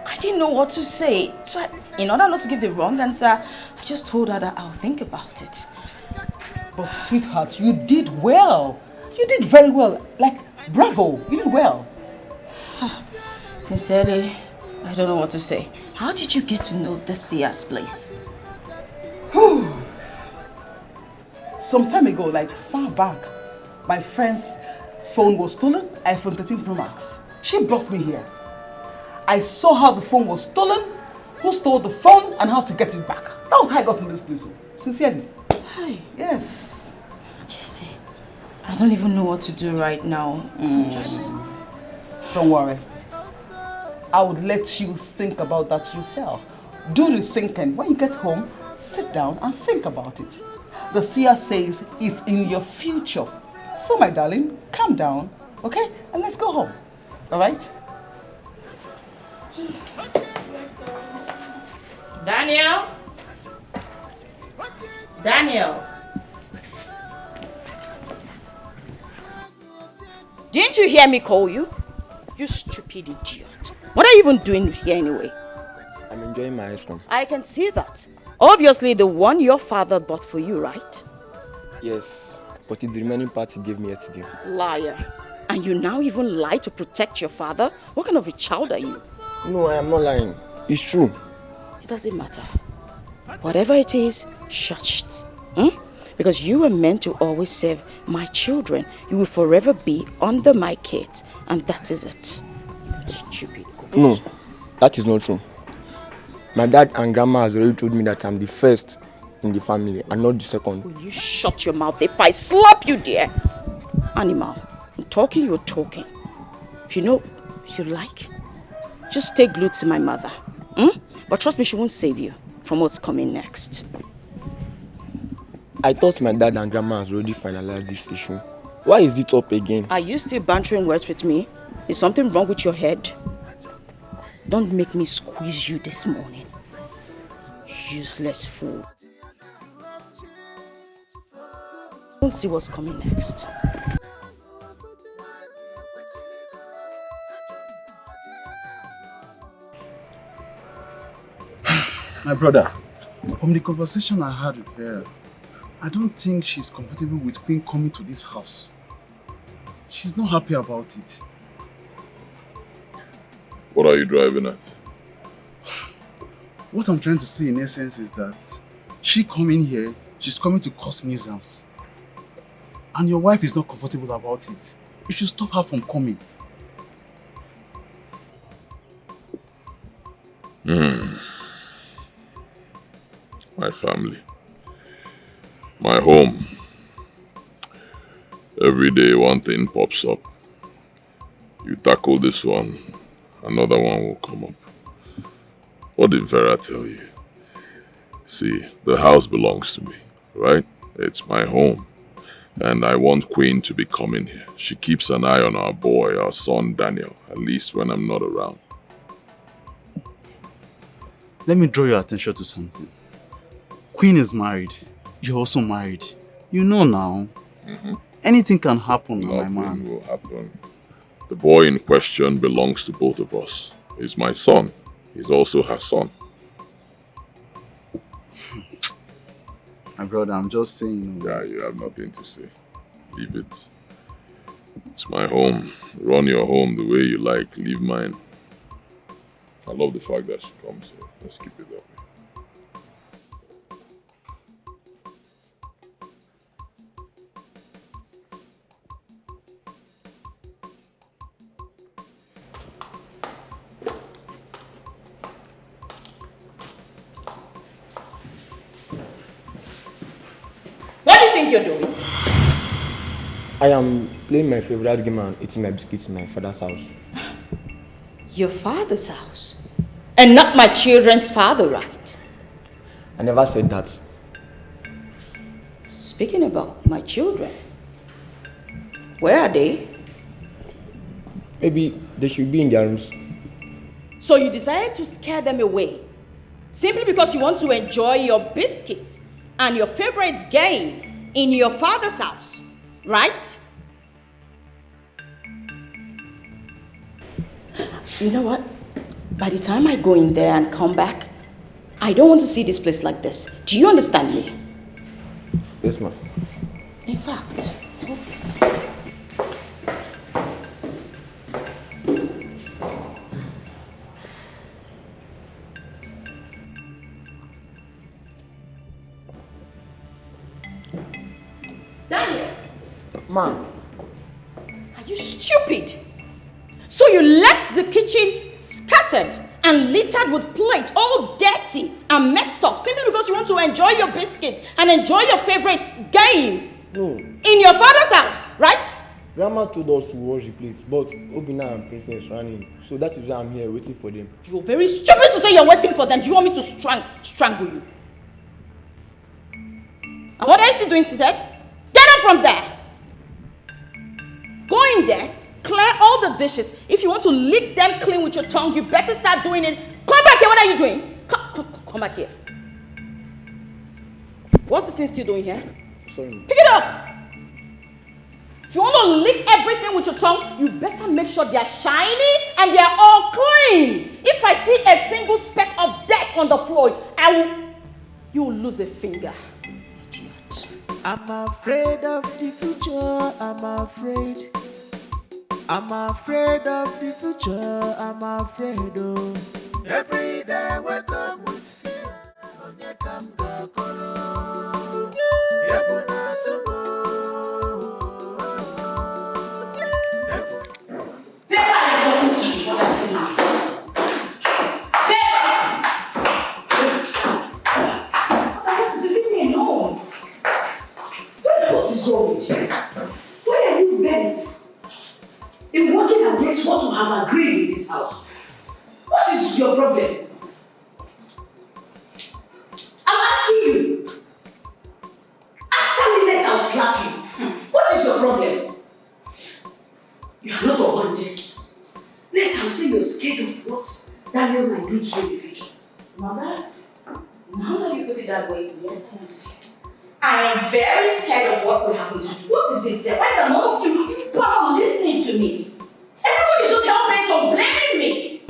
I didn't know what to say. So in order not to give the wrong answer, I just told her that I'll think about it. But sweetheart, you did well. You did very well. Like, bravo, you did well. Sincerely, I don't know what to say. How did you get to know the Seer's place? Some time ago, like far back, my friend's phone was stolen, iPhone 13 Pro Max. She brought me here. I saw how the phone was stolen, who stole the phone, and how to get it back. That was how I got in this place. Sincerely. Hi. Yes. Jesse, I don't even know what to do right now. Don't worry. I would let you think about that yourself. Do the thinking. When you get home, sit down and think about it. The seer says it's in your future. So, my darling, calm down, okay? And let's go home. All right? Daniel? Didn't you hear me call you? You stupid idiot. What are you even doing here anyway? I'm enjoying my ice cream. I can see that. Obviously the one your father bought for you, right? Yes, but it's the remaining part he gave me yesterday. Liar. And you now even lie to protect your father? What kind of a child are you? No, I am not lying. It's true. It doesn't matter. Whatever it is, shush it. Because you were meant to always serve my children. You will forever be under my kids. And that is it. Stupid. No, that is not true. My dad and grandma has already told me that I'm the first in the family and not the second. Will you shut your mouth if I slap you, dear? Animal, I'm talking, you're talking. If you like, just stay glued to my mother. But trust me, she won't save you from what's coming next. I thought my dad and grandma has already finalized this issue. Why is it up again? Are you still bantering words with me? Is something wrong with your head? Don't make me squeeze you this morning. Useless fool. Don't see what's coming next. My brother, from the conversation I had with Vera, I don't think she's comfortable with Queen coming to this house. She's not happy about it. What are you driving at? What I'm trying to say in essence is that she coming here, she's coming to cause nuisance. and your wife is not comfortable about it, you should stop her from coming. My family. My home. Every day one thing pops up. You tackle this one, another one will come up. What did Vera tell you? See, the house belongs to me, right? It's my home. And I want Queen to be coming here. She keeps an eye on our boy, our son Daniel, at least when I'm not around. Let me draw your attention to something. Queen is married. You're also married. You know now. Anything can happen, my man. Nothing will happen. The boy in question belongs to both of us. He's my son. He's also her son. My brother, I'm just saying. Yeah, you have nothing to say. Leave it. It's my home. Run your home the way you like. Leave mine. I love the fact that she comes here. Let's keep it that way. What do you think you're doing? I am playing my favorite game and eating my biscuits in my father's house. Your father's house? And not my children's father, right? I never said that. Speaking about my children, where are they? Maybe they should be in their rooms. So you decided to scare them away simply because you want to enjoy your biscuits and your favorite game in your father's house, right? You know what? By the time I go in there and come back, I don't want to see this place like this. Do you understand me? Yes, ma'am. In fact, Daniel! Ma'am. Are you stupid? So you left the kitchen scattered and littered with plates, all dirty and messed up, simply because you want to enjoy your biscuits and enjoy your favorite game No. in your father's house, right? Grandma told us to wash the plates, but Obina and Princess ran in. So that is why I'm here waiting for them. You're very stupid to say you're waiting for them. Do you want me to strangle you? And what are you still doing seated? Get up from there! Go in there, clear all the dishes. If you want to lick them clean with your tongue, you better start doing it. Come back here, what are you doing? Come back here. What's this thing still doing here? Sorry. Pick it up! If you want to lick everything with your tongue, you better make sure they are shiny and they are all clean. If I see a single speck of dirt on the floor, you will lose a finger. Idiot. I'm afraid of the future, I'm afraid. I'm afraid of the future, I'm afraid of. Every day I wake up with fear. Why are you bent in working against what you have agreed in this house? What is your problem? I'm asking you. Answer me this, I'll slap you. What is your problem? You are not a hundred. Next, I'll say you're scared of what Daniel might do to you in the future. Mother, now that you put it that way, yes, I am scared. I am very scared of what will happen to you. What is it, sir? Why is there none of you people are listening to me? Everybody's just helping to blaming me.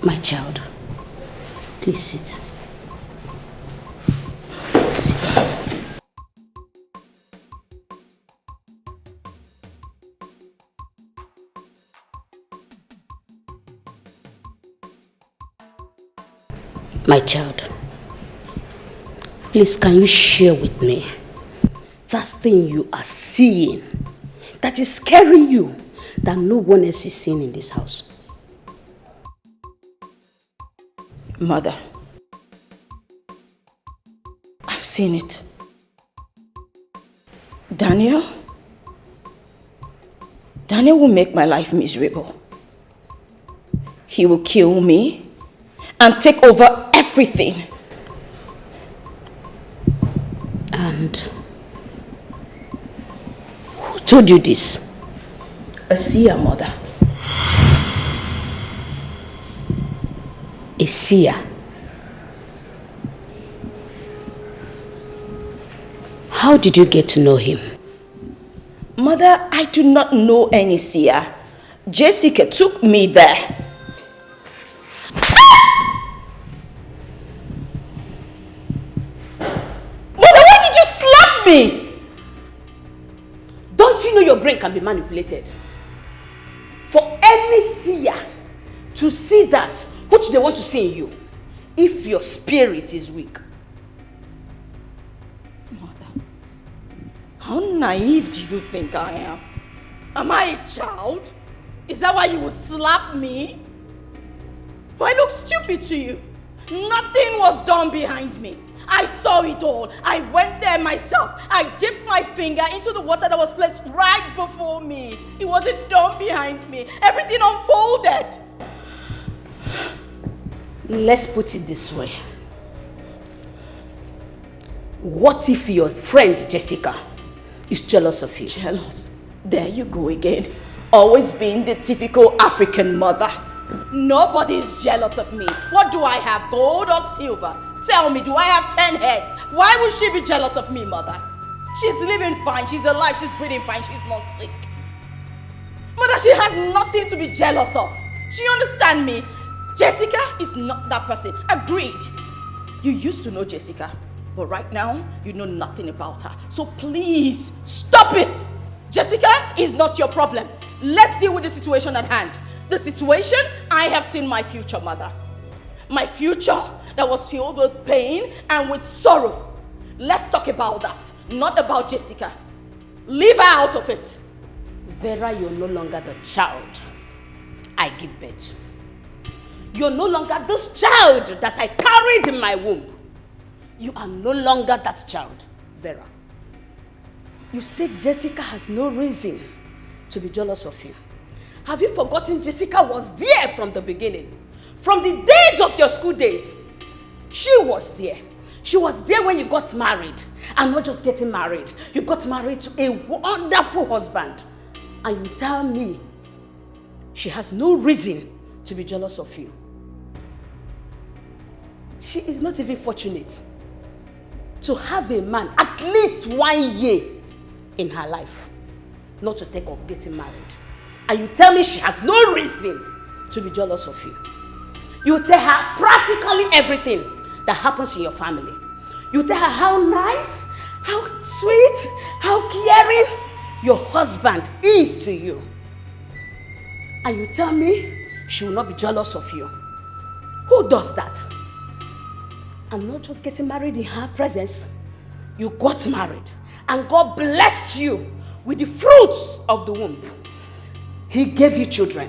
My child, please sit. My child, Please, can you share with me that thing you are seeing that is scaring you, that no one else is seeing in this house? Mother, I've seen it. Daniel will make my life miserable. He will kill me and take over everything. And who told you this? A seer, Mother. A seer? How did you get to know him? Mother, I do not know any seer. Jessica took me there. Mother, why did you slap me? Don't you know your brain can be manipulated? For any seer to see that which they want to see in you, if your spirit is weak. Mother, how naive do you think I am? Am I a child? Is that why you would slap me? Do I look stupid to you? Nothing was done behind me. I saw it all. I went there myself. I dipped my finger into the water that was placed right before me. It wasn't done behind me. Everything unfolded. Let's put it this way. What if your friend Jessica is jealous of you? Jealous? There you go again. Always being the typical African mother. Nobody is jealous of me. What do I have, gold or silver? Tell me, do I have 10 heads? Why would she be jealous of me, Mother? She's living fine, she's alive, she's breathing fine, she's not sick. Mother, she has nothing to be jealous of. Do you understand me? Jessica is not that person. Agreed. You used to know Jessica, but right now, you know nothing about her. So please, stop it! Jessica is not your problem. Let's deal with the situation at hand. The situation, I have seen my future, Mother. My future that was filled with pain and with sorrow. Let's talk about that, not about Jessica. Leave her out of it. Vera, you're no longer the child I give birth to. You're no longer this child that I carried in my womb. You are no longer that child, Vera. You said Jessica has no reason to be jealous of you. Have you forgotten Jessica was there from the beginning? From the days of your school days. She was there. She was there when you got married. And not just getting married. You got married to a wonderful husband. And you tell me she has no reason to be jealous of you. She is not even fortunate to have a man at least 1 year in her life not to take off getting married. And you tell me she has no reason to be jealous of you. You tell her practically everything that happens in your family. You tell her how nice, how sweet, how caring your husband is to you. And you tell me she will not be jealous of you. Who does that? And not just getting married in her presence. You got married and God blessed you with the fruits of the womb. He gave you children,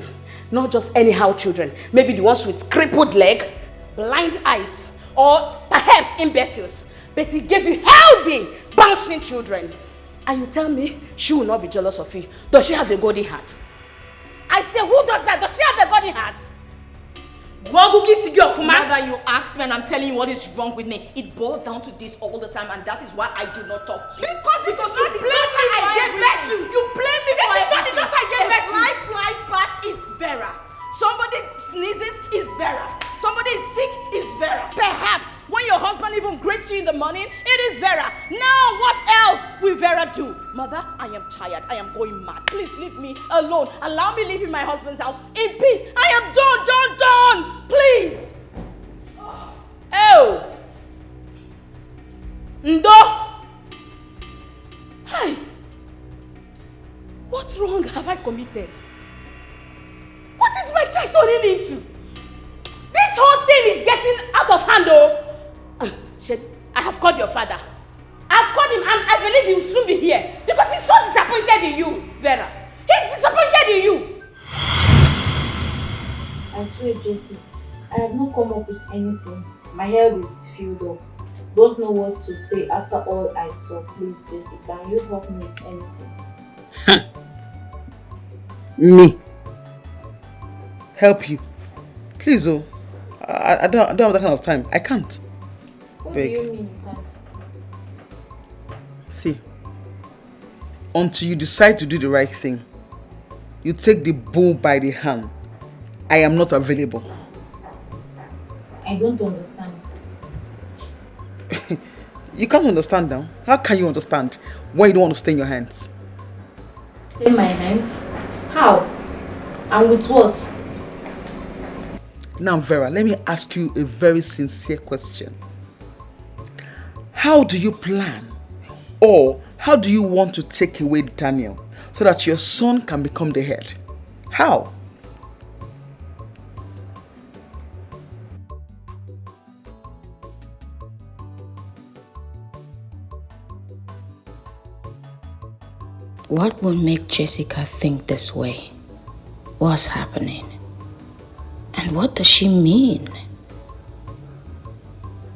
not just anyhow children. Maybe the ones with crippled leg, blind eyes, or perhaps imbeciles. But he gave you healthy, bouncing children. And you tell me she will not be jealous of you. Does she have a golden heart? I say, who does that? Does she have a golden heart? Mother, you asked me and I'm telling you what is wrong with me. It boils down to this all the time and that is why I do not talk to you. Because this is not the daughter I gave birth to. You blame me for everything. This is not the daughter I gave birth to. If life flies past, it's Vera. Somebody sneezes, it's Vera. Somebody is sick, it's Vera. Perhaps when your husband even greets you in the morning, it is Vera. Now what else will Vera do? Mother, I am tired. I am going mad. Please leave me alone. Allow me live in my husband's house in peace. I am done. Please. Oh. Ndo. Hi. What wrong have I committed? What is my child turning into? This whole thing is getting out of hand, oh. Shed, I have called your father. I've called him and I believe he will soon be here because he's so disappointed in you, Vera. He's disappointed in you. I swear, Jessie, I have not come up with anything. My head is filled up. Don't know what to say after all I saw. Please, Jessie, can you help me with anything? Me? Help you? Please, oh. I don't have that kind of time. I can't. What Beg. do you mean you can't? See, until you decide to do the right thing, you take the bull by the hand. I am not available. I don't understand. You can't understand now. How can you understand when you don't want to stay in your hands? Stay in my hands? How? And with what? Now, Vera, let me ask you a very sincere question. How do you plan, or how do you want to take away Daniel so that your son can become the head? How? What will make Jessica think this way? What's happening? And what does she mean?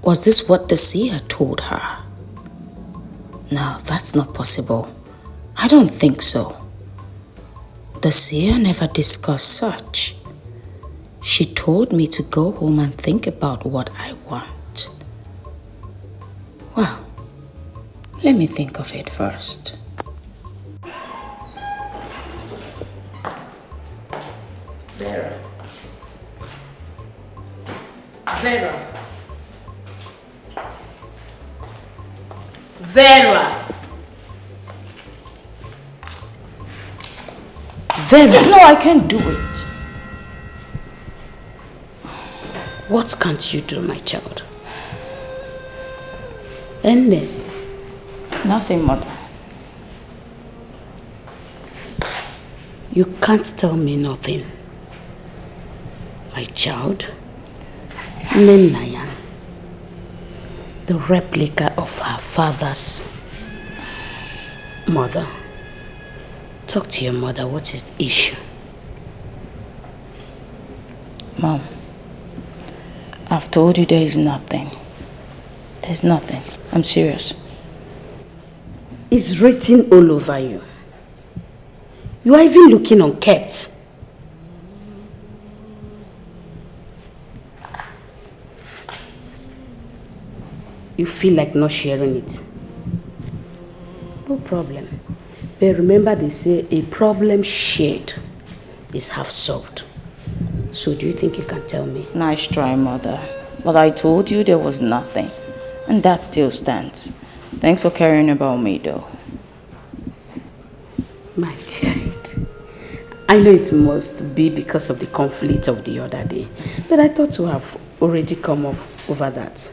Was this what the seer told her? No, that's not possible. I don't think so. The seer never discussed such. She told me to go home and think about what I want. Well, let me think of it first. Vera. Vera. Vera. Vera. No, I can't do it. What can't you do, my child? And then? Nothing, Mother. You can't tell me nothing. My child, Nenayan, the replica of her father's mother. Talk to your mother. What is the issue? Mom, I've told you there is nothing. There's nothing. I'm serious. It's written all over you. You are even looking unkept. You feel like not sharing it. No problem. But remember, they say a problem shared is half solved. So do you think you can tell me? Nice try, Mother. But I told you there was nothing. And that still stands. Thanks for caring about me, though. My child, I know it must be because of the conflict of the other day. But I thought to have already come off over that.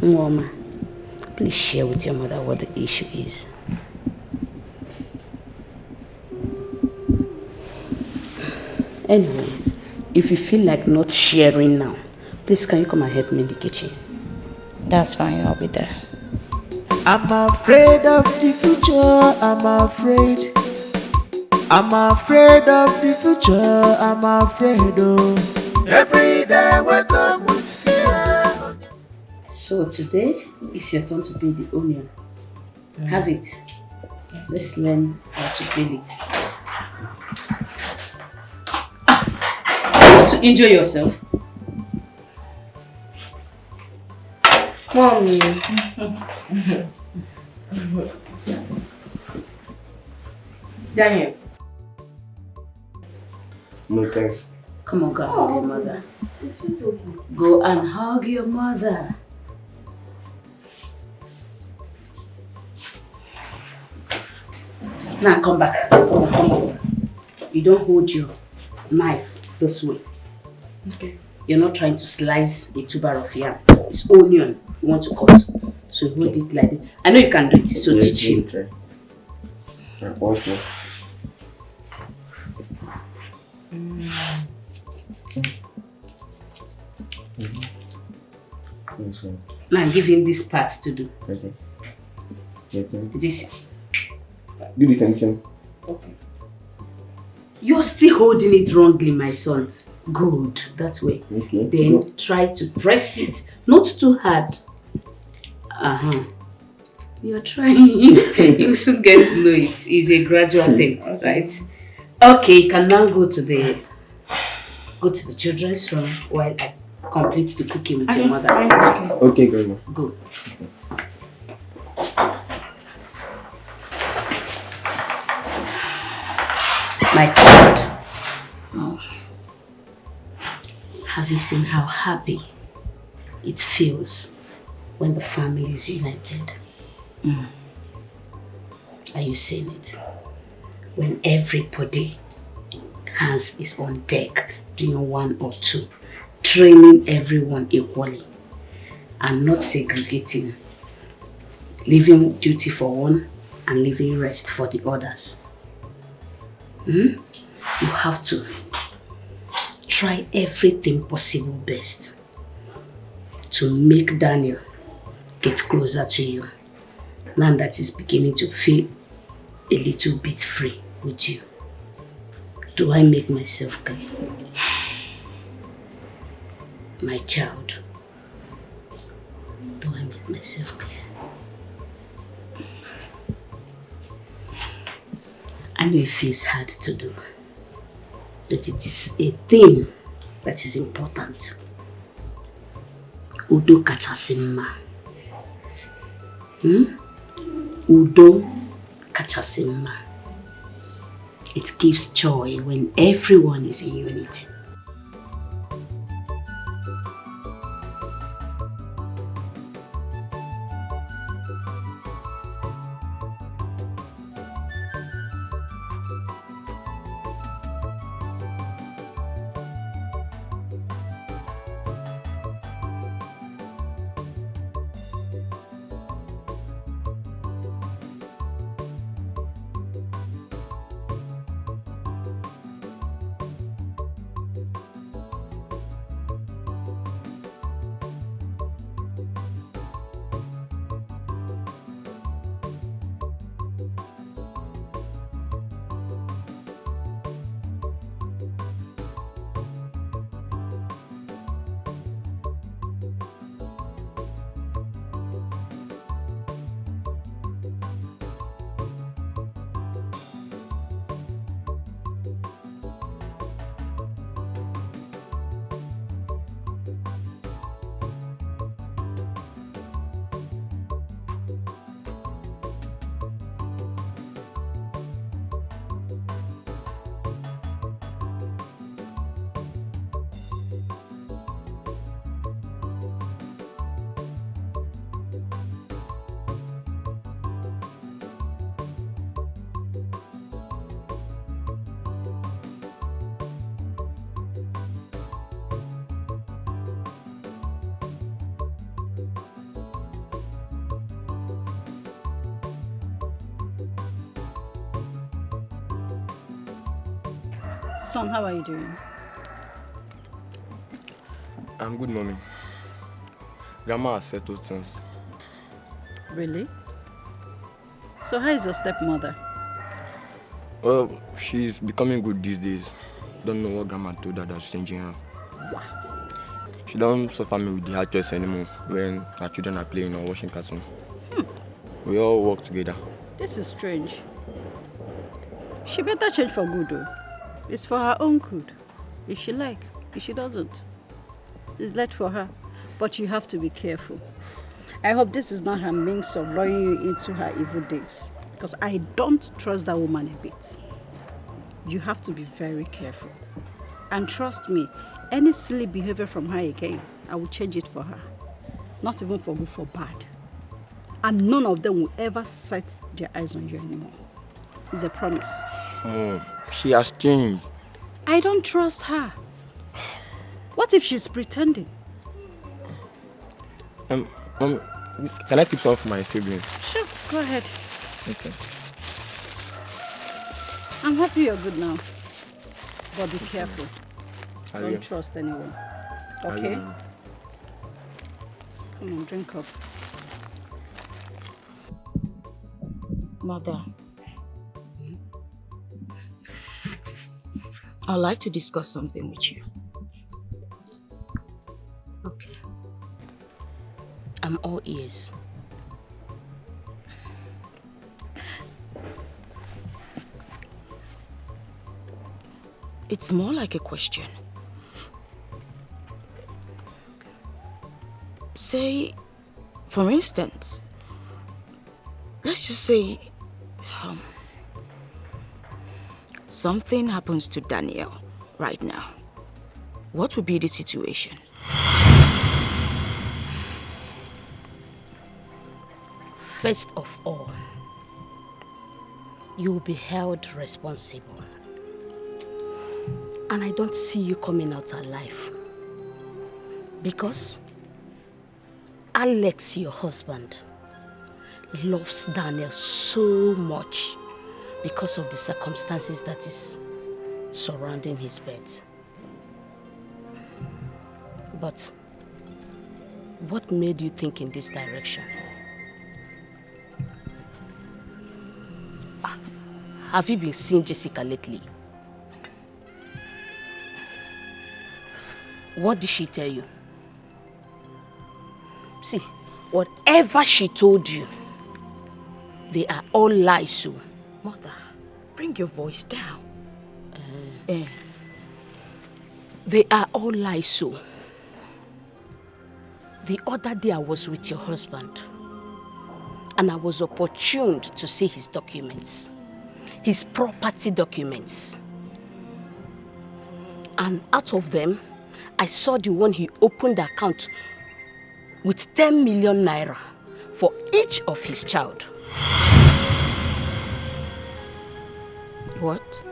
Mama, please share with your mother what the issue is. Anyway, if you feel like not sharing now, please can you come and help me in the kitchen? That's fine, I'll be there. I'm afraid of the future, I'm afraid. I'm afraid of the future, I'm afraid of. Every day I wake up with fear. So today, it's your turn to peel the onion. Have it. Let's learn how to peel it. You want to enjoy yourself? Mommy. Daniel. No thanks. Come on, go and hug your mother. It's just so good. Go and hug your mother. Now come back. Come back. You don't hold your knife this way. Okay. You're not trying to slice a tuber of yam. It's onion you want to cut. So you hold it like this. I know you can do it, so Yes, teach you. Okay. Also. Now give him this part to do. Okay. Did you see? Do the same thing. Okay. You're still holding it wrongly, my son. Good, that way. Okay. Then try to press it, not too hard. You're trying. You soon get to know it. It's a gradual thing, right? Okay, you can now go to the children's room while I complete the cooking with your mother. Okay, Grandma. Go. My child, have you seen how happy it feels when the family is united? Are you seeing it? When everybody is on deck doing 1 or 2, training everyone equally and not segregating, leaving duty for one and leaving rest for the others. You have to try everything possible best to make Daniel get closer to you now that he's beginning to feel a little bit free with you. Do I make myself clear? My child, do I make myself clear? I know it feels hard to do, but it is a thing that is important. Udo kachasimma. Udo kachasimma. It gives joy when everyone is in unity. Son, how are you doing? I'm good, Mommy. Grandma has settled things. Really? So how is your stepmother? Well, she's becoming good these days. Don't know what Grandma told her that's changing her. Wow. She don't suffer me with the hard choice anymore when her children are playing or watching cartoon. We all work together. This is strange. She better change for good though. It's for her own good. If she like, if she doesn't, it's left for her. But you have to be careful. I hope this is not her means of luring you into her evil days. Because I don't trust that woman a bit. You have to be very careful. And trust me, any silly behavior from her again, I will change it for her. Not even for good, for bad. And none of them will ever set their eyes on you anymore. It's a promise. Oh, she has changed. I don't trust her. What if she's pretending? Mom, can I keep some for my siblings? Sure, go ahead. Okay. I'm happy you're good now. But be careful. I Don't will. trust anyone. I Okay? will. Come on, drink up. Mother, I'd like to discuss something with you. Okay. I'm all ears. It's more like a question. Say, for instance, let's just say something happens to Daniel right now. What would be the situation? First of all, you will be held responsible. And I don't see you coming out alive. Because Alex, your husband, loves Daniel so much because of the circumstances that is surrounding his birth. But what made you think in this direction? Have you been seeing Jessica lately? What did she tell you? See, whatever she told you, they are all lies, so. Mother, bring your voice down. They are all lies, so. The other day I was with your husband, and I was opportuned to see his documents, his property documents. And out of them, I saw the one he opened the account with 10 million naira for each of his child. What?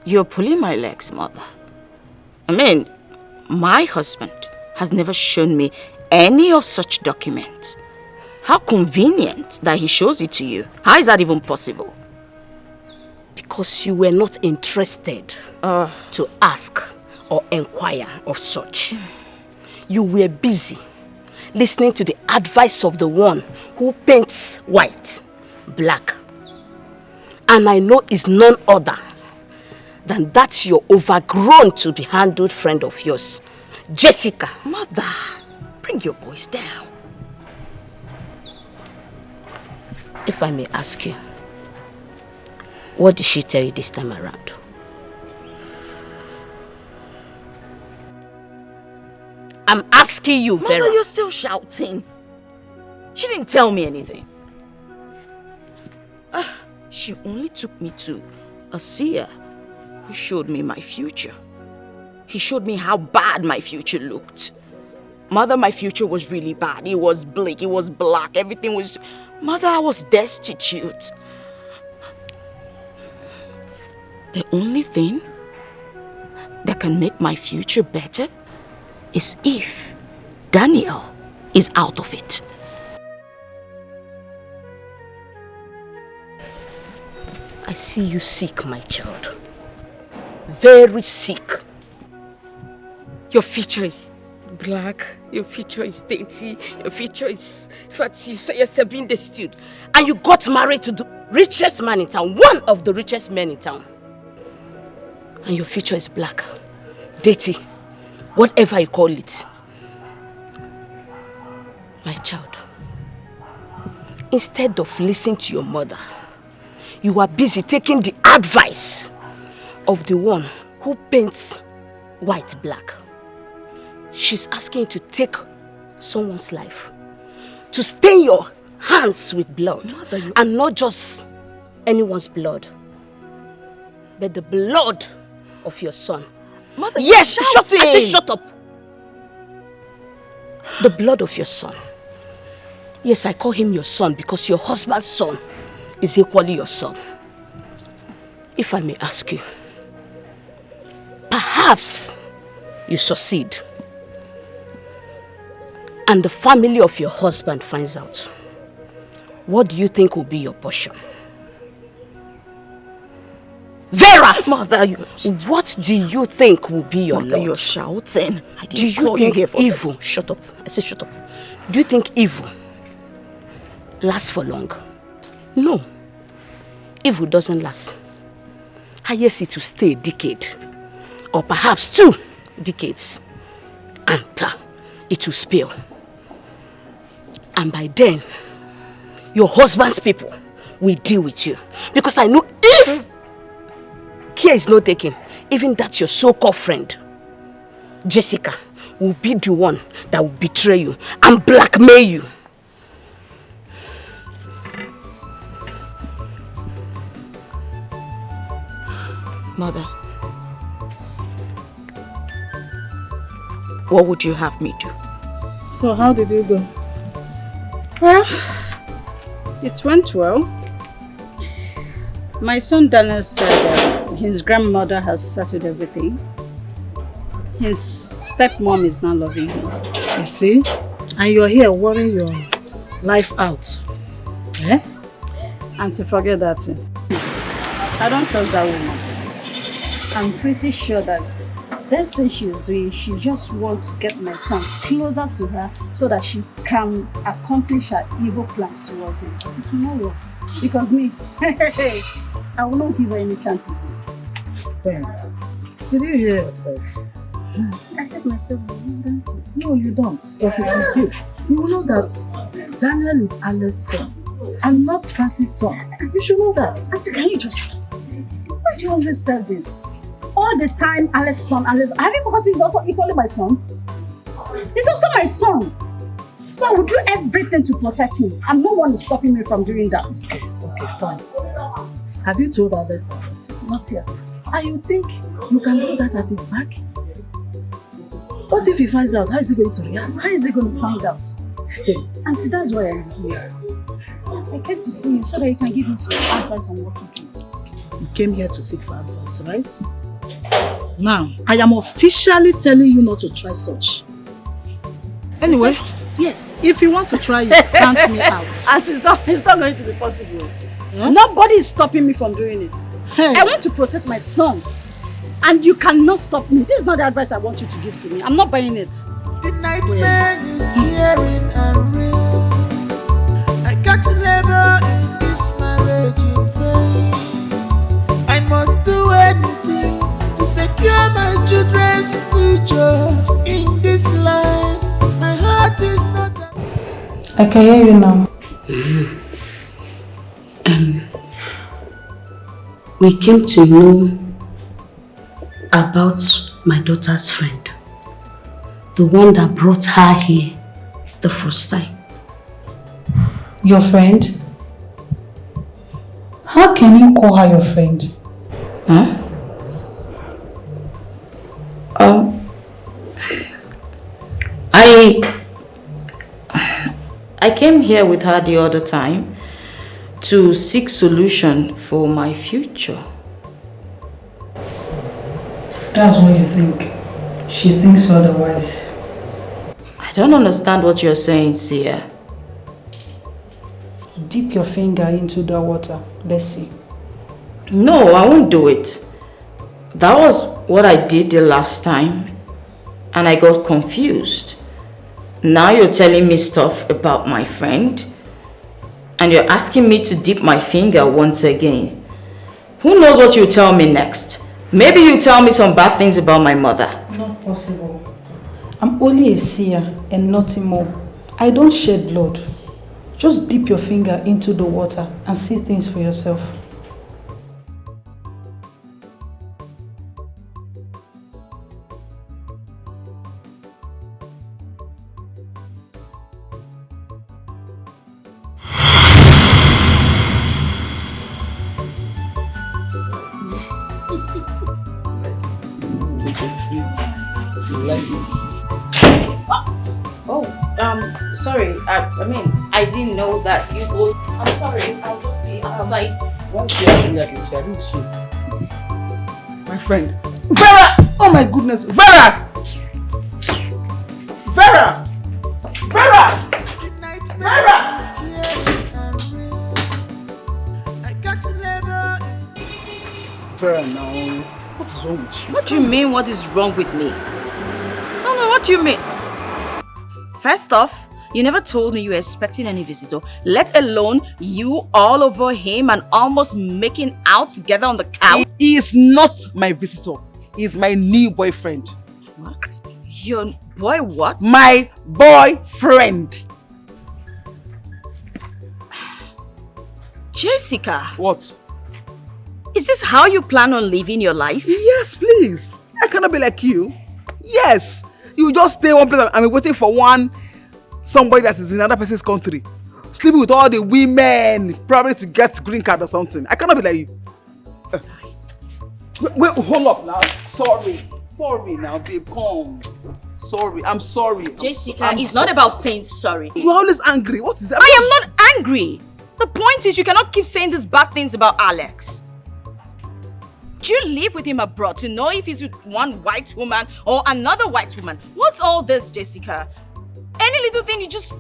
You're pulling my legs, Mother. I mean, my husband has never shown me any of such documents. How convenient that he shows it to you. How is that even possible? Because you were not interested to ask or inquire of such. You were busy listening to the advice of the one who paints white, black. And I know it's none other than that your overgrown to be handled friend of yours, Jessica. Mother, bring your voice down. If I may ask you, what did she tell you this time around? I'm asking you, Vera. Mother, you're still shouting. She didn't tell me anything. She only took me to a seer who showed me my future. He showed me how bad my future looked. Mother, my future was really bad. It was bleak, it was black, everything was... Mother, I was destitute. The only thing that can make my future better is if Daniel is out of it. I see you sick, my child. Very sick. Your future is black, your future is dirty, your future is... In fact, you saw yourself being destitute. And you got married to the richest man in town, one of the richest men in town. And your future is black, dirty, whatever you call it. My child, instead of listening to your mother, you are busy taking the advice of the one who paints white black. She's asking you to take someone's life, to stain your hands with blood, Mother, and not just anyone's blood, but the blood of your son. Mother, yes, shut up! I said shut up! The blood of your son. Yes, I call him your son because your husband's son is equally your son. If I may ask you, perhaps you succeed and the family of your husband finds out. What do you think will be your portion? Vera! Mother, what do you think will be your Mother, lot? you're shouting. I didn't Do you call think here for evil? this. Shut up. I said shut up. Do you think evil lasts for long? No. Evil doesn't last. Highest it will stay a decade. Or perhaps 2 decades. And it will spill. And by then, your husband's people will deal with you. Because I know if care is not taken, even that your so-called friend, Jessica, will be the one that will betray you and blackmail you. Mother, what would you have me do? So how did you go? Well, it went well. My son Daniel said his grandmother has settled everything. His stepmom is not loving him. You see? And you're here worrying your life out. Eh? And to forget that, I don't trust that woman. I'm pretty sure that this thing she's doing, she just wants to get my son closer to her so that she can accomplish her evil plans towards him. But it will not work. Because me, I will not give her any chances with it. Ben, did you hear yourself? I hate myself. No, you don't. Because if you do, you will know that Daniel is Alice's son and not Francis' son. You should know that. Auntie, can you just... Why do you always say this? All the time, Alice's son, Alice. Have you forgotten he's also equally my son? He's also my son. So I will do everything to protect him. And no one is stopping me from doing that. Okay, fine. Have you told Alice about it? Not yet. And you think you can do that at his back? What if he finds out? How is he going to react? How is he going to find out? Auntie, that's why I'm here. I came to see you so that you can give me some advice on what to do. You came here to seek for advice, right? Now, I am officially telling you not to try such. Anyway, yes, if you want to try it, count me out. Auntie, it's not going to be possible. Yeah? Nobody is stopping me from doing it. Hey. I want to protect my son. And you cannot stop me. This is not the advice I want you to give to me. I'm not buying it. The nightmare is scary and real. I got to labor in this marriage in vain. I must do anything to secure my children's future in this life. My heart is not... I can hear you now. We came to know about my daughter's friend. The one that brought her here the first time. Your friend? How can you call her your friend? Huh? I came here with her the other time to seek solution for my future. That's what you think. She thinks otherwise. I don't understand what you're saying, Seer. Dip your finger into the water. Let's see. No, I won't do it. That was what I did the last time, and I got confused. Now you're telling me stuff about my friend, and you're asking me to dip my finger once again. Who knows what you'll tell me next? Maybe you tell me some bad things about my mother. Not possible. I'm only a seer and nothing more. I don't shed blood. Just dip your finger into the water and see things for yourself. Sorry, I didn't know that you both... I'm sorry, I'll just be outside. Once you are like this, I didn't see. My friend. Vera! Oh my goodness, Vera! Vera! Vera! Vera! Vera, wrong with you? What do you mean, what is wrong with me? No, what do you mean? First off, you never told me you were expecting any visitor, let alone you all over him and almost making out together on the couch. He is not my visitor. He is my new boyfriend. What? Your boy what? My boyfriend. Jessica. What? Is this how you plan on living your life? Yes, please. I cannot be like you. Yes. You just stay one place and be waiting for somebody that is in another person's country. Sleeping with all the women, probably to get green card or something. I cannot be like you. Wait, hold up now. Sorry now, babe. Come. Sorry, I'm sorry. Jessica, it's not about saying sorry. You are always angry. What is that? I am not angry. The point is you cannot keep saying these bad things about Alex. Do you live with him abroad to know if he's with one white woman or another white woman? What's all this, Jessica? Any little thing, you just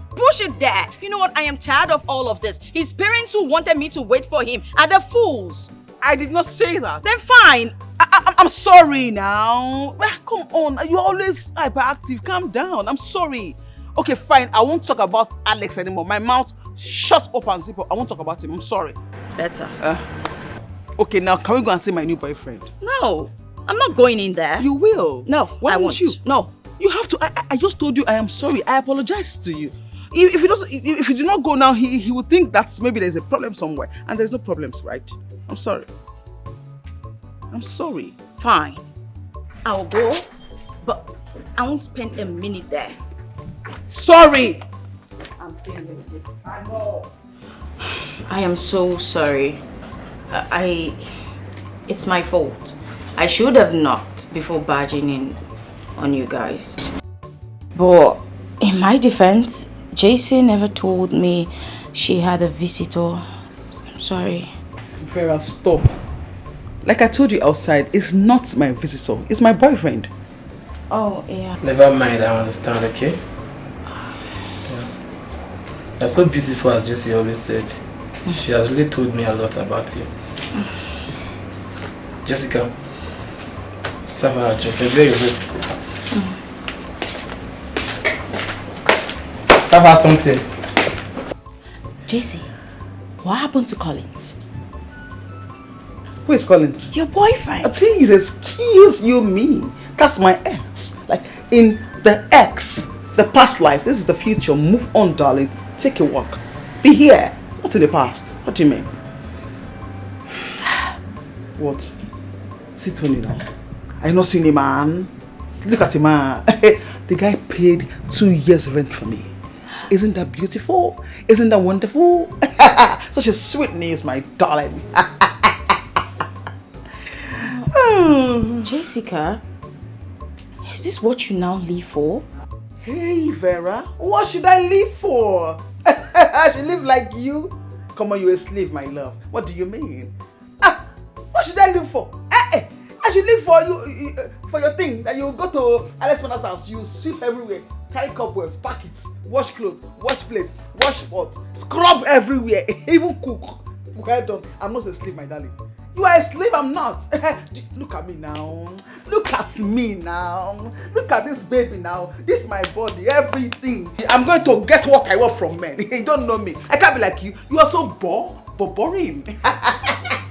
push it there. You know what? I am tired of all of this. His parents who wanted me to wait for him are the fools. I did not say that. Then fine. I'm sorry now. Come on. You're always hyperactive. Calm down. I'm sorry. Okay, fine. I won't talk about Alex anymore. My mouth shut up and zip up. I won't talk about him. I'm sorry. Better. Okay, now can we go and see my new boyfriend? No. I'm not going in there. You will. No, Why I won't won't. you? No. You have to. I just told you I am sorry. I apologize to you. If you do not go now, he will think that maybe there's a problem somewhere. And there's no problems, right? I'm sorry. I'm sorry. Fine. I'll go, but I won't spend a minute there. Sorry! I'm serious. I know. I am so sorry. It's my fault. I should have knocked before barging in on you guys. But in my defense, JC never told me she had a visitor. I'm sorry. Vera, stop. Like I told you outside, it's not my visitor. It's my boyfriend. Oh, yeah. Never mind, I understand, okay? Yeah. You're so beautiful, as Jessie always said. She has really told me a lot about you. Jessica, serve her a drink. Enjoy your hope. Serve her something. Jessie, what happened to Collins? Who is Collins? Your boyfriend. Please, excuse you me. That's my ex. Like in the ex, the past life. This is the future. Move on, darling. Take a walk. Be here. What's in the past? What do you mean? What? Sit to me now. I not seen a man. Look at him, man. The guy paid 2 years rent for me. Isn't that beautiful? Isn't that wonderful? Such a sweet news, my darling. Jessica, is this what you now live for? Hey, Vera, what should I live for? I should live like you? Come on, you're a slave, my love. What do you mean? What should I live for? I should live for you, for your thing, that you go to Alex Mother's house, you sweep everywhere, carry cobwebs, packets, wash clothes, wash plates, wash pots, scrub everywhere, even cook. Well done. I'm not a slave, my darling. You are a slave, I'm not. Look at me now. Look at me now. Look at this baby now. This is my body, everything. I'm going to get what I want from men. You don't know me. I can't be like you. You are so boring. I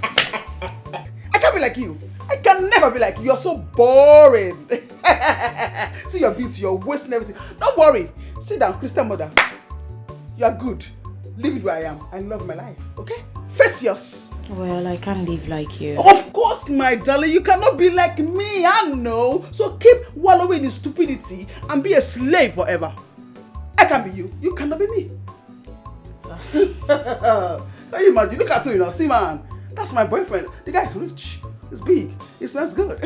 can't be like you. I can never be like you. You're so boring. See your beauty, your waist and everything. Don't worry. Sit down, Christian mother. You are good. Leave it where I am. I love my life. Okay? Face yours. Well, I can't live like you. Of course, my darling, you cannot be like me, I know. So keep wallowing in stupidity and be a slave forever. I can be you. You cannot be me. Can you imagine? Look at you now. See, man. That's my boyfriend. The guy is rich. He's big. He smells good.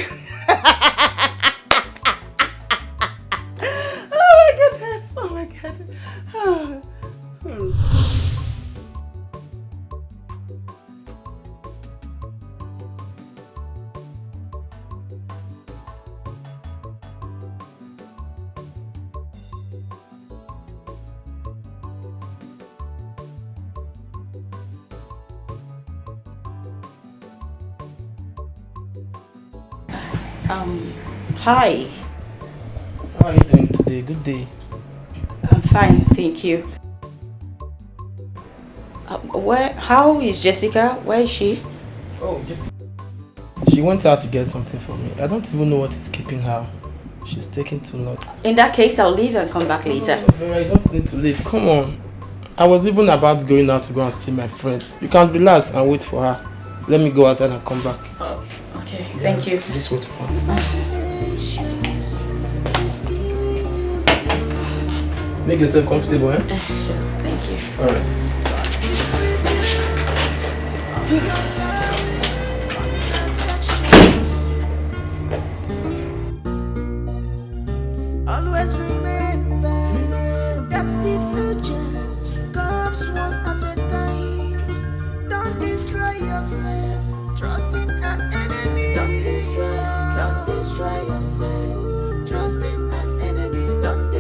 Oh my goodness. Oh my God. Hi. How are you doing today? Good day. I'm fine, thank you. How is Jessica? Where is she? Oh, Jessica. She went out to get something for me. I don't even know what is keeping her. She's taking too long. In that case, I'll leave and come back later. No, Vera, you don't need to leave. Come on. I was even about going out to go and see my friend. You can relax and wait for her. Let me go outside and come back. Oh, okay. Thank you. Just wait for her. Make yourself comfortable, eh? Sure. Thank you. Alright. Always remember that the future comes one at a time. Don't destroy yourself, trusting an enemy. Don't destroy yourself, trusting an enemy. Don't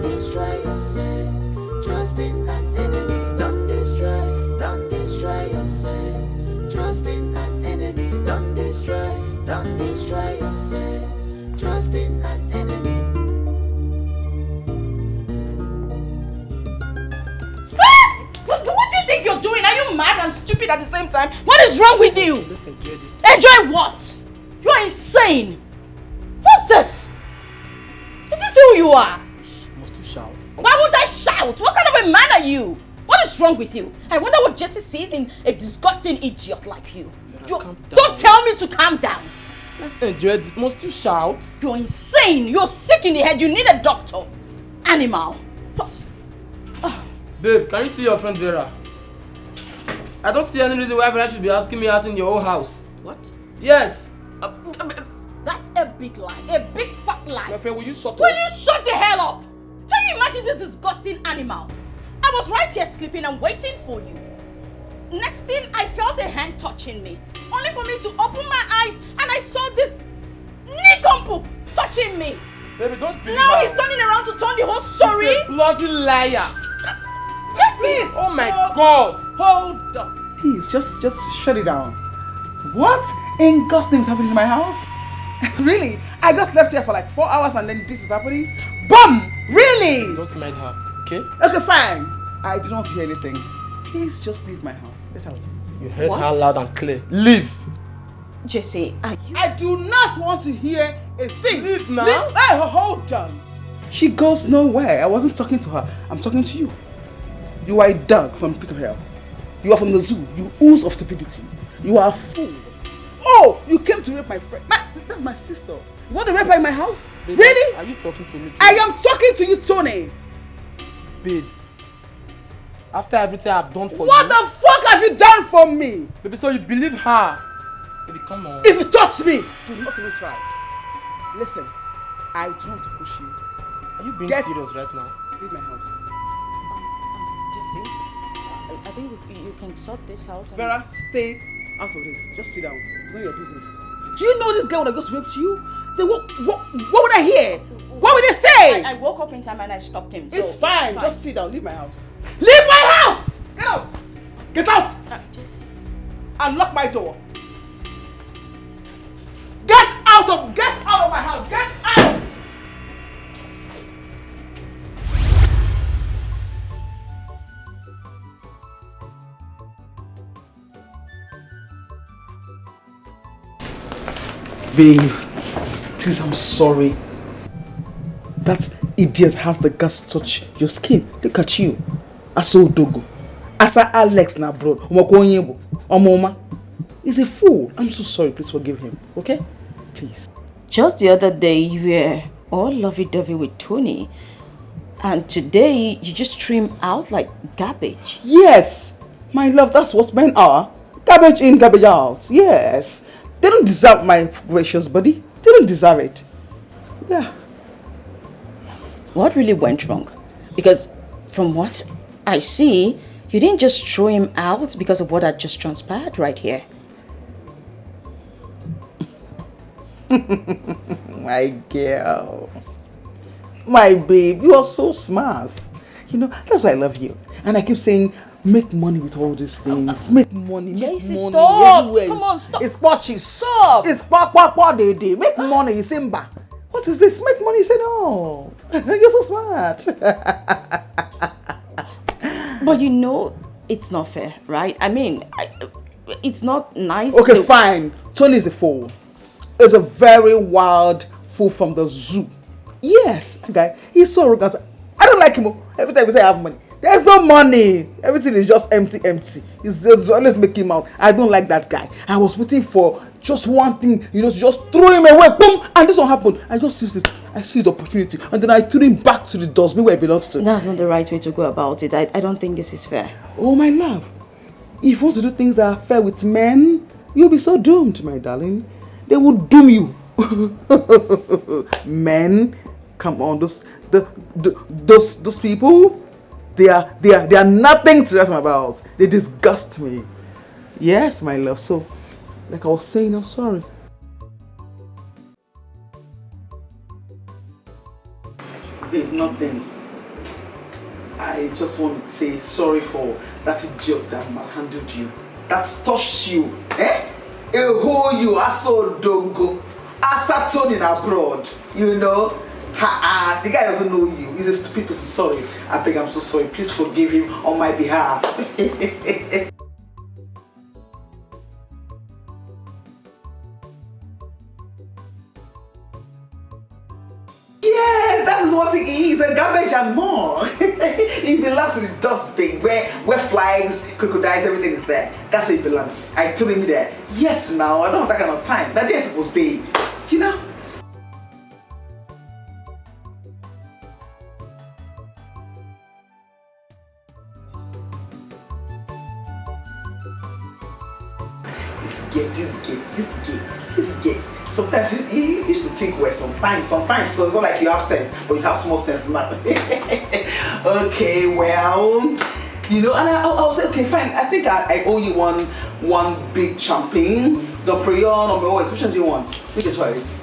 destroy yourself, trusting an enemy. Don't destroy yourself, trusting an enemy. Don't destroy yourself, trusting an enemy. What do you think you're doing? Are you mad and stupid at the same time? What is wrong with you? Let's enjoy this. Enjoy what? You're insane. What's this? Is this who you are? Must you shout? Why would I shout? What kind of a man are you? What is wrong with you? I wonder what Jessie sees in a disgusting idiot like you. Don't tell me to calm down. Let's enjoy this. Must you shout? You're insane. You're sick in the head. You need a doctor. Animal. Babe, can you see your friend Vera? I don't see any reason why Vera should be asking me out in your own house. What? Yes. That's a big lie. A big fat lie. My friend, will you shut up? Will you shut the hell up? Can you imagine this disgusting animal? I was right here sleeping and waiting for you. Next thing, I felt a hand touching me. Only for me to open my eyes and I saw this nincompoop touching me. Baby, don't believe Now her. he's turning around to tell the whole story. She's a bloody liar. Jessie! Please, oh my God. Hold up. Please, just shut it down. What in God's name is happening in my house? Really? I just left here for like 4 hours and then this is happening? Bum! Really? Don't mind her, okay? Okay, fine. I did not hear anything. Please just leave my house. Get out. You heard her loud and clear. Leave. Jessie, I do not want to hear a thing. Leave now. Hey, hold on. She goes nowhere. I wasn't talking to her. I'm talking to you. You are a dog from Peter Hell. You are from the zoo. You ooze of stupidity. You are a fool. Oh, you came to rape my friend. That's my sister. You want to rape her in my house? Babe, really? Are you talking to me too? I am talking to you, Tony. Babe, after everything I've done for you. What the fuck have you done for me? Baby, so you believe her? Baby, come on. If you touch me, do not even try. Listen, I do not push you. Are you being serious right now? Leave my house. Jessie, I think you can sort this out. Vera, stay out of this. Just sit down. It's not your business. Do you know this girl that just raped you? Then what would I hear? What would they say? I woke up in time and I stopped him. So it's fine. Just sit down. Leave my house. Leave my house! Get out! Get out! And lock my door. Get out of my house! Get out! Babe, please, I'm sorry. That idiot has the guts to touch your skin. Look at you. Aso Dogo. Asa Alex na abroad. Omoma. He's a fool. I'm so sorry. Please forgive him. Okay? Please. Just the other day, you were all lovey-dovey with Tony. And today, you just trim out like garbage. Yes. My love, that's what men are. Garbage in, garbage out. Yes. They don't deserve my gracious body. They don't deserve it. Yeah. What really went wrong? Because from what I see, you didn't just throw him out because of what had just transpired right here. My girl. My babe, you are so smart. You know, that's why I love you. And I keep saying, make money with all these things. Make money, make JC, money. stop. Everywhere. Come on, stop. It's watches. Stop. It's they. Make money, Simba. What is this? Make money, say no. You're so smart. But you know, it's not fair, right? I mean, it's not nice. Okay, fine. Tony is a fool. He's a very wild fool from the zoo. Yes, that guy. He's so arrogant. I don't like him. Every time we say I have money, there's no money. Everything is just empty. He's always making him out. I don't like that guy. I was waiting for just one thing, you know, to just throw him away. Boom! And this one happened. I just seized it. I seized the opportunity. And then I threw him back to the dustbin where it belongs to. That's not the right way to go about it. I don't think this is fair. Oh, my love. If you want to do things that are fair with men, you'll be so doomed, my darling. They will doom you. Men, come on, those people, they are nothing to ask me about. They disgust me. Yes, my love. So, like I was saying, I'm sorry. Babe, nothing. I just want to say sorry for that idiot that manhandled you. That touched you. Eh? You aso dongo. Asatoni abroad. You know? The guy doesn't know you. He's a stupid person. Sorry. I beg, I'm so sorry. Please forgive him on my behalf. Yes, that is what he is. A garbage and more. He belongs to the dustbin where flies, crocodiles, everything is there. That's where he belongs. I told him there. Yes, now I don't have that kind of time. That day is supposed to be, you know. This gay. Sometimes you used to think well, sometimes. So it's not like you have sense, but you have small sense now. Okay, well, you know, and I'll say, okay, fine. I think I owe you one big champagne, the Prion or my Which one do you want? Make a choice.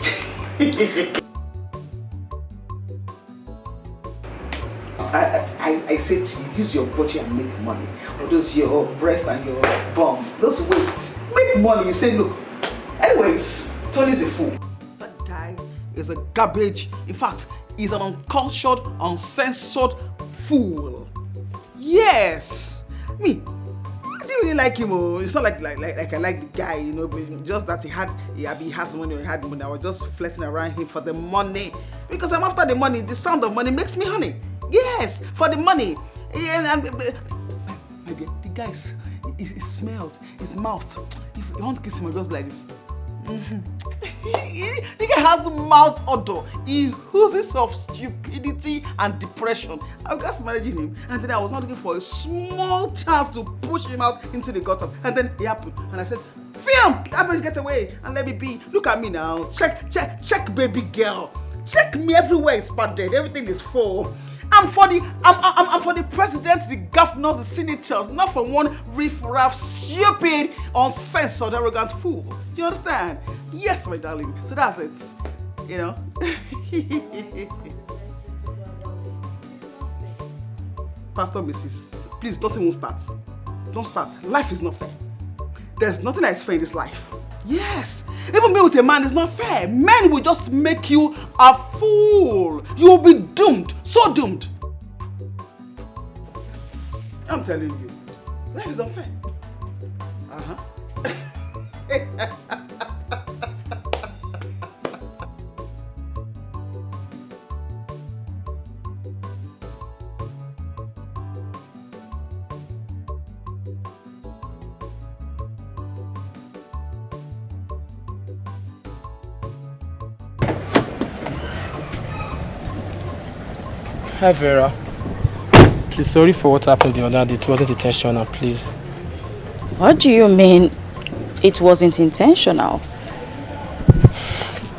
I say to you, use your body and make money. Or those your breasts and your bum, those waists, make money. You say no. Anyways, Tony's a fool. That guy is a garbage. In fact, he's an uncultured, uncensored fool. Yes. Me, I didn't really like him. It's not like I like the guy, you know, but just that he has money or he had money. I was just flirting around him for the money. Because I'm after the money. The sound of money makes me honey. Yes, for the money. Yeah, the guy, he smells, his mouth. If you want to kiss him, just like this. The guy has mouth odor. He oozes of stupidity and depression. I was just managing him, and then I was not looking for a small chance to push him out into the gutters. And then it happened, and I said, "Film, get away and let me be. Look at me now. Check, baby girl. Check me everywhere. It's padded. Everything is full. I'm for the president, the governors, the senators, not for one riff-raff, stupid, uncensored, arrogant fool. You understand? Yes, my darling. So that's it. You know? Pastor Mrs., please, nothing won't start. Don't start. Life is not fair. There's nothing that is fair in this life. Yes. Even being with a man is not fair. Men will just make you a fool. You will be doomed. So doomed. I'm telling you. Life is not fair. Hi Vera. Please, sorry for what happened the other day. It wasn't intentional, please. What do you mean it wasn't intentional?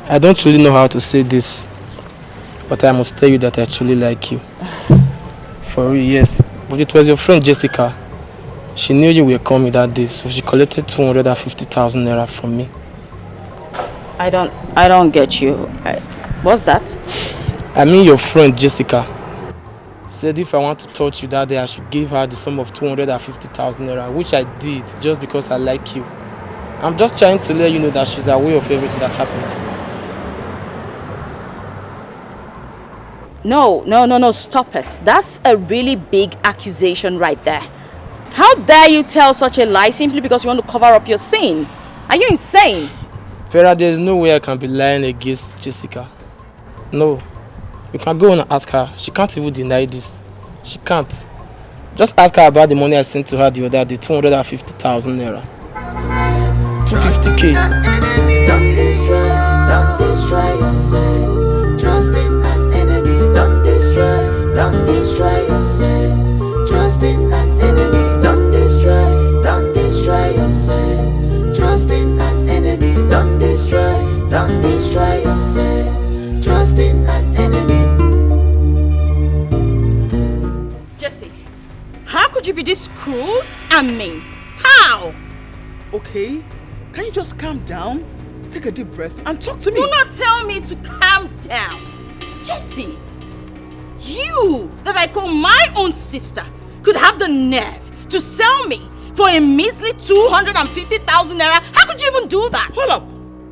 I don't really know how to say this, but I must tell you that I truly like you. For real, yes. But it was your friend Jessica. She knew you were coming that day, so she collected 250,000 naira from me. I don't get you. What's that? I mean your friend Jessica. said if I want to touch you that day, I should give her the sum of 250,000 naira, which I did just because I like you. I'm just trying to let you know that she's aware of everything that happened. No, stop it. That's a really big accusation right there. How dare you tell such a lie simply because you want to cover up your sin? Are you insane? Vera, there's no way I can be lying against Jessica. No. You can go on and ask her. She can't even deny this. She can't. Just ask her about the money I sent to her the other day, 250,000 naira. 250k. Don't destroy yourself. Trust in an enemy. Don't destroy yourself. Trust in an enemy. Don't destroy yourself. Trust in an enemy. Don't destroy yourself. Trust in an enemy. Jesse, how could you be this cruel and mean? How? Okay, can you just calm down? Take a deep breath and talk to me. Do not tell me to calm down. Jesse, you that I call my own sister could have the nerve to sell me for a measly 250,000 naira. How could you even do that? Hold up,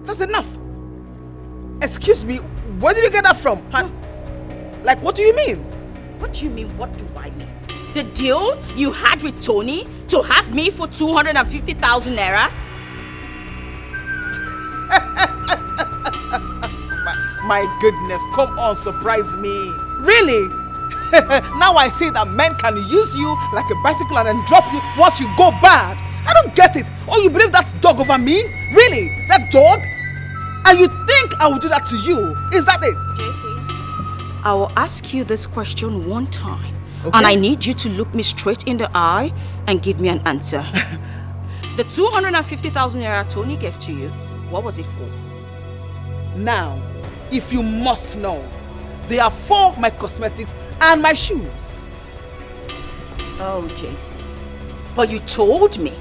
that's enough. Excuse me, where did you get that from? Like, what do you mean? What do you mean, what do I mean? The deal you had with Tony to have me for 250,000 naira? My goodness, come on, surprise me. Really? Now I see that men can use you like a bicycle and then drop you once you go bad. I don't get it. Oh, you believe that's dog over me? Really? That dog? And you think I would do that to you? Is that it? JC, I will ask you this question one time. Okay. And I need you to look me straight in the eye and give me an answer. The 250,000 naira Tony gave to you, what was it for? Now, if you must know, they are for my cosmetics and my shoes. Oh, JC. But you told me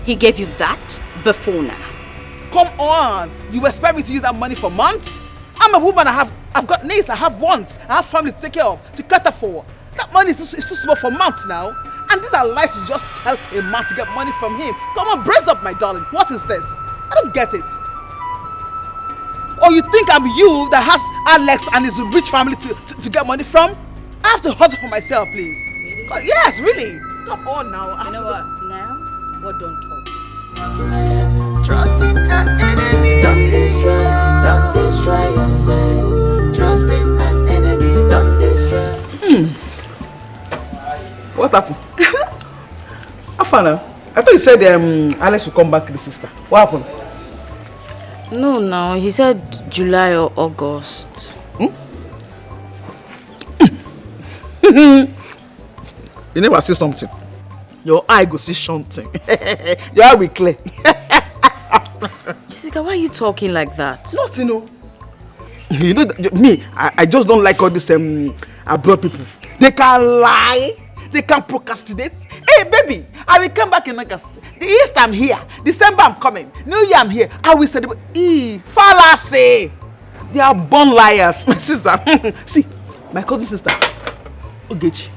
he gave you that before now. Come on! You expect me to use that money for months? I'm a woman, I've got needs, I have wants, I have family to take care of, to cater for. That money is too small for months now. And these are lies you just tell a man to get money from him. Come on, brace up, my darling. What is this? I don't get it. Or you think I'm you that has Alex and his rich family to get money from? I have to hustle for myself, please. Really? God, yes, really. Come on now. You know what? Now, what don't talk? Trust in an enemy. Don't destroy yourself. Trust in an enemy. Don't destroy. What happened? Afana, I thought you said Alex will come back to the sister. What happened? No, he said July or August. You never see something. Your eye go see something. Your eye will clear. Jessica, why are you talking like that? Nothing, no. You know, me, I just don't like all these abroad people. They can lie. They can procrastinate. Hey, baby, I will come back in August. The East, I'm here. December, I'm coming. New Year, I'm here. I will celebrate. Fallacy. They are born liars. My sister. See, my cousin sister, Ogechi.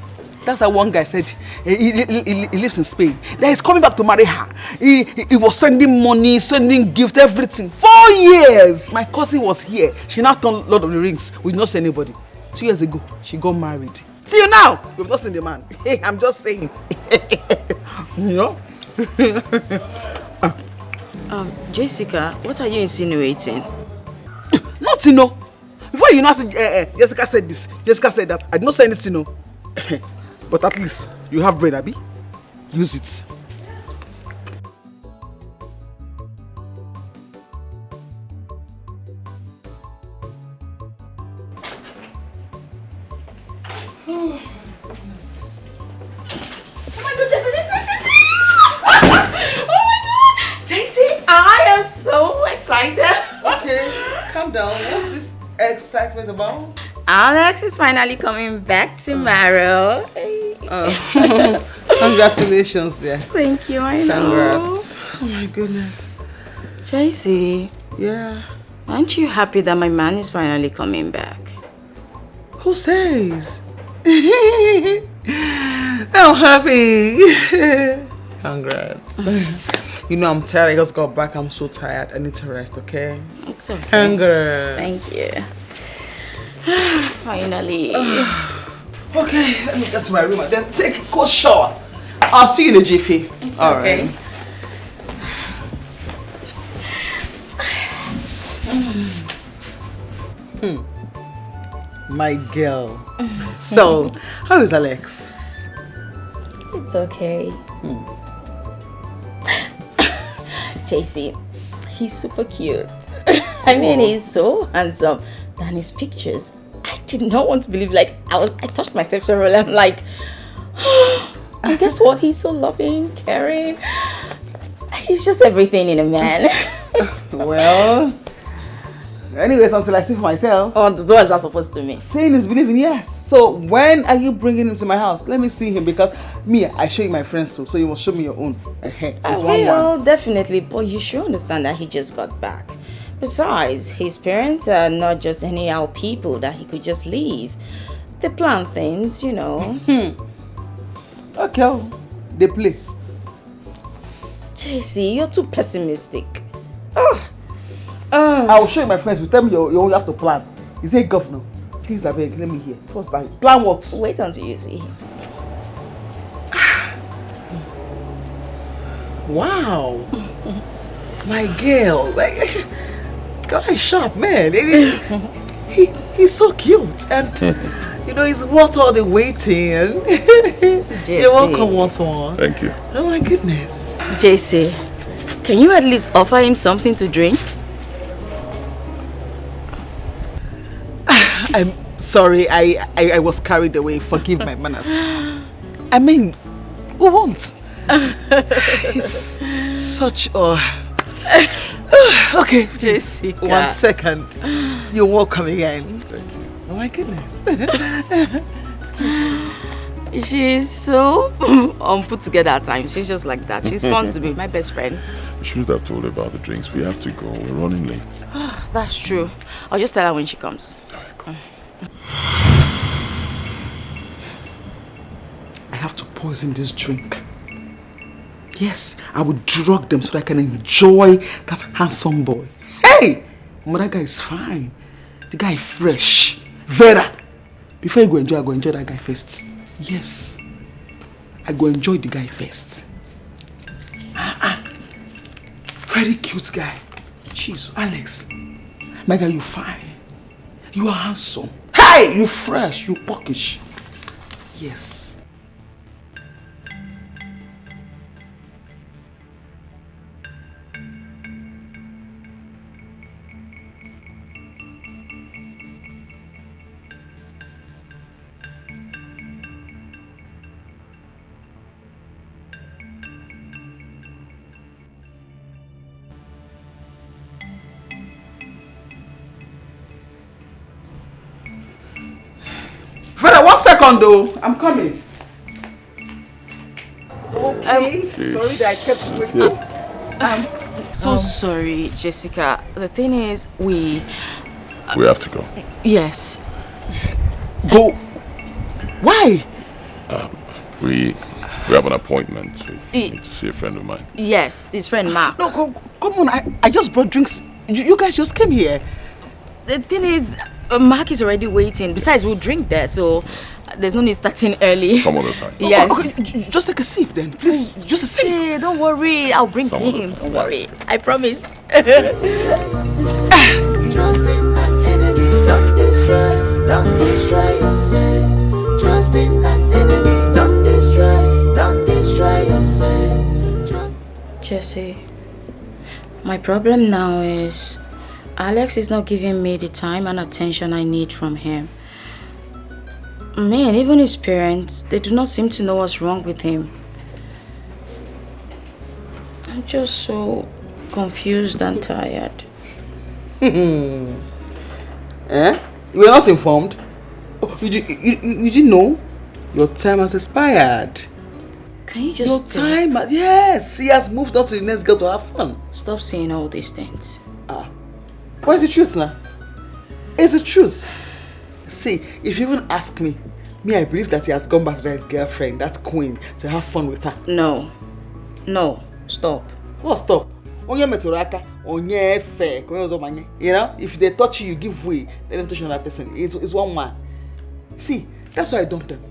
That's how one guy said he lives in Spain. That he's coming back to marry her. He was sending money, sending gifts, everything. 4 years. My cousin was here. She now turned Lord of the Rings. We did not see anybody. 2 years ago, she got married. See you now. We've not seen the man. Hey, I'm just saying. You know? Jessica, what are you insinuating? Nothing, no. Before you know, Jessica said this. Jessica said that. I did not say anything, no. But at least you have brain, Abby. Use it. I am so excited. Okay, calm down. What's this excitement about? Alex is finally coming back tomorrow. Congratulations, dear. Thank you, I know. Congrats. Oh my goodness. JC. Yeah. Aren't you happy that my man is finally coming back? Who says? I'm happy. Congrats. You know, I'm tired. I just got back. I'm so tired. I need to rest, okay? It's okay. Congrats. Thank you. Finally. Okay, let me get to my room and then take a cold shower. I'll see you in a jiffy. It's All okay. right. My girl. So, how is Alex? It's okay. JC, he's super cute. I mean, he's so handsome. Than his pictures. I did not want to believe, like, I touched myself several and I'm like, and guess what? He's so loving, caring. He's just everything in a man. Well, anyways, until I see for myself. Oh, what is that supposed to mean? Seeing is believing, yes. So when are you bringing him to my house? Let me see him, because me, I show you my friends too, so you must show me your own. It's one. Definitely, but you should understand that he just got back. Besides, his parents are not just anyhow people that he could just leave. They plan things, you know. Okay, they play. JC, you're too pessimistic. I will show you my friends. You tell me you have to plan. He said, Governor, please, I beg, let me hear. First time. Plan what? Wait until you see him. Wow. My girl. Like, God is sharp, man. He's so cute. And, you know, he's worth all the waiting. You're welcome once more. Thank you. Oh, my goodness. JC, can you at least offer him something to drink? I'm sorry, I was carried away. Forgive my manners. I mean, who won't? He's such a... Okay, Jessica. 1 second. You're welcome again. Thank you. Oh my goodness. She's so put together at times. She's just like that. She's fun to be, my best friend. We should have told her about the drinks. We have to go. We're running late. That's true. I'll just tell her when she comes. I have to poison this drink. Yes, I will drug them so that I can enjoy that handsome boy. Hey! That guy is fine. The guy is fresh. Vera! Before you go enjoy, I go enjoy that guy first. Yes. I go enjoy the guy first. Very cute guy. Jeez, Alex. My guy, you fine. You are handsome. Hey! You fresh. You pockish. Yes. Vera, 1 second though. I'm coming. Okay. Sorry that I kept you waiting. So sorry, Jessica. The thing is, we have to go. Yes. Go. Why? We have an appointment. We need to see a friend of mine. Yes, his friend Mark. No, come on. I just brought drinks. You guys just came here. The thing is, Mark is already waiting. Besides, we'll drink there, so there's no need starting early. Some other time. Yes. Okay, just take a sip then, please. Just a sip. Hey, don't worry. I'll bring him. Don't worry. I promise. Trust in an enemy, don't destroy yourself. Trust in an enemy, don't destroy yourself. Jesse, my problem now is Alex is not giving me the time and attention I need from him. Man, even his parents, they do not seem to know what's wrong with him. I'm just so confused and tired. You were not informed? Oh, you didn't know? Your time has expired. Can you just... Your time... Yes, he has moved on to the next girl to have fun. Stop saying all these things. What is the truth now? It's the truth. See, if you even ask me, Me, I believe that he has gone back to his girlfriend, that queen, to have fun with her. No. No. Stop. What stop? Onye meturaka, onye fe, you know, if they touch you, you give way. Let them touch another person. It's one man. See, that's why I dump them.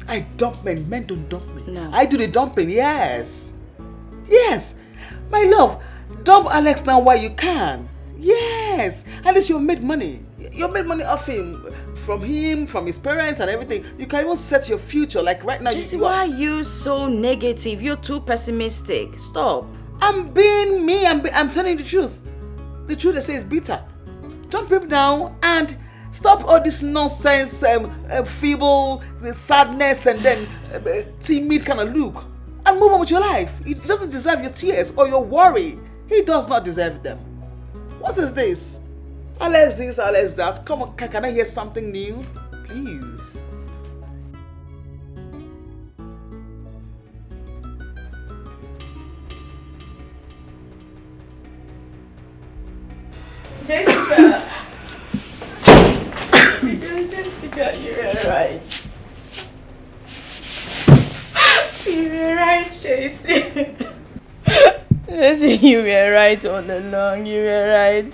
I dump men. Men don't dump me. No. I do the dumping. Yes. Yes. My love, dump Alex now while you can. Yes. At least you made money. You made money off him, from his parents and everything. You can even set your future. Like right now, Jesse, why are you so negative? You're too pessimistic. Stop. I'm being me. I'm telling you the truth. The truth they say is bitter. Dump him down and stop all this nonsense, feeble, the sadness, and then timid kind of look. And move on with your life. He doesn't deserve your tears or your worry. He does not deserve them. What is this? Alex this, Alex that. Come on, can I hear something new? Please. Jessica! Jessica, you were right. You were right, Jesse. Jesse, you were right all along. You were right.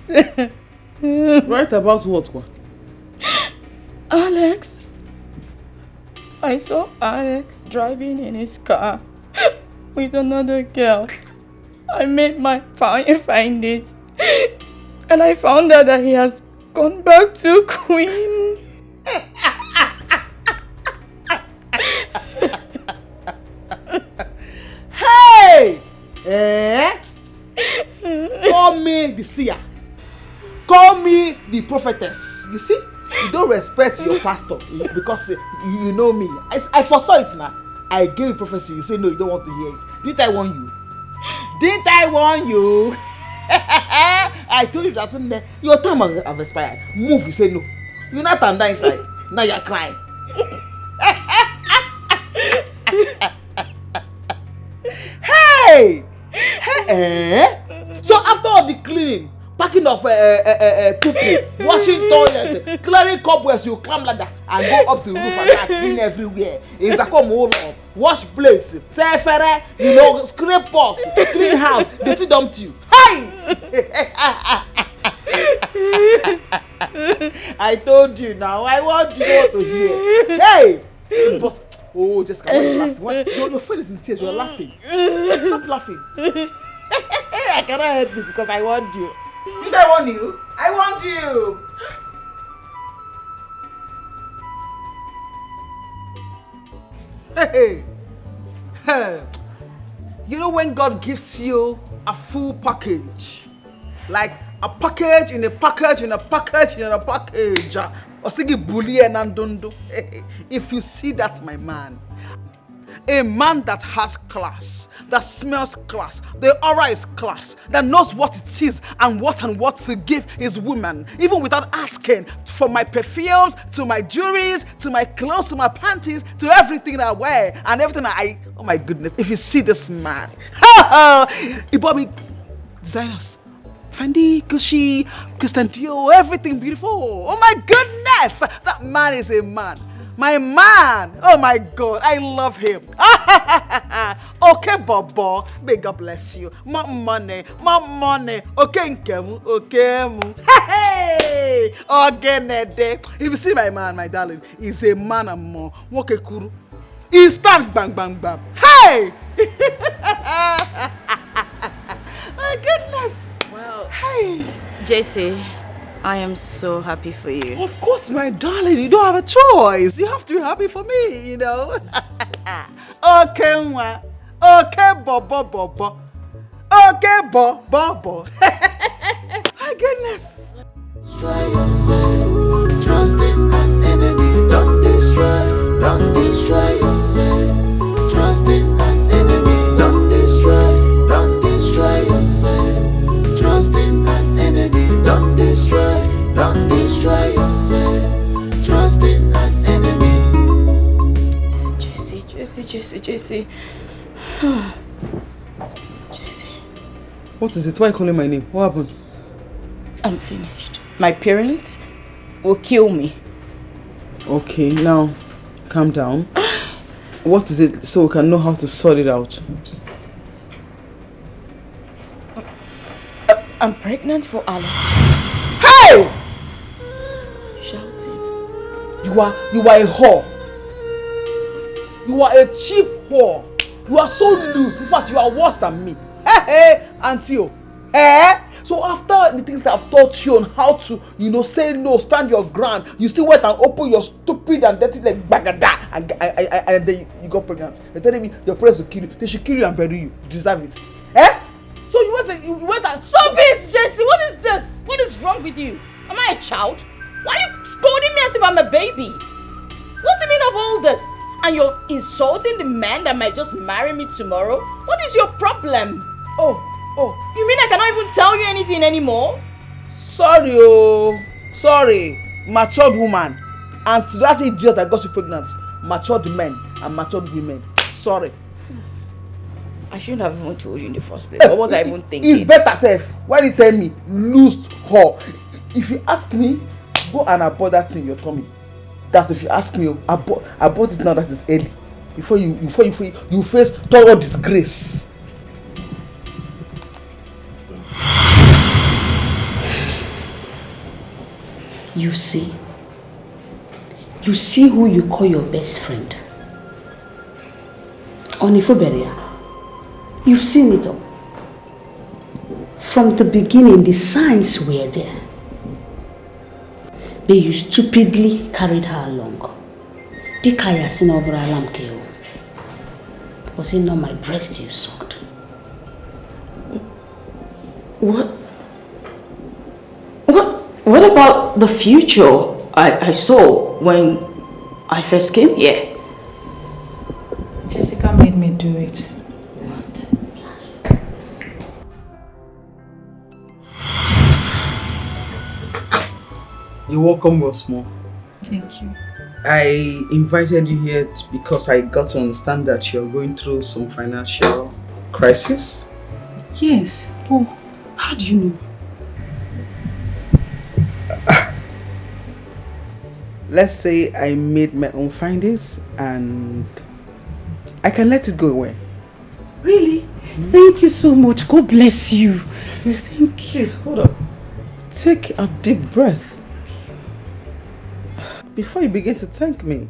Right about what? Alex. I saw Alex driving in his car with another girl. I made my findings. And I found out that he has gone back to Queen. Hey! Call me the seer. Call me the prophetess. You see? You don't respect your pastor because you know me. I foresaw it now. I gave you prophecy. You say no, you don't want to hear it. Didn't I warn you? Didn't I warn you? I told you that your time has expired. Move, you say no. You're not under inside. Now you're crying. Hey! So after all the cleaning, packing of poo-poo, washing toilets, clearing cobwebs, you climb ladder and go up to the roof and clean everywhere. It's a come hold on. Wash plates, you know, scrape pots, clean house. They still dumped you. Hey! I told you now. I want you to hear. Hey! Boss. Oh, just come on, laugh. What? Your face is in tears. You're laughing. Stop laughing. I cannot help this because I want you. Did I want you? I want you. Hey. You know when God gives you a full package, like a package in a package in a package in a package. If you see that, my man, a man that has class, that smells class, the aura is class, that knows what it is and what to give his woman, even without asking, from my perfumes to my jewelries to my clothes to my panties to everything I wear and everything oh my goodness, if you see this man, he bought me designers. Fendi, Gucci, Christian Dior, everything beautiful. Oh my goodness! That man is a man. My man! Oh my God, I love him. Okay, Bobo. May God bless you. More money. Okay, Nkemu. Okay, hey! Okay, if you see my man, my darling, he's a man and more. Okay, Kuru. He stand bang, bang, bang. Hey! My goodness. Well, hey, Jesse, I am so happy for you. Of course, my darling, you don't have a choice. You have to be happy for me, you know. Okay, Nwa. Okay, Bobo. Okay, Bobo. My goodness. Destroy yourself. Trusting an enemy. Don't destroy yourself. Trusting an enemy. Don't destroy yourself. Trusting an enemy, don't destroy yourself. Trusting an enemy. Jesse. Jesse. What is it? Why are you calling my name? What happened? I'm finished. My parents will kill me. Okay, now, calm down. What is it so we can know how to sort it out? I'm pregnant for Alex. Hey! Shouting. You are a whore. You are a cheap whore. You are so loose. In fact, you are worse than me. Hey, Auntie. Hey. So after the things I've taught you on how to, say no, stand your ground, you still went and open your stupid and dirty leg bagada, and then you got pregnant. You're telling me your parents will kill you. They should kill you and bury you. You deserve it. Eh? So you went and... Stop it, Jesse! What is this? What is wrong with you? Am I a child? Why are you scolding me as if I'm a baby? What's the meaning of all this? And you're insulting the man that might just marry me tomorrow? What is your problem? Oh. You mean I cannot even tell you anything anymore? Sorry, matured woman. And to that idiot that got you pregnant, matured men and matured women. Sorry. I shouldn't have even told you in the first place. What was I even thinking? It's better, Seth. Why did you tell me? Loosed whore. If you ask me, go and abort that thing in your tummy. That's if you ask me. Abort it now that it's early. Before you face thorough disgrace. You see who you call your best friend. Beria, you've seen it all. From the beginning, the signs were there. But you stupidly carried her along. Dikaya sinobra lamkeo. Was it not my breast you sucked? What about the future I saw when I first came here? Jessica made me do it. You're welcome once more. Thank you. I invited you here because I got to understand that you're going through some financial crisis. Yes. Oh, how do you know? Let's say I made my own findings and I can let it go away. Really? Thank you so much. God bless you. Thank you. Please, hold up. Take a deep breath. Before you begin to thank me,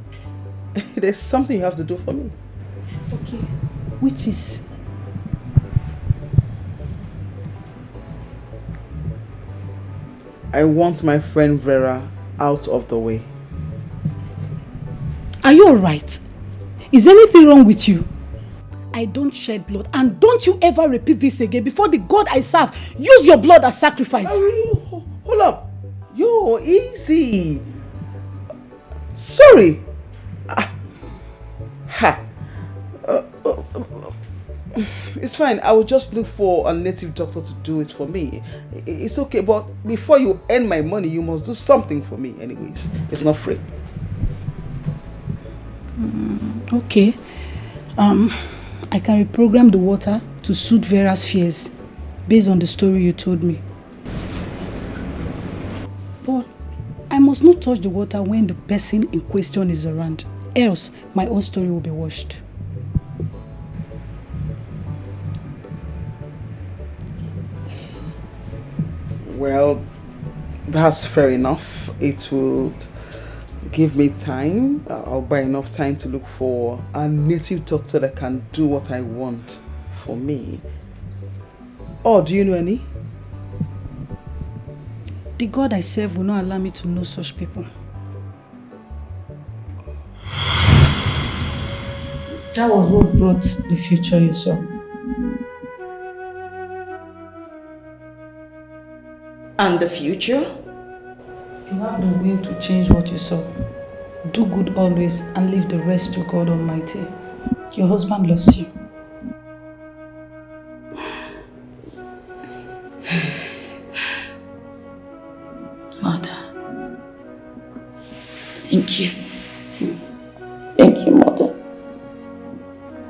there's something you have to do for me. Okay. Which is? I want my friend Vera out of the way. Are you alright? Is anything wrong with you? I don't shed blood, and don't you ever repeat this again. Before the God I serve, use your blood as sacrifice. Hold up. Yo, easy. Sorry. It's fine. I will just look for a native doctor to do it for me. It's okay, but before you earn my money, you must do something for me anyways. It's not free. Okay. I can reprogram the water to suit Vera's fears based on the story you told me. But I must not touch the water when the person in question is around. Else, my own story will be washed. Well, that's fair enough. It would give me time. I'll buy enough time to look for a native doctor that can do what I want for me. Oh, do you know any? The God I serve will not allow me to know such people. That was what brought the future you saw. And the future? You have the will to change what you saw. Do good always and leave the rest to God Almighty. Your husband loves you. Mother. Thank you. Thank you, Mother.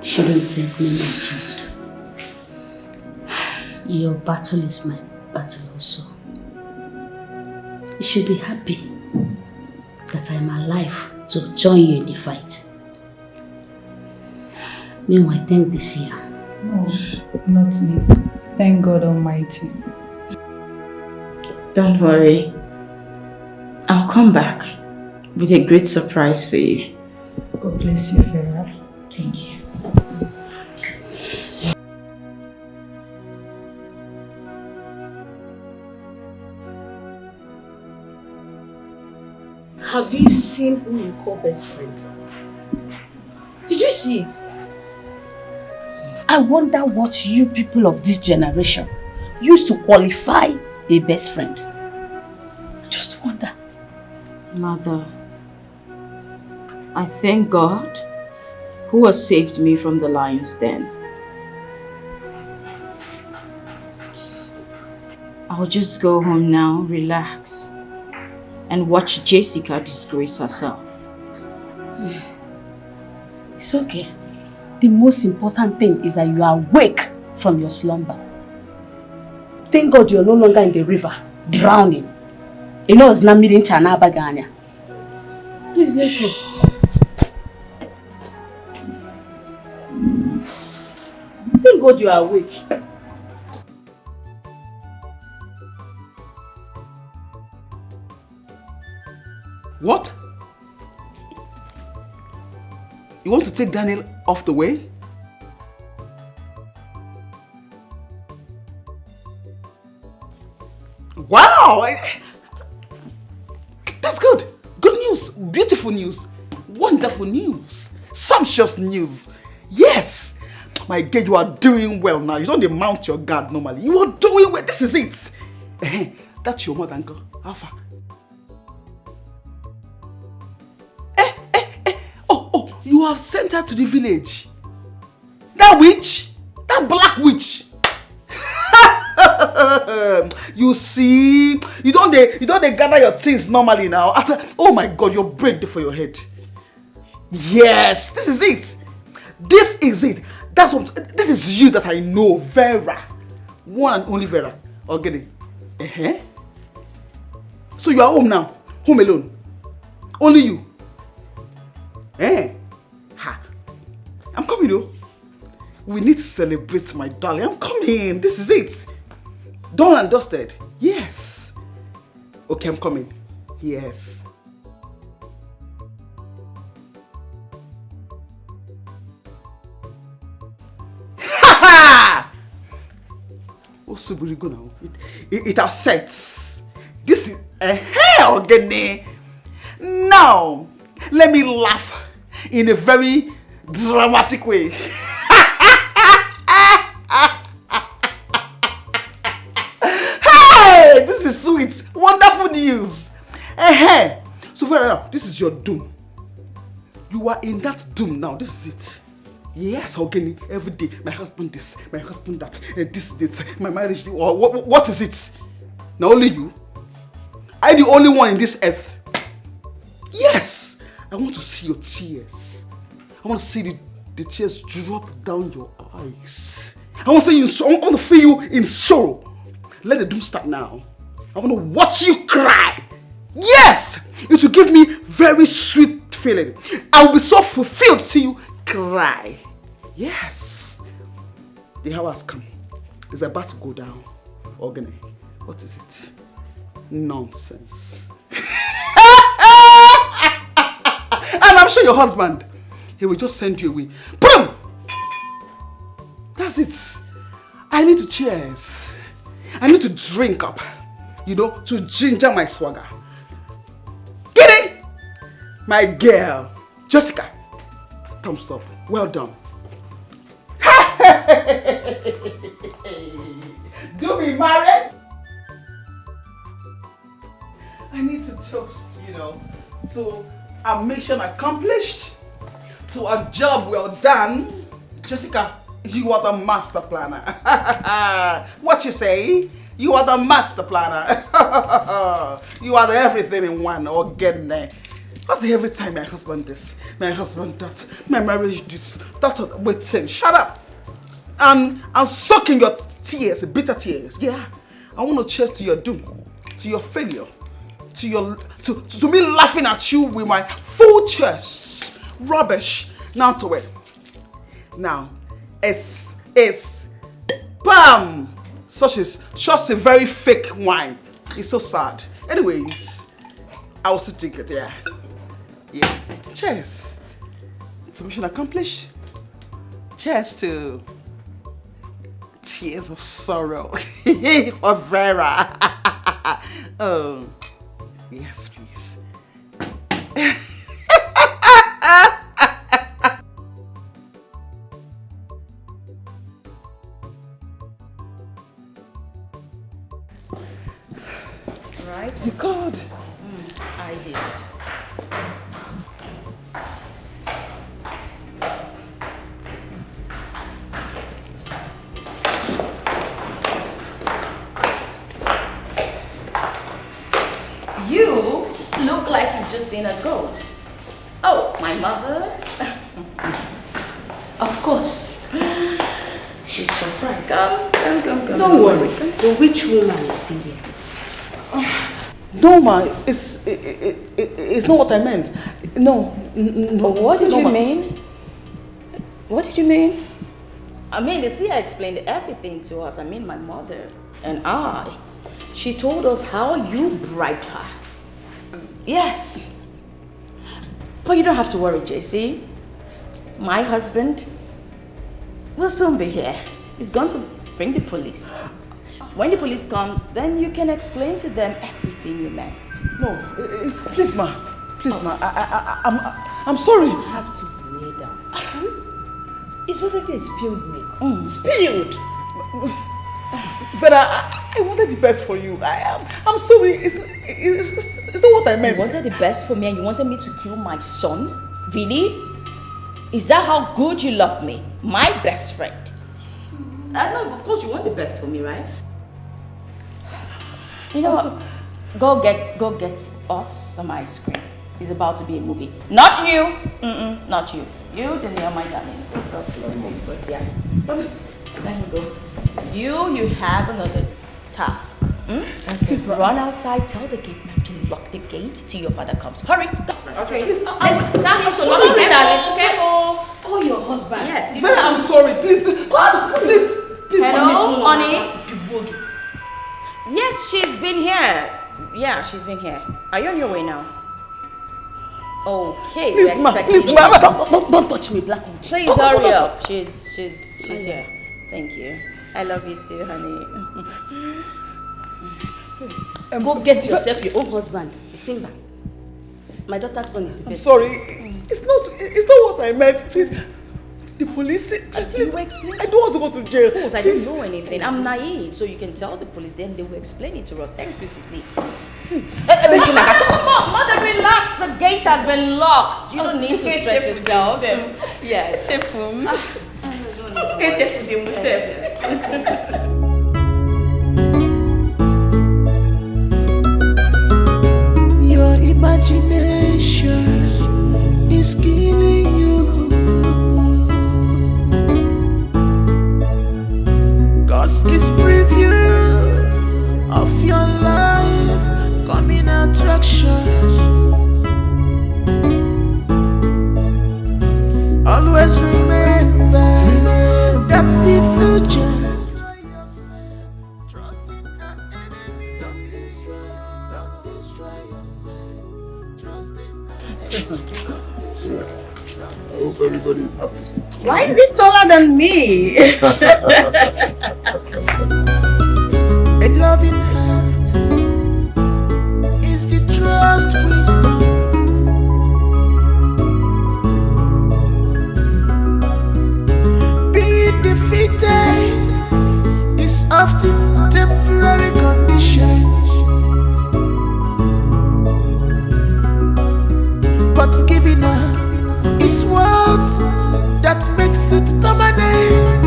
Shouldn't thank me, my child. Your battle is my battle also. You should be happy that I'm alive to join you in the fight. Meanwhile, thank the seer. No, not me. Thank God Almighty. Don't worry. I'll come back with a great surprise for you. God bless you, Vera. Thank you. Have you seen who you call best friend? Did you see it? I wonder what you people of this generation used to qualify a best friend. I just wonder. Mother, I thank God who has saved me from the lion's den. I'll just go home now, relax, and watch Jessica disgrace herself. It's okay. The most important thing is that you are awake from your slumber. Thank God you're no longer in the river, drowning. You know it's not meeting Chana Baganya. Please, let's go. Thank God you are awake. What? You want to take Daniel off the way? Wow! That's good. Good news. Beautiful news. Wonderful news. Sumptuous news. Yes! My dear, you are doing well now. You don't mount your guard normally. You are doing well. This is it. That's your mother, uncle. Alpha. You have sent her to the village. That witch? That black witch? You see, you don't gather your things normally now. I said, oh my God, your brain there for your head. Yes, this is it. This is it. This is you that I know, Vera. One and only Vera. Okay. So you are home now, home alone. Only you. I'm coming, though. We need to celebrate, my darling. I'm coming. This is it. Done and dusted. Yes. Okay, I'm coming. Yes. Ha! Oh, so we go now. It upsets. This is a hell, Gene. Now, let me laugh in a very dramatic way. Hey, this is sweet. Wonderful news. So Vera, now, this is your doom. You are in that doom now. This is it. Yes, Ogeni, every day. My husband this, my husband that, this, my marriage. What is it? Now only you. I'm the only one in this earth. Yes. I want to see your tears. I want to see the tears drop down your eyes. I want to see you. I want to feel you in sorrow. Let the doom start now. I want to watch you cry. Yes, it will give me very sweet feeling. I will be so fulfilled to see you cry. Yes, the hour has come. It's about to go down. Ogene, what is it? Nonsense. And I'm sure your husband, he will just send you away. Boom! That's it. I need to cheers. I need to drink up, to ginger my swagger. Get it? My girl, Jessica. Thumbs up. Well done. Do we married? I need to toast, to a mission accomplished, to a job well done. Jessica, you are the master planner. What you say? You are the master planner. You are the everything in one. Or getting there. Because every time my husband this, my husband that, my marriage this, that's what. Wait, shut up. And I'm sucking your tears, bitter tears. Yeah. I want to cheers to your doom, to your failure. to me laughing at you with my full chest. Rubbish. Now to it. Now, it's bam! Such is just a very fake wine. It's so sad. Anyways, I will still drink it, yeah. Yeah. Cheers. So mission accomplished. Cheers to tears of sorrow for Vera. Oh, yes, please. Right? You called. I did. You look like you've just seen a ghost. Oh, my mother? Of course. She's surprised. Come. Don't worry. The witch woman is still there. No, ma, it's not what I meant. No. What did you ma. mean? What did you mean? I mean, the seer explained everything to us. I mean, my mother and I. She told us how you bribed her. Yes. But you don't have to worry, JC. My husband will soon be here. He's going to bring the police. When the police comes, then you can explain to them everything you meant. No, please, ma. Please, ma. I'm sorry. You have to lay down. It's already a spilled milk. Spilled! Vera, I wanted the best for you. I'm sorry. It's not what I meant. You wanted the best for me and you wanted me to kill my son? Really? Is that how good you love me? My best friend? No, of course you want the best for me, right? You know what? Go get us some ice cream. It's about to be a movie. Not you! Not you. You, Danielle, my darling. Yeah. Let me go. You have another task. Okay. Run outside, tell the gate man to lock the gate till your father comes. Hurry! Go. Okay. Tell him to lock the gate, darling. Careful. Call your husband. Yes. Vera, I'm sorry. Please. Please. Hello, honey? Yes, she's been here. Yeah, she's been here. Are you on your way now? Okay, please, ma. Don't touch me, black woman. Please hurry up. She's here. Thank you. I love you too, honey. Go get yourself your own husband, Simba. My daughter's son is the best. I'm sorry. It's not what I meant. Please. The police, please. I don't want to go to jail. Of course, I don't know anything. I'm naive, so you can tell the police. Then they will explain it to us explicitly. Come on, mother, relax. The gate has been locked. You don't need to stress yourself. Yeah, Chefum. Okay, Chefum. Your imagination is killing you. 'Cause it's preview of your life coming attraction. Always remember that's the future. I hope everybody's happy. Why is it taller than me? A loving heart is the trust wisdom. Being defeated is often temporary condition, but giving up is what that makes it permanent.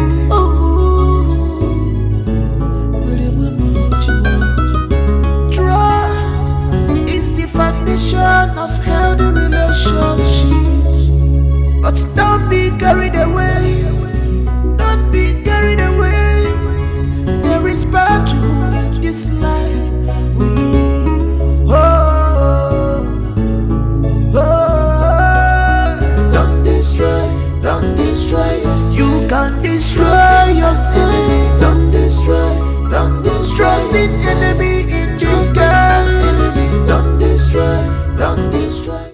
Trust is the foundation of healthy relationships. But don't be carried away. Don't be carried away. There is battle in this life we live. Oh. can destroy yourself. Don't destroy. Trust this enemy in disguise. Don't destroy.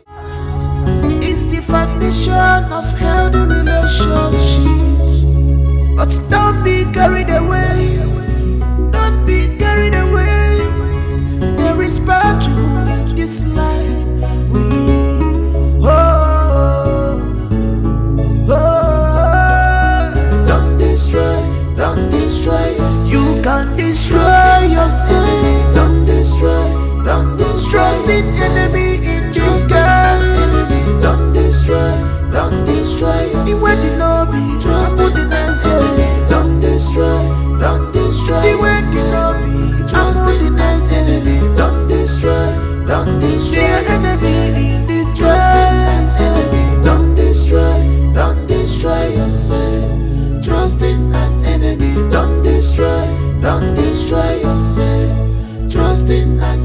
It's the foundation of healthy relationships. But don't be carried away. Don't be carried away. There is battle in this life we live. Don't destroy yourself. You can destroy yourself. Don't destroy. Trust this enemy in disguise. Don't destroy yourself. The way the lobby, trust in the enemy. Don't destroy. The way the lobby, trust in the enemy. Don't destroy the enemy in disguise. Don't destroy yourself. Trust in an enemy. Don't destroy yourself. Trust in an